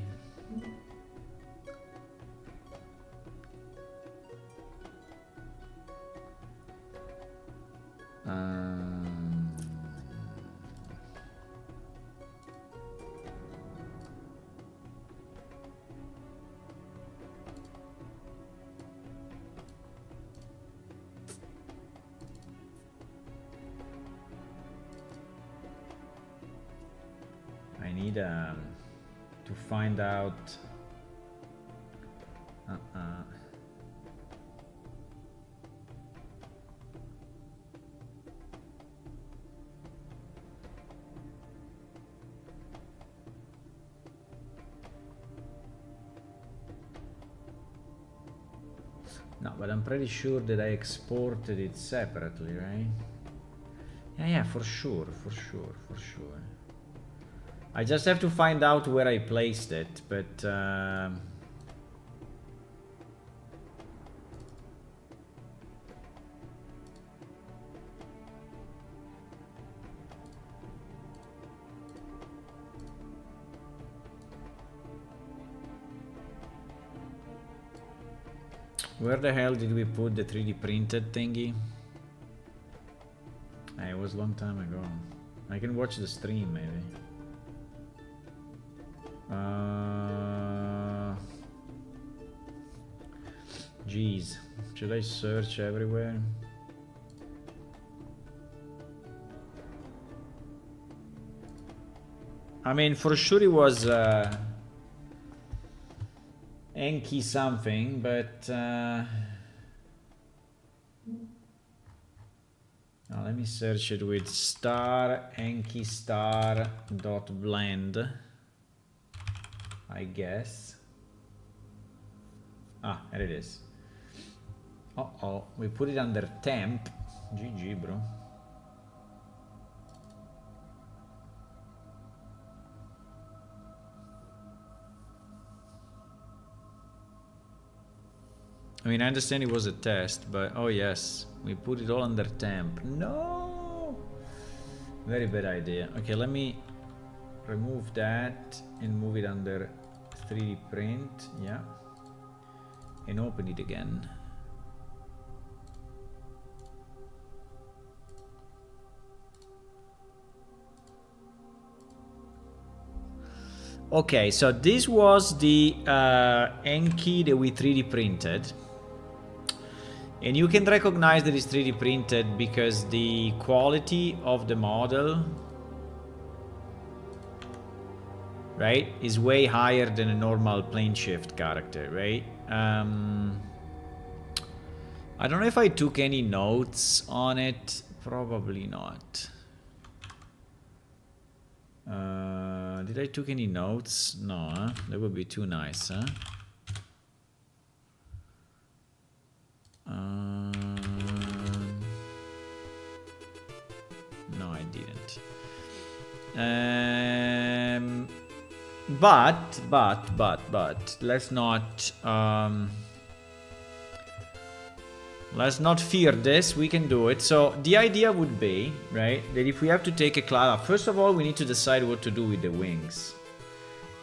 I need to find out. No, but I'm pretty sure that I exported it separately, right? Yeah, for sure. I just have to find out where I placed it, but where the hell did we put the 3D printed thingy? It was a long time ago. I can watch the stream maybe. Geez, should I search everywhere? I mean, for sure it was Enki something, but now let me search it with star Enki star dot blend, I guess. Ah, here it is. Uh-oh, we put it under temp. GG, bro. I mean, I understand it was a test, but oh yes, we put it all under temp. No! Very bad idea. Okay, let me remove that and move it under 3D print. Yeah. And open it again. Okay, so this was the Enki that we 3D printed. And you can recognize that it's 3D printed because the quality of the model, right, is way higher than a normal plane shift character, right? I don't know if I took any notes on it. Probably not. Did I took any notes? No, huh? That would be too nice, huh? No, I didn't. But let's not fear this. We can do it. So the idea would be, right, that if we have to take a class, first of all, we need to decide what to do with the wings,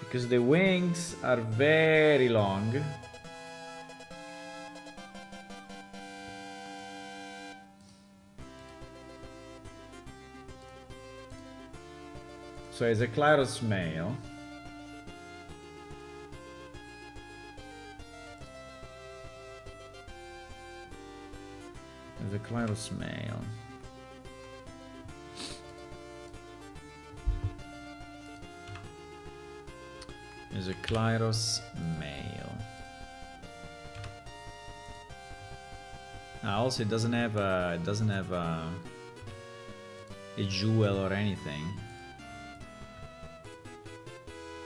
because the wings are very long. So as a Claros male, as a Claros male, as a Claros male. Also, it doesn't have a jewel or anything.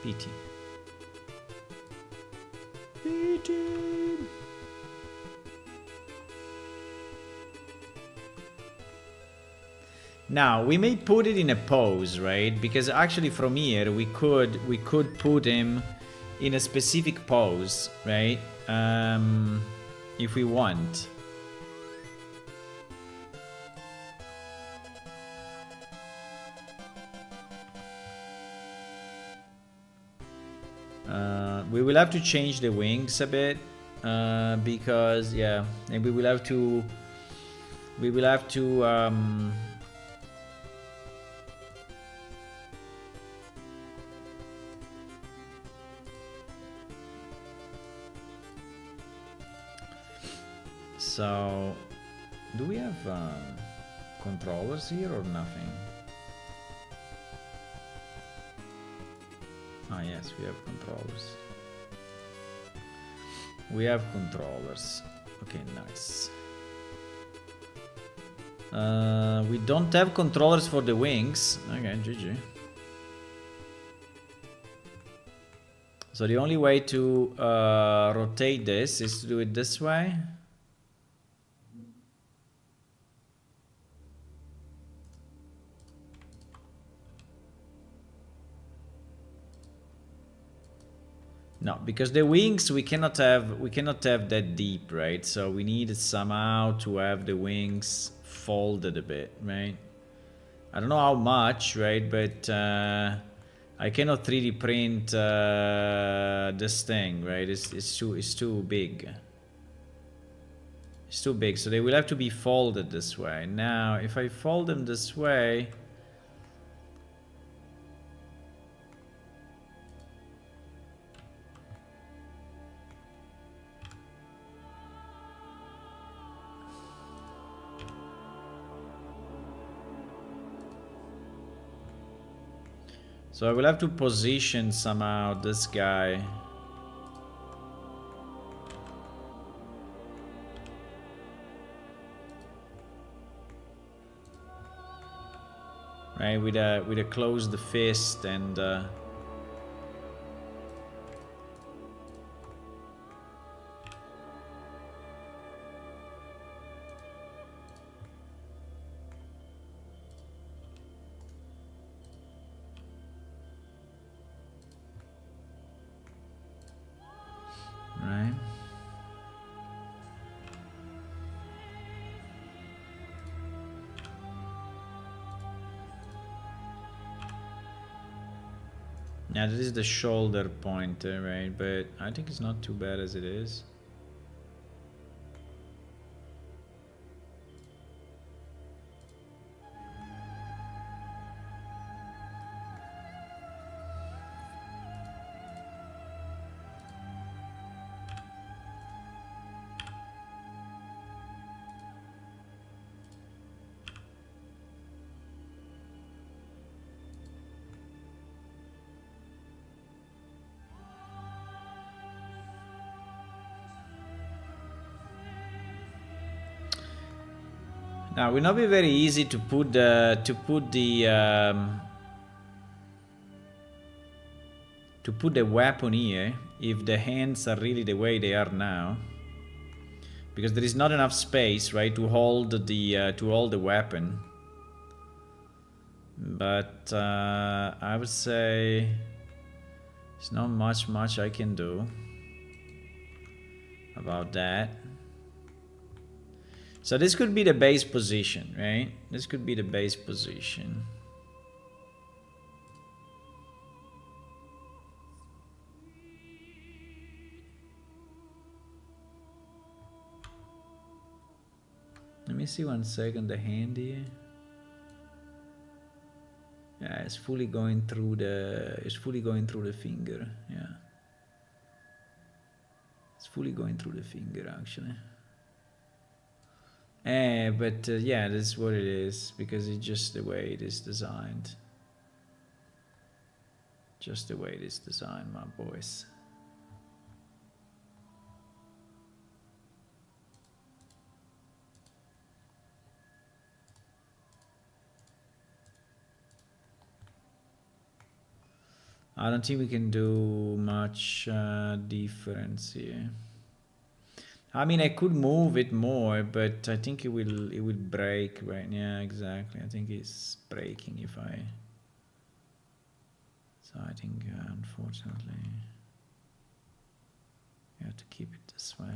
Pity. Now we may put it in a pose, right? Because actually from here we could put him in a specific pose, right? If we want. We will have to change the wings a bit because yeah, and we will have to so do we have controllers here or nothing? Ah yes, we have controllers. We have controllers. Okay, nice. We don't have controllers for the wings. Okay, GG. So the only way to rotate this is to do it this way. No, because the wings we cannot have that deep, right? So we need somehow to have the wings folded a bit, right? I don't know how much, right? But I cannot 3D print this thing, right? It's too big. It's too big, so they will have to be folded this way. Now, if I fold them this way. So I will have to position somehow this guy. Right, with a closed fist and right. Yeah, this is the shoulder pointer, right? But I think it's not too bad as it is. Now, it will not be very easy to put the weapon here if the hands are really the way they are now, because there is not enough space, right, to hold the weapon. But I would say there's not much I can do about that. So this could be the base position, right? This could be the base position. Let me see 1 second the hand here. Yeah, it's fully going through the finger. Yeah. It's fully going through the finger actually. But yeah, that's what it is, because it's just the way it is designed. Just the way it is designed, my boys. I don't think we can do much difference here. I mean, I could move it more, but I think it will break, right? Yeah, exactly. I think it's breaking if I. So I think, unfortunately. this way.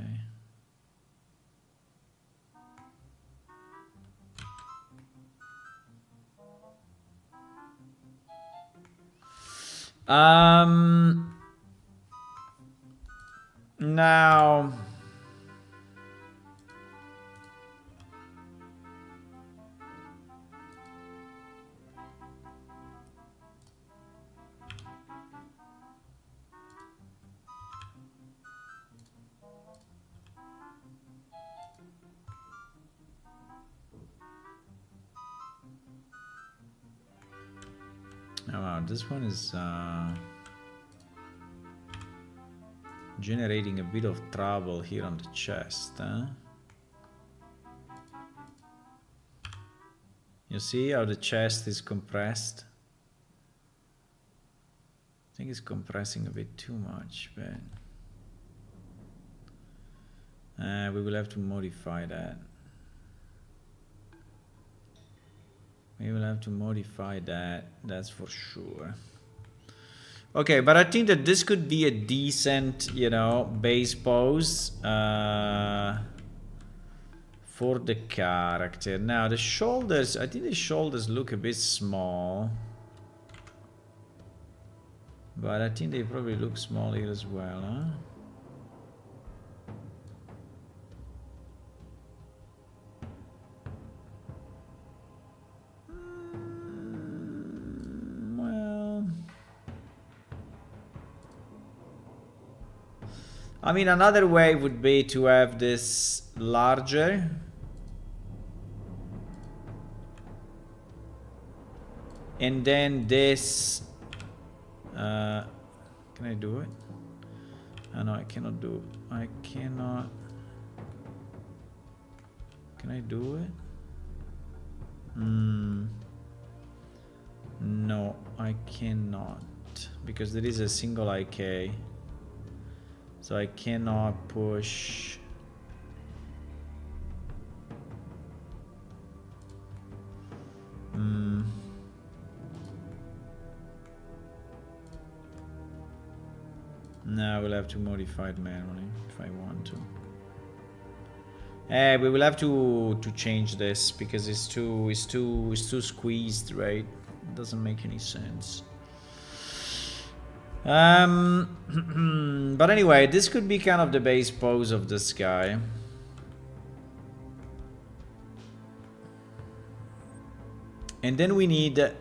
Now oh, wow, this one is generating a bit of trouble here on the chest, huh? You see how the chest is compressed? I think it's compressing a bit too much, but we will have to modify that. We will have to modify that, that's for sure. Okay, but I think that this could be a decent, you know, base pose for the character. Now the shoulders, I think the shoulders look a bit small. But I think they probably look small here as well, huh? I mean, another way would be to have this larger. And then this... can I do it? Oh, no, I cannot do it. I cannot... Can I do it? No, I cannot. Because there is a single IK. So I cannot push. No, we'll have to modify it manually if I want to. We will have to change this because it's too squeezed, right? It doesn't make any sense. But anyway, this could be kind of the base pose of this guy. And then we need what?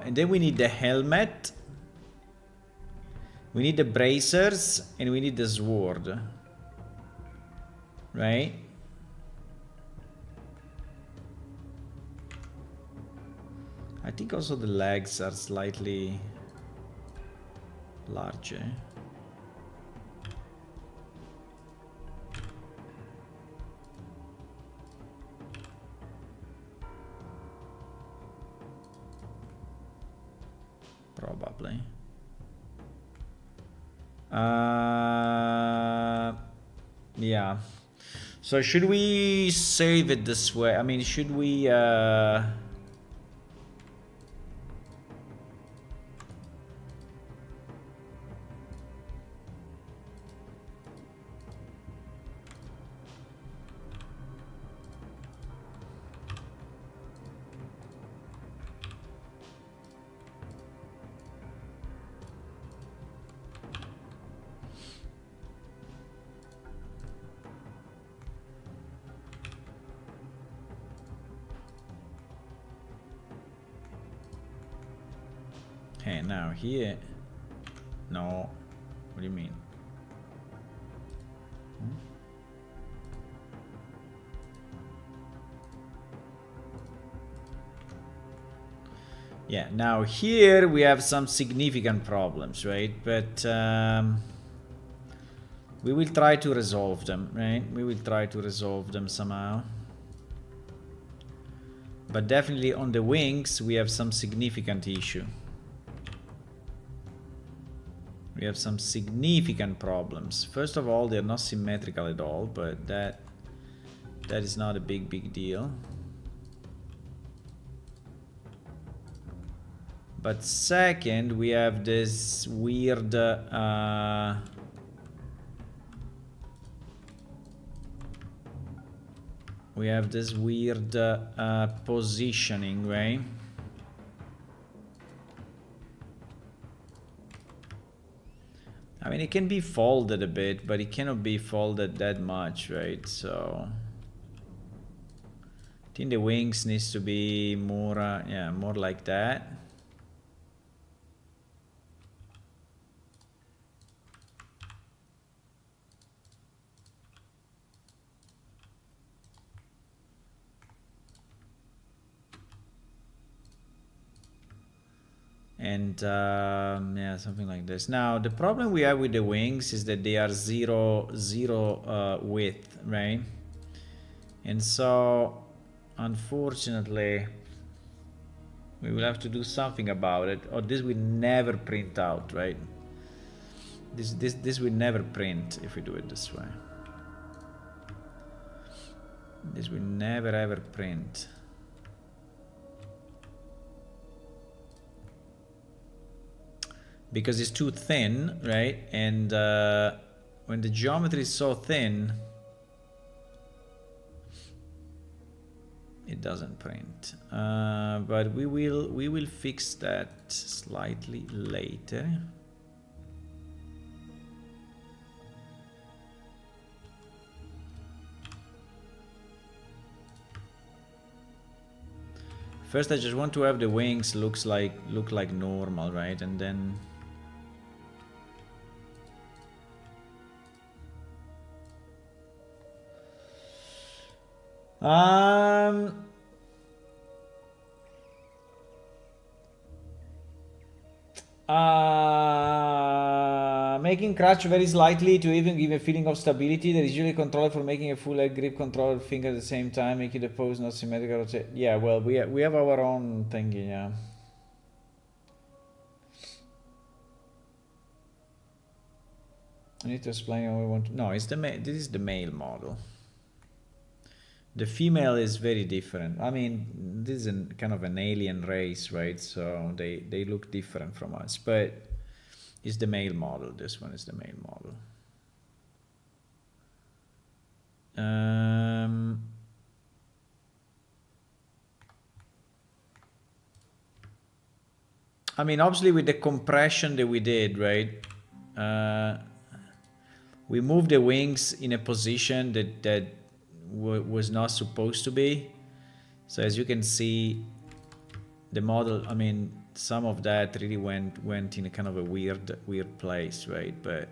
And then we need the helmet. We need the bracers and we need the sword. Right? I think also the legs are slightly larger. Probably. Yeah. So should we save it this way? I mean, should we hey, now here. No. What do you mean? Yeah, now here we have some significant problems, right? But we will try to resolve them, right? We will try to resolve them somehow. But definitely on the wings, we have some significant issue. We have some significant problems. First of all, they're not symmetrical at all, but that is not a big deal. But second, we have this weird we have this weird positioning, right? I mean, it can be folded a bit, but it cannot be folded that much, right? So I think the wings needs to be more, yeah, more like that. And yeah, something like this. Now the problem we have with the wings is that they are zero width, right? And so unfortunately we will have to do something about it, or this will never print out, right? This will never print if we do it this way. This will never ever print. Because it's too thin, right? And when the geometry is so thin, it doesn't print. But we will fix that slightly later. First, I just want to have the wings look like normal, right? And then making crutch very slightly to even give a feeling of stability. There is usually a controller for making a full leg grip controller finger at the same time, making the pose not symmetrical. Yeah, well, we have our own thingy, yeah. I need to explain how we want to... No, it's this is the male model. The female is very different. I mean, this is kind of an alien race, right? So they look different from us, but it's the male model. This one is the male model. I mean, obviously with the compression that we did, right? We moved the wings in a position that was not supposed to be. So as you can see, the model, I mean, some of that really went in a kind of a weird place, right? But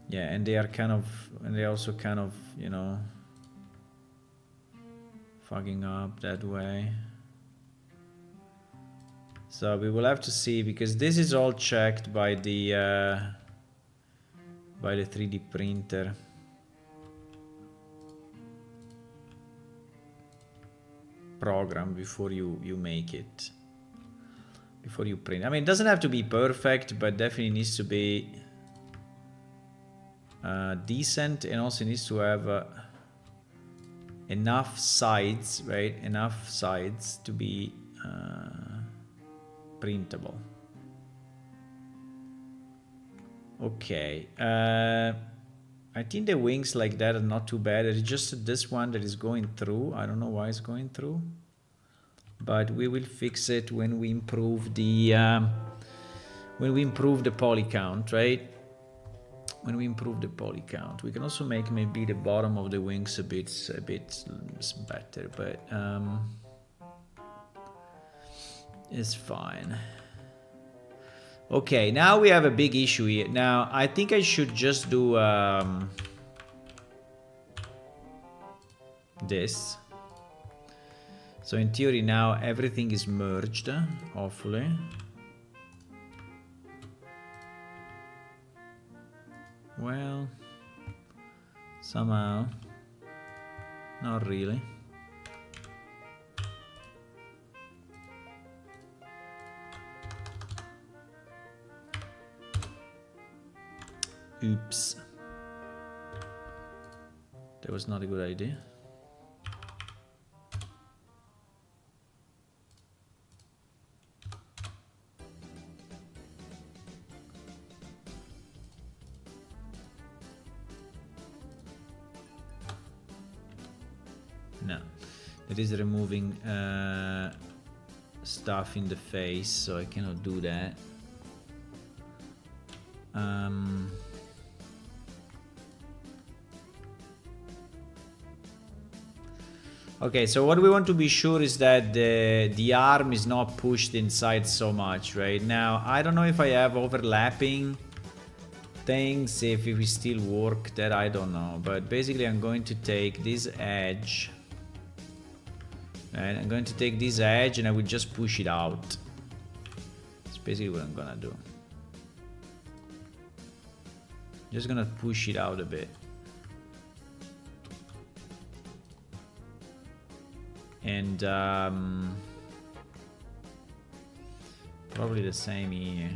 yeah, and they also kind of, you know, fucking up that way. So we will have to see, because this is all checked by the 3D printer. Program before you make it, before you print. I mean, it doesn't have to be perfect, but definitely needs to be decent, and also needs to have enough sides, right? Enough sides to be printable. Okay. I think the wings like that are not too bad. It's just this one that is going through. I don't know why it's going through, but we will fix it when we improve the poly count, right? When we improve the poly count, we can also make maybe the bottom of the wings a bit better, but it's fine. Okay, now we have a big issue here. Now, I think I should just do this. So in theory now everything is merged, hopefully. Well, somehow, not really. Oops. That was not a good idea. That is removing stuff in the face, so I cannot do that. Okay, so what we want to be sure is that the arm is not pushed inside so much, right? Now, I don't know if I have overlapping things, if it will still work, that I don't know. But basically I'm going to take this edge. And I'm going to take this edge and I will just push it out. That's basically what I'm gonna do. Just gonna push it out a bit. And probably the same here.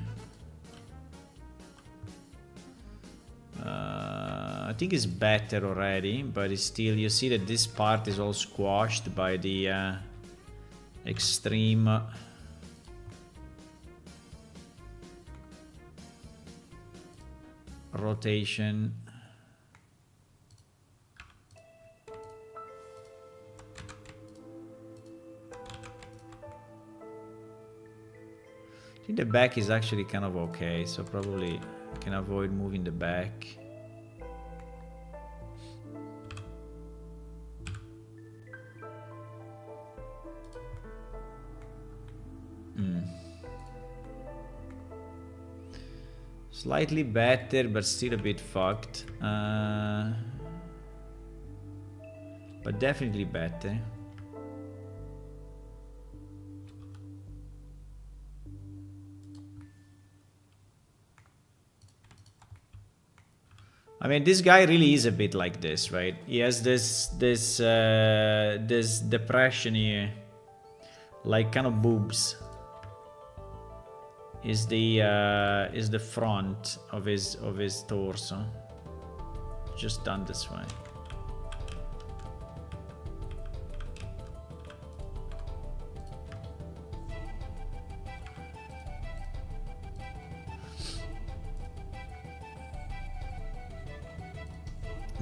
I think it's better already, but it's still, you see that this part is all squashed by the extreme rotation. I think the back is actually kind of okay, so probably I can avoid moving the back. Slightly better, but still a bit fucked. But definitely better. I mean, this guy really is a bit like this, right? He has this depression here, like kind of boobs. Is the front of his torso, just done this way.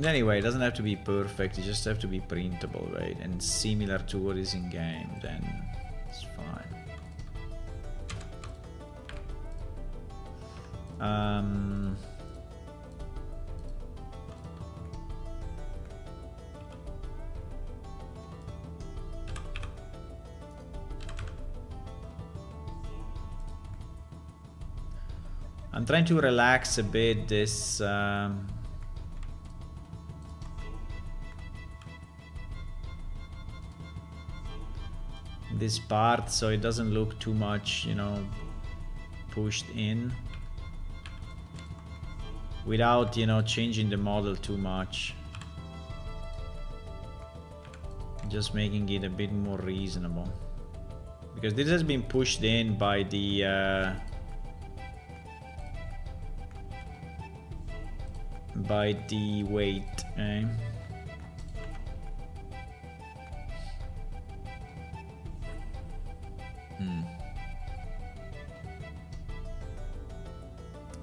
Anyway, it doesn't have to be perfect, it just have to be printable, right? And similar to what is in game, then it's fine. I'm trying to relax a bit this this part, so it doesn't look too much, you know, pushed in, without, you know, changing the model too much. Just making it a bit more reasonable. Because this has been pushed in by the weight, eh?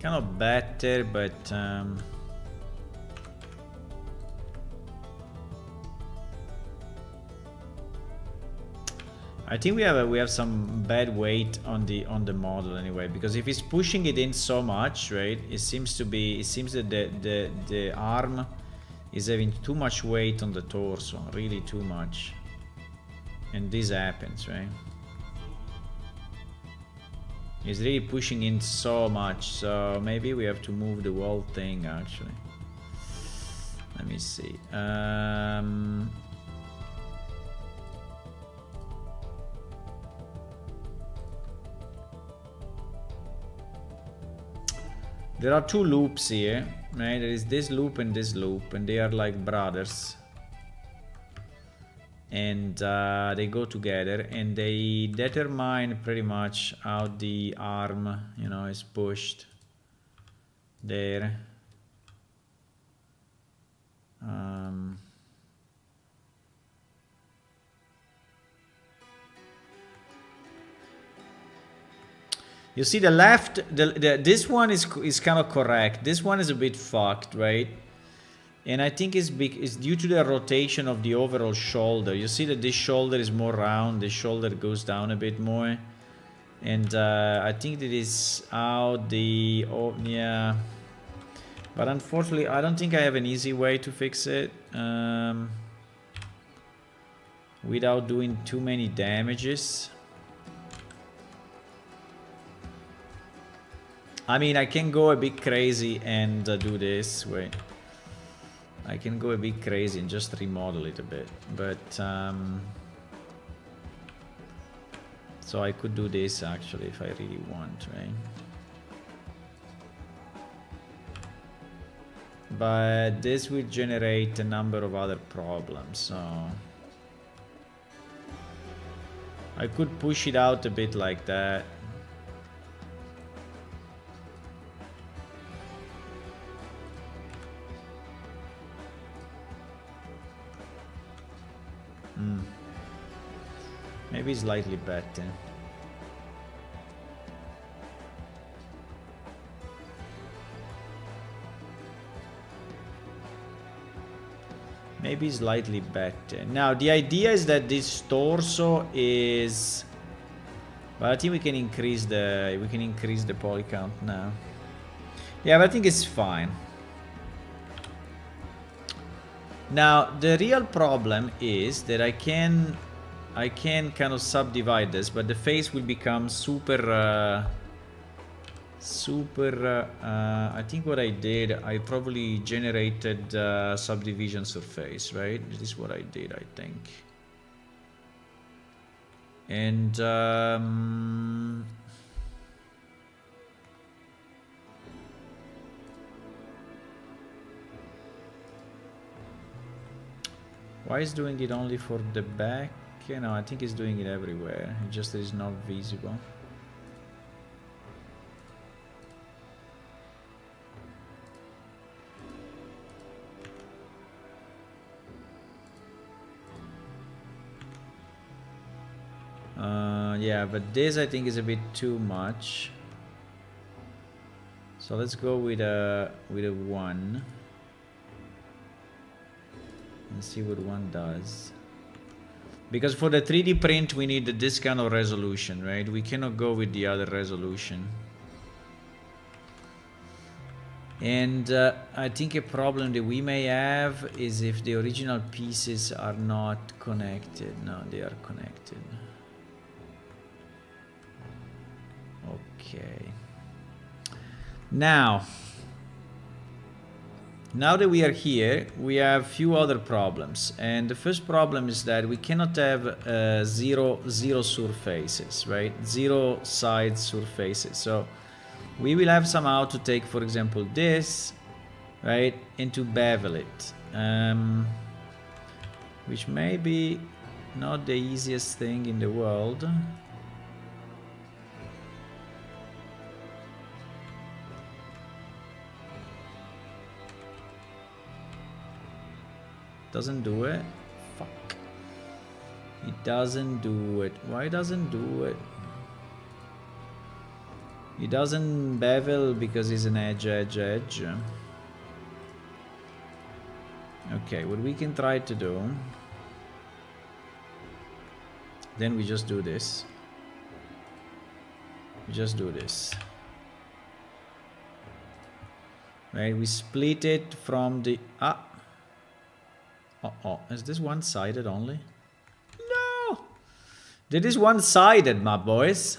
Kind of better, but I think we have some bad weight on the model anyway, because if he's pushing it in so much, right, it seems that the arm is having too much weight on the torso, really too much, and this happens, right? He's really pushing in so much, so maybe we have to move the whole thing actually. Let me see. There are two loops here, right? There is this loop, and they are like brothers. And they go together, and they determine pretty much how the arm, you know, is pushed there. You see the left, this one is kind of correct. This one is a bit fucked, right? And I think it's due to the rotation of the overall shoulder. You see that this shoulder is more round, the shoulder goes down a bit more. And I think that is how the... Oh, yeah. But unfortunately, I don't think I have an easy way to fix it. Without doing too many damages. I mean, I can go a bit crazy and do this. Wait. I can go a bit crazy and just remodel it a bit. But, so I could do this actually if I really want, right? But this will generate a number of other problems, so... I could push it out a bit like that. Maybe slightly better. Maybe slightly better. Now the idea is that this torso is, but I think we can increase the poly count now. Yeah, but I think it's fine. Now the real problem is that I can kind of subdivide this, but the face will become super I think what I did, I probably generated subdivision surface, right? This is what I did, I think. And why is doing it only for the back? You know, I think it's doing it everywhere. It just is not visible. Yeah, but this I think is a bit too much. So let's go with a 1 and see what 1 does. Because for the 3D print we need this kind of resolution, right? We cannot go with the other resolution. And I think a problem that we may have is if the original pieces are not connected. No, they are connected. Okay. Now that we are here, we have few other problems. And the first problem is that we cannot have zero surfaces, right? Zero side surfaces. So we will have somehow to take, for example, this, right, and to bevel it. Which may be not the easiest thing in the world. Doesn't do it. Fuck. It doesn't do it. Why doesn't do it? It doesn't bevel because it's an edge. Okay, what we can try to do, then we just do this. We just do this. Right, we split it from the... Uh-oh, is this one-sided only? No! That is one-sided, my boys.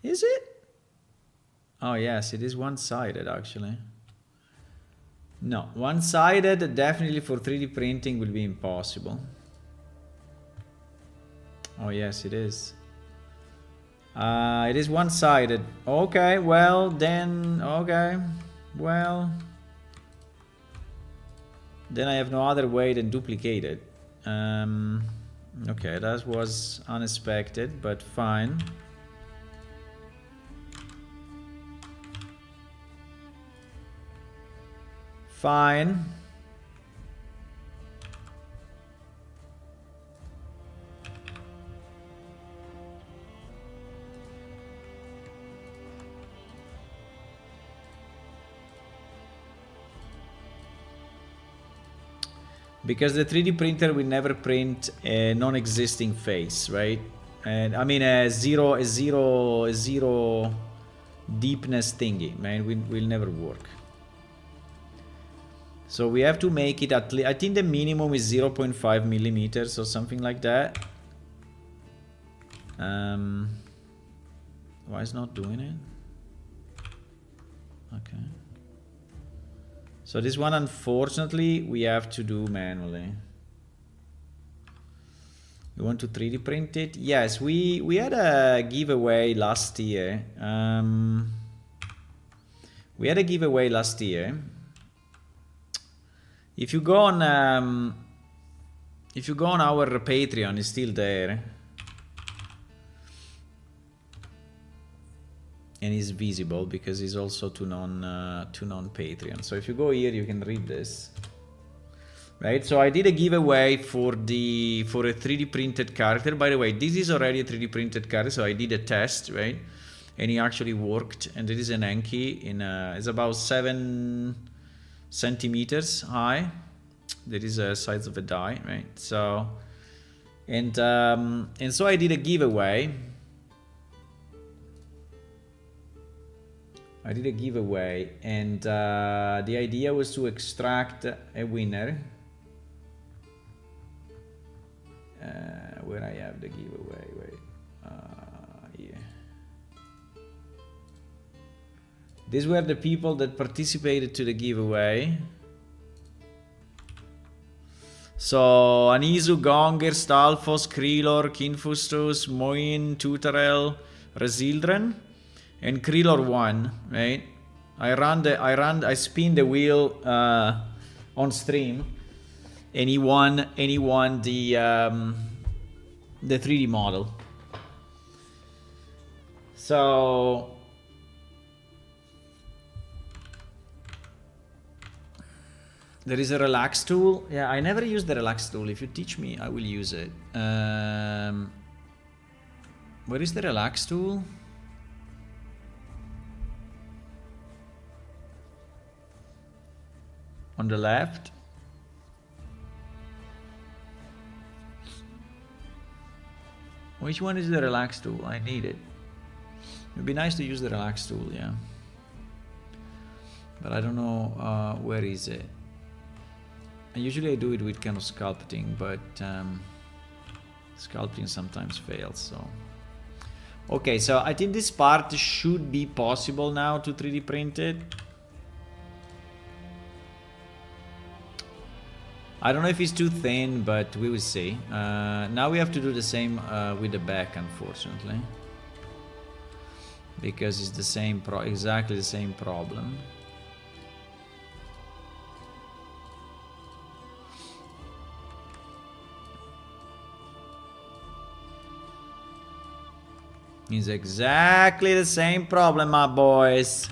Is it? Oh, yes, it is one-sided, actually. No, one-sided definitely for 3D printing will be impossible. Oh, yes, it is. It is one-sided. Okay, well, then... Okay, well... Then I have no other way than duplicate it. Okay, that was unexpected, but fine. Fine. Because the 3D printer will never print a non-existing face, right? And I mean a zero deepness thingy, man, will never work. So we have to make it at least, I think the minimum is 0.5 millimeters or something like that. Why is not doing it? Okay. So this one, unfortunately, we have to do manually. We want to 3D print it? Yes, we had a giveaway last year. We had a giveaway last year. If you go on our Patreon, it's still there. And it's visible because it's also to non-Patreon. So if you go here, you can read this. Right, so I did a giveaway for a 3D printed character. By the way, this is already a 3D printed character, so I did a test, right? And it actually worked. And it is an Enki it's about 7 centimeters high. That is the size of a die, right? So, and so I did a giveaway. And the idea was to extract a winner. Where I have the giveaway, wait, yeah. These were the people that participated to the giveaway. So Anizu, Gonger, Stalfos, Krylor, Kinfustus, Moin, Tutarel, Resildren, and Krylor won, right? I spin the wheel on stream. And he won the 3D model. So there is a relax tool. Yeah, I never used the relax tool. If you teach me, I will use it. Where is the relax tool? On the left. Which one is the relax tool? I need it. It'd be nice to use the relax tool, yeah. But I don't know where is it. Usually I do it with kind of sculpting, but sculpting sometimes fails, so. Okay, so I think this part should be possible now to 3D print it. I don't know if it's too thin, but we will see. Now we have to do the same with the back, unfortunately, because it's the same exactly the same problem. It's exactly the same problem, my boys.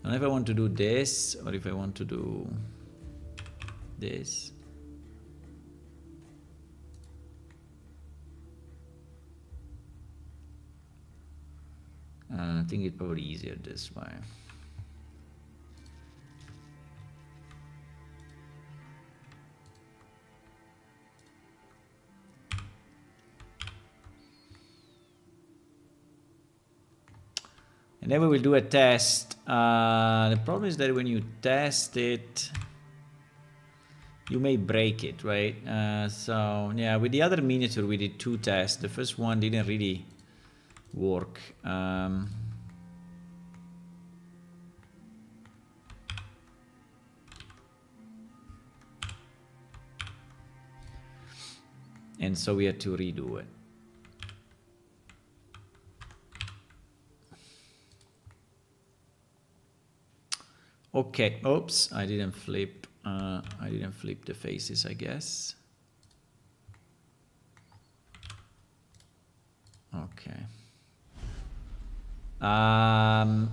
And if I want to do this, or if I want to do this. I think it's probably easier this way. And then we will do a test. The problem is that when you test it, you may break it, right? So yeah, with the other miniature we did 2 tests. The first one didn't really work. And so we had to redo it. Okay, oops, I didn't flip the faces, I guess. Okay.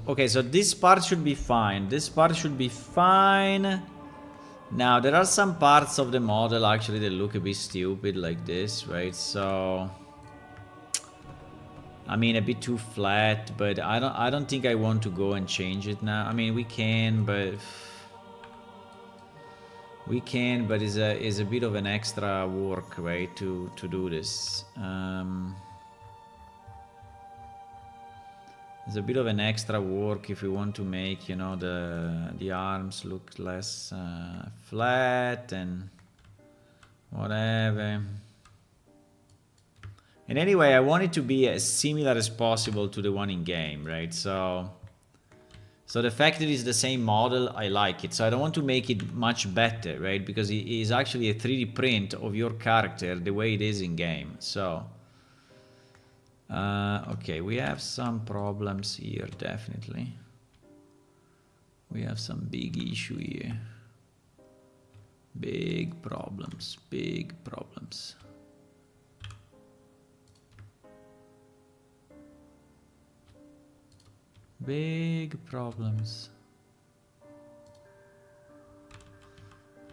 Okay, so this part should be fine. This part should be fine. Now, there are some parts of the model actually that look a bit stupid like this, right? So I mean, a bit too flat, but I don't think I want to go and change it now. I mean, we can, but it's a bit of an extra work, right, to do this. It's a bit of an extra work if we want to make, you know, the arms look less flat and whatever. And anyway, I want it to be as similar as possible to the one in game, right? So the fact that it's the same model, I like it. So I don't want to make it much better, right? Because it is actually a 3D print of your character the way it is in game. So, okay, we have some problems here, definitely. We have some big issue here. Big problems, big problems. Big problems.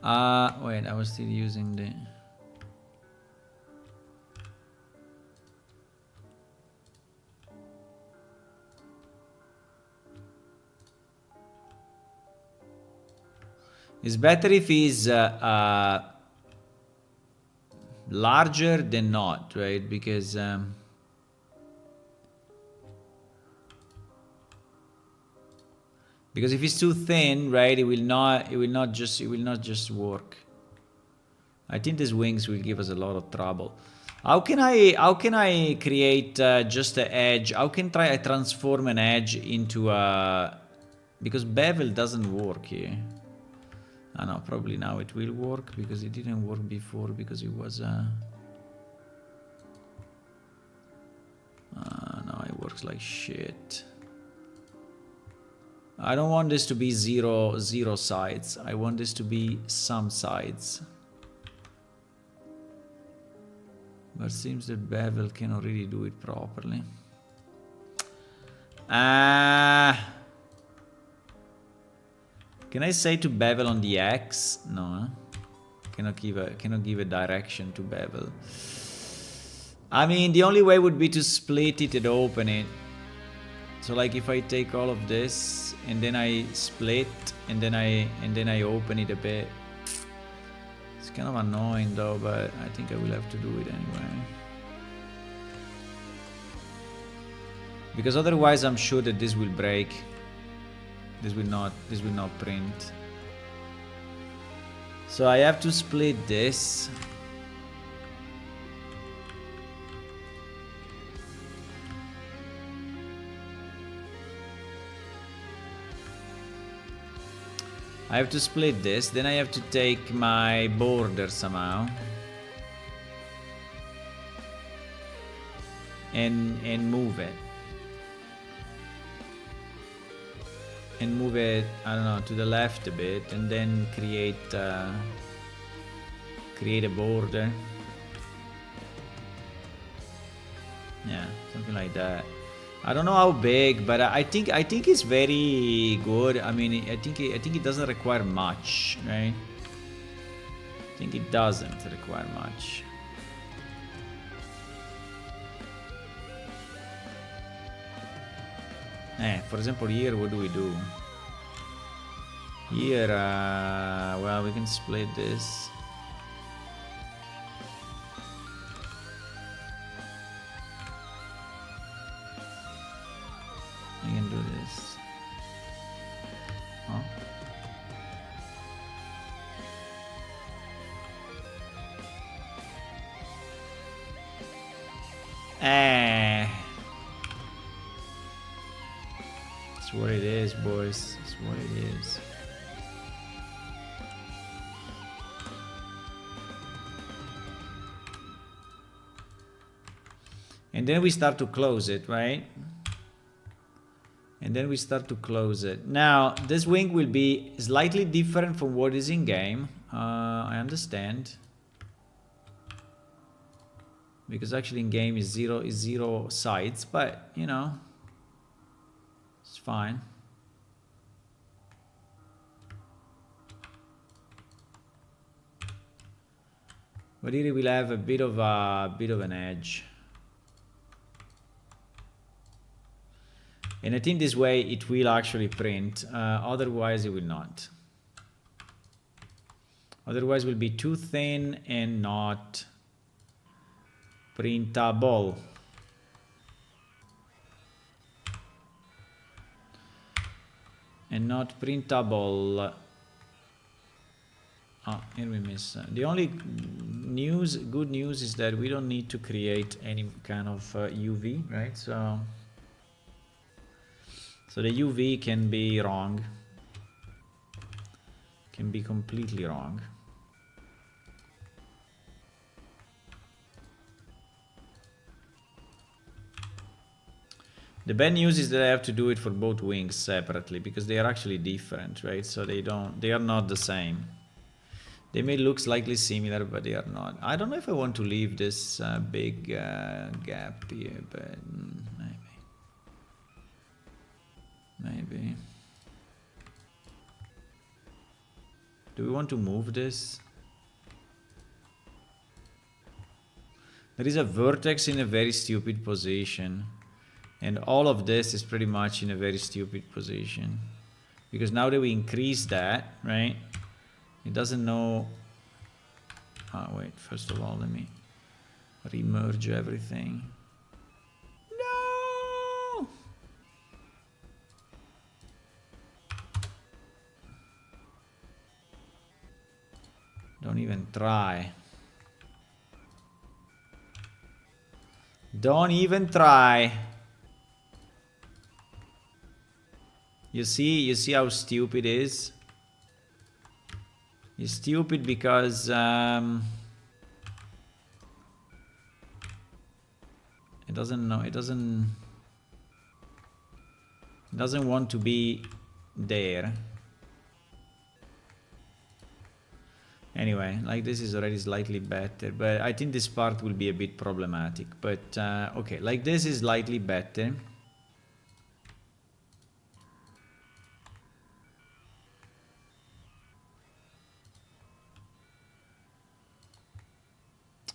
Wait, I was still using the... It's better if he's larger than not, right? Because if it's too thin, right, it will not just work. I think these wings will give us a lot of trouble. How can I create just an edge? How can I transform an edge into a... Because bevel doesn't work here. I know, probably now it will work because it didn't work before because it was no, it works like shit. I don't want this to be zero sides. I want this to be some sides. But it seems that bevel cannot really do it properly. Can I say to bevel on the X? No. Cannot give a direction to bevel. I mean, the only way would be to split it and open it. So like if I take all of this and then I split and then I open it a bit. It's kind of annoying though, but I think I will have to do it anyway. Because otherwise I'm sure that this will break. This will not print. So I have to split this. I have to split this, then I have to take my border somehow and move it. And move it, I don't know, to the left a bit, and then create a border. Yeah, something like that. I don't know how big, but I think it's very good. I mean, I think it doesn't require much, right? I think it doesn't require much. For example, here, what do we do? Here, well, we can split this. I can do this. Oh. It's what it is, boys. It's what it is. And then we start to close it, right? And then we start to close it. Now, this wing will be slightly different from what is in game. I understand. Because actually in game is zero sides, but you know, it's fine. But here we'll have a bit of an edge. And I think this way it will actually print, otherwise it will not. Otherwise it will be too thin and not printable. And not printable. Oh, here we miss. The only good news is that we don't need to create any kind of UV, right? So the UV can be wrong. Can be completely wrong. The bad news is that I have to do it for both wings separately because they are actually different, right? So they are not the same. They may look slightly similar, but they are not. I don't know if I want to leave this big gap here, but maybe. Do we want to move this? There is a vertex in a very stupid position. And all of this is pretty much in a very stupid position. Because now that we increase that, right? It doesn't know... Oh, wait, first of all, let me remerge everything. No! Don't even try. Don't even try. You see how stupid it is? It's stupid because it doesn't know, it doesn't want to be there. Anyway, like this is already slightly better, but I think this part will be a bit problematic. But okay, like this is slightly better.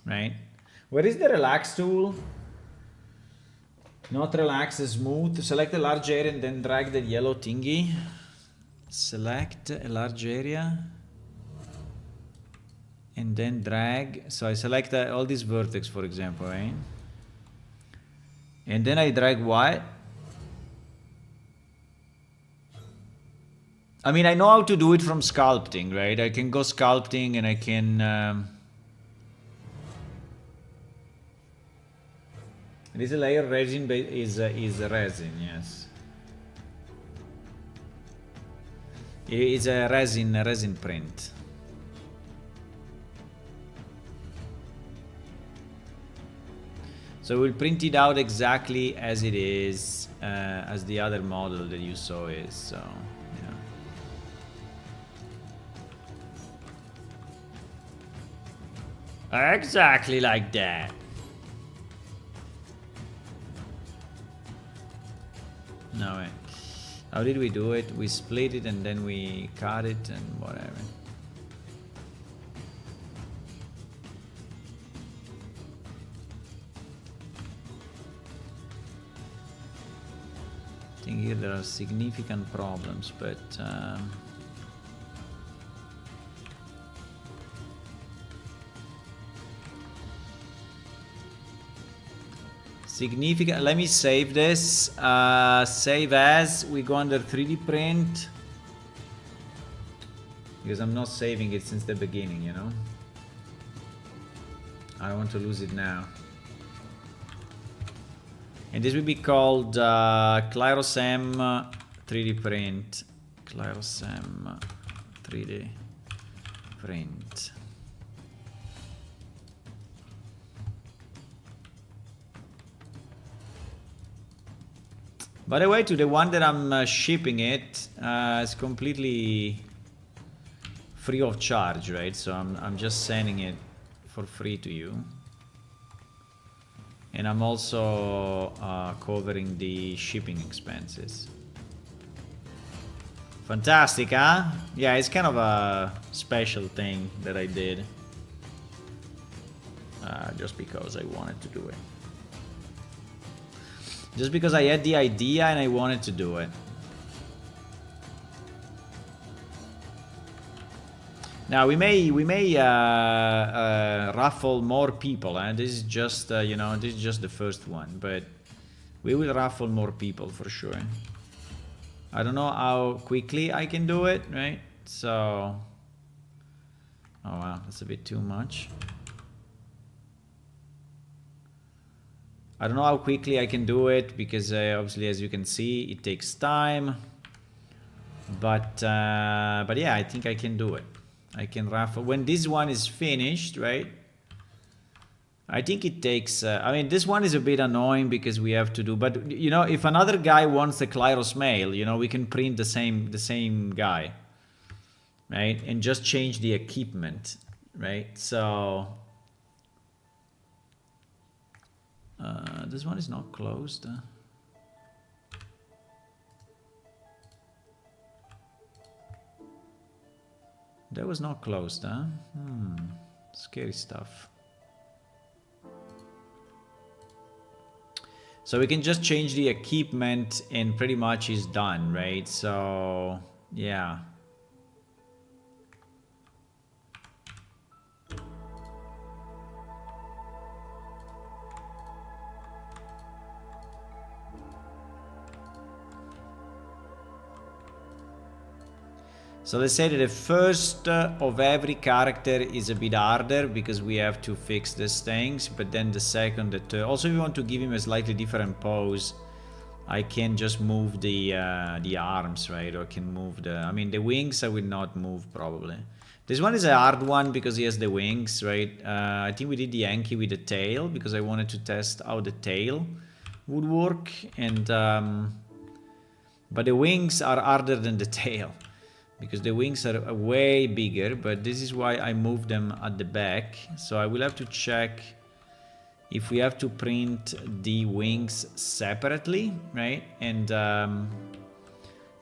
Right? Where is the relax tool? Not relax, smooth. Select a large area and then drag the yellow thingy. Select a large area. And then drag. So I select all these vertex, for example, right? And then I drag what? I mean, I know how to do it from sculpting, right? I can go sculpting and I can... It is a layer resin, is resin, yes. It is a resin print. So we'll print it out exactly as it is, as the other model that you saw is. So yeah. Exactly like that. No way. How did we do it? We split it and then we cut it and whatever. I think here there are significant problems, but significant. Let me save this. Save as. We go under 3D print. Because I'm not saving it since the beginning, you know. I don't want to lose it now. And this will be called Clyrosem 3D print. Clyrosem 3D print. By the way, to the one that I'm shipping it, it's completely free of charge, right? So I'm just sending it for free to you. And I'm also covering the shipping expenses. Fantastic, huh? Yeah, it's kind of a special thing that I did. Just because I wanted to do it. Just because I had the idea and I wanted to do it. Now we may raffle more people, and this is just you know, this is just the first one, but we will raffle more people for sure. I don't know how quickly I can do it, right? So, oh wow, that's a bit too much. I don't know how quickly I can do it because obviously, as you can see, it takes time. But yeah, I think I can do it. I can raffle when this one is finished, right? I think it takes. I mean, this one is a bit annoying because we have to do. But you know, if another guy wants the Klyros mail, you know, we can print the same guy, right? And just change the equipment, right? So this one is not closed. That was not closed, huh? Scary stuff. So we can just change the equipment and pretty much is done, right? So, yeah. So let's say that the first of every character is a bit harder because we have to fix these things, but then the second, the third. Also, if you want to give him a slightly different pose, I can just move the arms, right? Or I can move the. I mean, the wings I will not move probably. This one is a hard one because he has the wings, right? I think we did the Yankee with the tail because I wanted to test how the tail would work, and but the wings are harder than the tail. Because the wings are way bigger, but this is why I moved them at the back. So I will have to check if we have to print the wings separately, right? And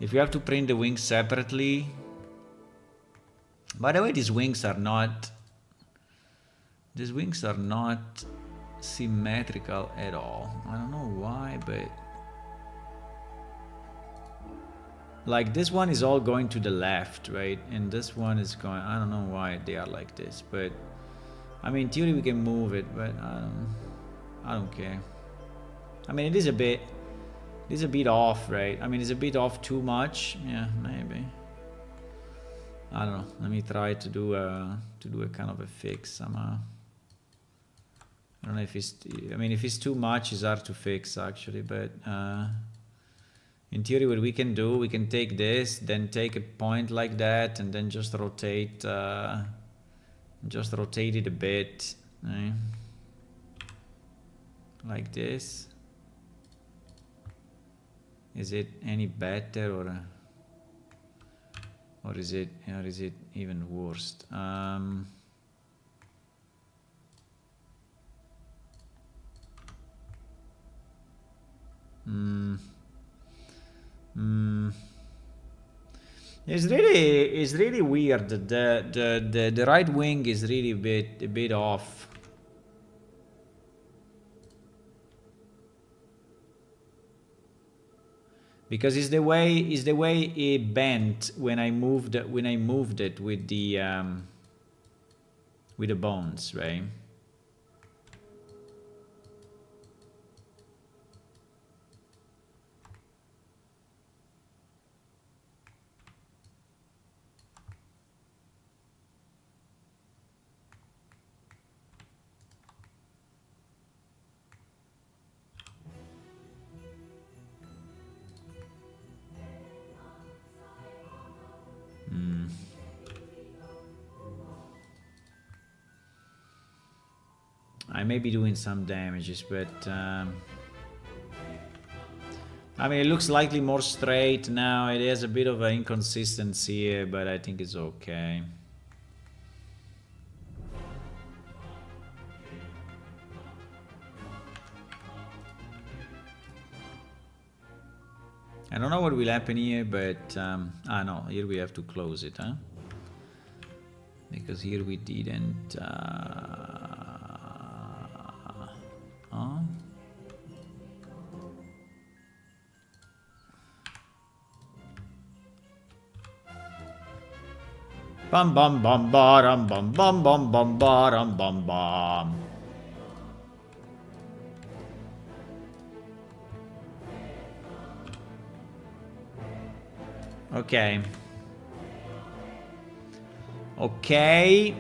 if we have to print the wings separately... By the way, these wings are not symmetrical at all. I don't know why, but... Like this one is all going to the left, right? And this one is going, I don't know why they are like this, but I mean, in theory we can move it, but I don't care. I mean, it is a bit off, right? I mean, it's a bit off too much. Yeah, maybe. I don't know. Let me try to do a kind of a fix somehow. I don't know if it's, I mean, if it's too much, it's hard to fix actually, but in theory, what we can do, we can take this, then take a point like that, and then just rotate it a bit, right? Like this. Is it any better, or is it even worse? It's really weird. The right wing is really a bit off. Because it's the way it bent when I moved it with the bones, right? I may be doing some damages, but I mean, it looks slightly more straight now. It has a bit of an inconsistency here, but I think it's okay. I don't know what will happen here, but no, here we have to close it, huh? Because here we didn't. Bum bum bum bum bum bum bum bum bum bum bum. Okay. Okay.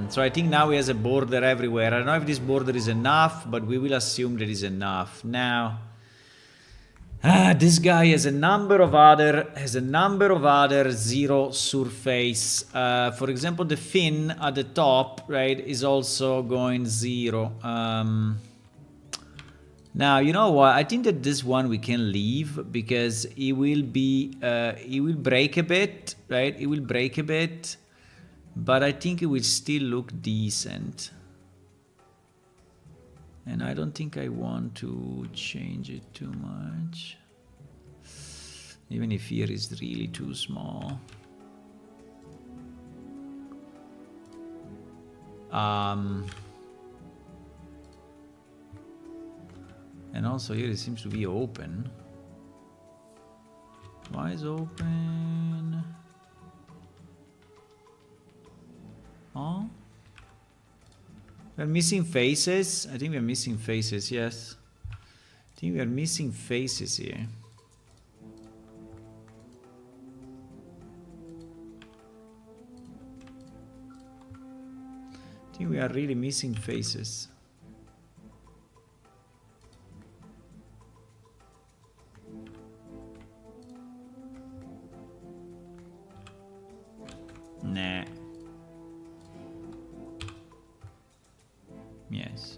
So I think now he has a border everywhere. I don't know if this border is enough, but we will assume that is enough. Now, this guy has a number of other zero surface. For example, the fin at the top, right, is also going zero. Now, you know what? I think that this one we can leave because it will break a bit, right? It will break a bit, but I think it will still look decent. And I don't think I want to change it too much. Even if here is really too small. And also here it seems to be open. Why is open? Oh? We're missing faces. I think we're missing faces, yes. I think we are missing faces here. I think we are really missing faces. Nah. Yes.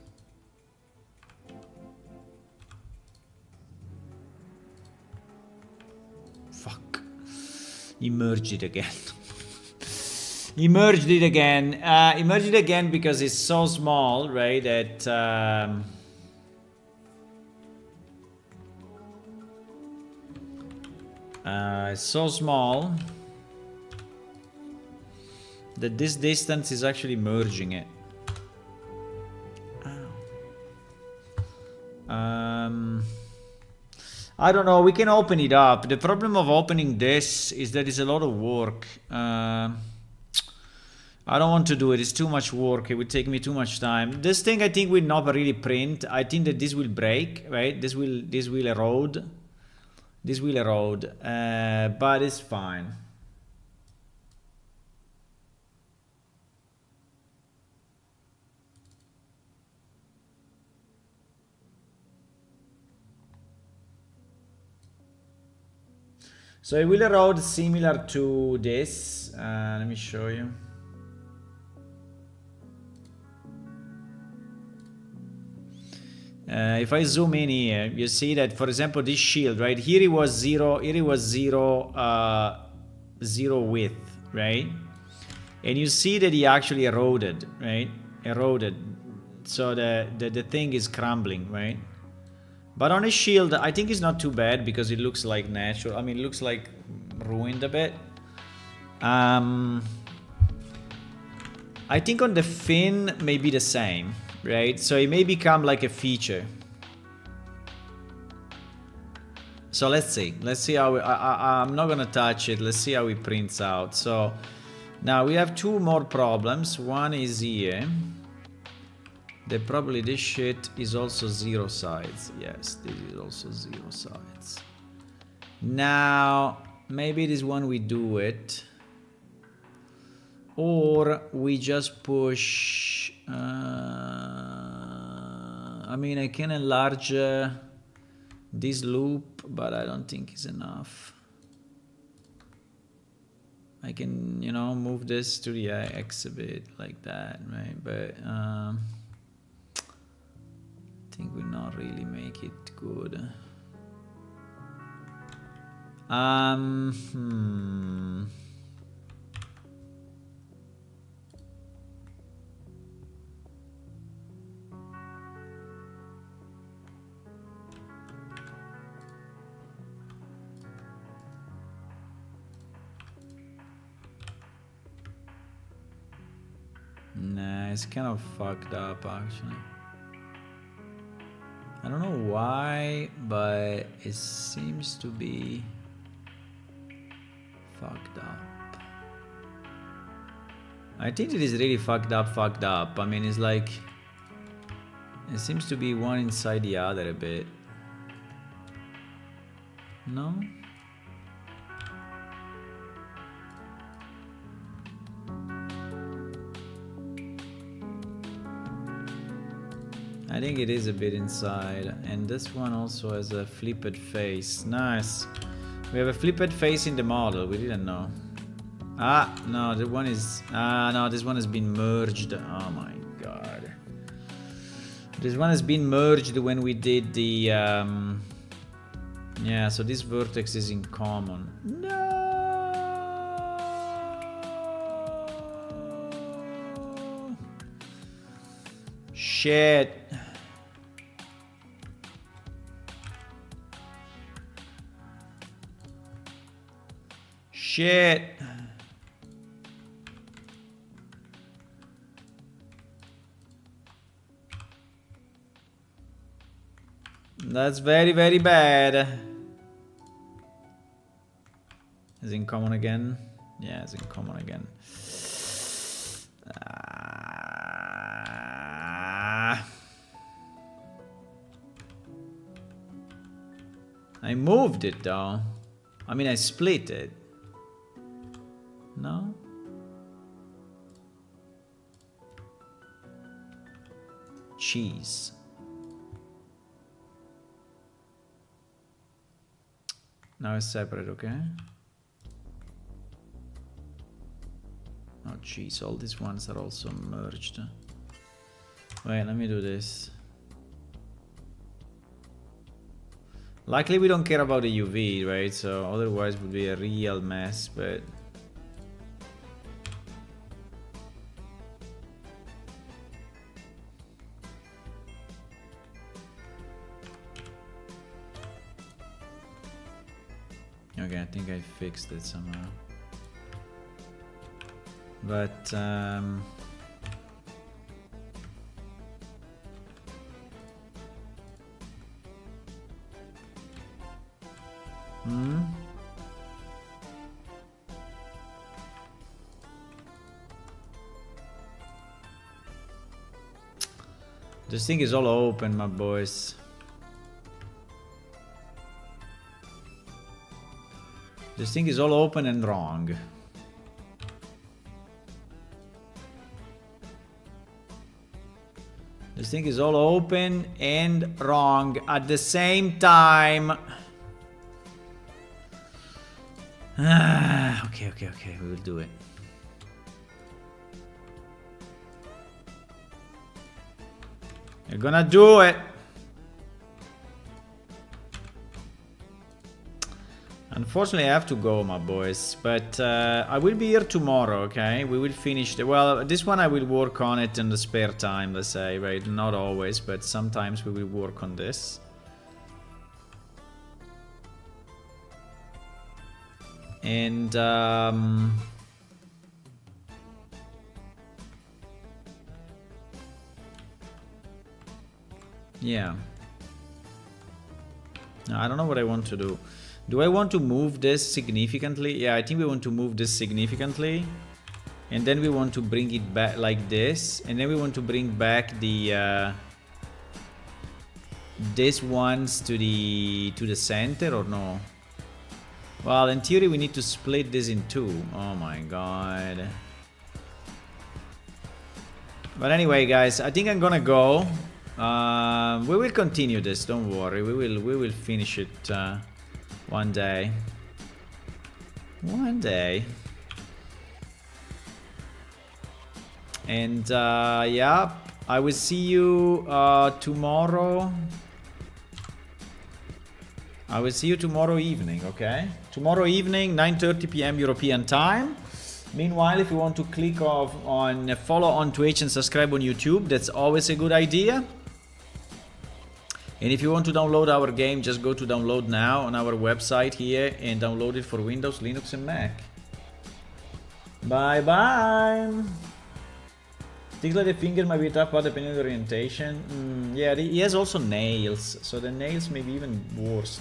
Fuck. He merged it again. He merged it again. He merged it again because it's so small, right? That it's so small that this distance is actually merging it. I don't know, we can open it up. The problem of opening this is that it's a lot of work. I don't want to do it, it's too much work, it would take me too much time. This thing I think will not really print. I think that this will break, right? This will erode. This will erode, but it's fine. So it will erode similar to this. Let me show you. If I zoom in here, you see that, for example, this shield, right? Here it was zero, zero width, right? And you see that he actually eroded, right? Eroded. So the thing is crumbling, right? But on a shield, I think it's not too bad because it looks like natural. I mean, it looks like ruined a bit. I think on the fin, maybe the same, right? So it may become like a feature. So let's see. Let's see how... I'm not going to touch it. Let's see how it prints out. So now we have two more problems. One is here. That probably this shit is also zero sides. Yes, this is also zero sides. Now, maybe this one we do it. Or we just push... I mean, I can enlarge this loop, but I don't think it's enough. I can, you know, move this to the X a bit like that, right? But... I think will not really make it good. Nah, it's kind of fucked up actually. I don't know why, but it seems to be fucked up. I think it is really fucked up. I mean, it's like... It seems to be one inside the other a bit. No? I think it is a bit inside. And this one also has a flipped face. Nice. We have a flipped face in the model. We didn't know. Ah, no, the one is... Ah, no, this one has been merged. Oh my god. This one has been merged when we did the... Yeah, so this vertex is in common. No! Shit. Shit. That's very, very bad. Is in common again? Yeah, it's in common again. I moved it though. I mean, I split it. No? Cheese. Now it's separate, okay? Oh jeez, all these ones are also merged. Wait, let me do this. Luckily we don't care about the UV, right? So otherwise it would be a real mess, but... Okay, I think I fixed it somehow. But, This thing is all open, my boys. This thing is all open and wrong. This thing is all open and wrong at the same time. Okay, we will do it. You're gonna do it. Unfortunately, I have to go, my boys, but I will be here tomorrow, okay? We will finish the... Well, this one I will work on it in the spare time, let's say, right? Not always, but sometimes we will work on this. And... yeah. No, I don't know what I want to do. Do I want to move this significantly? Yeah, I think we want to move this significantly. And then we want to bring it back like this. And then we want to bring back the... these ones to the center, or no? Well, in theory we need to split this in two. Oh my god. But anyway, guys, I think I'm gonna go. We will continue this, don't worry. We will finish it one day. One day. And yeah, I will see you tomorrow. I will see you tomorrow evening, okay? Tomorrow evening, 9:30 p.m. European time. Meanwhile, if you want to click on follow on Twitch and subscribe on YouTube, that's always a good idea. And if you want to download our game, just go to download now on our website here and download it for Windows, Linux and Mac. Bye bye! Tickle the finger might be tough, but depending on the orientation. Yeah, he has also nails, so the nails may be even worse.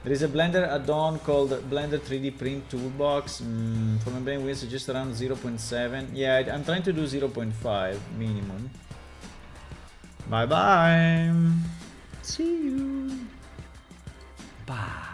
There is a Blender add-on called Blender 3D Print Toolbox. For my brain, we suggest around 0.7. Yeah, I'm trying to do 0.5 minimum. Bye bye. See you. Bye.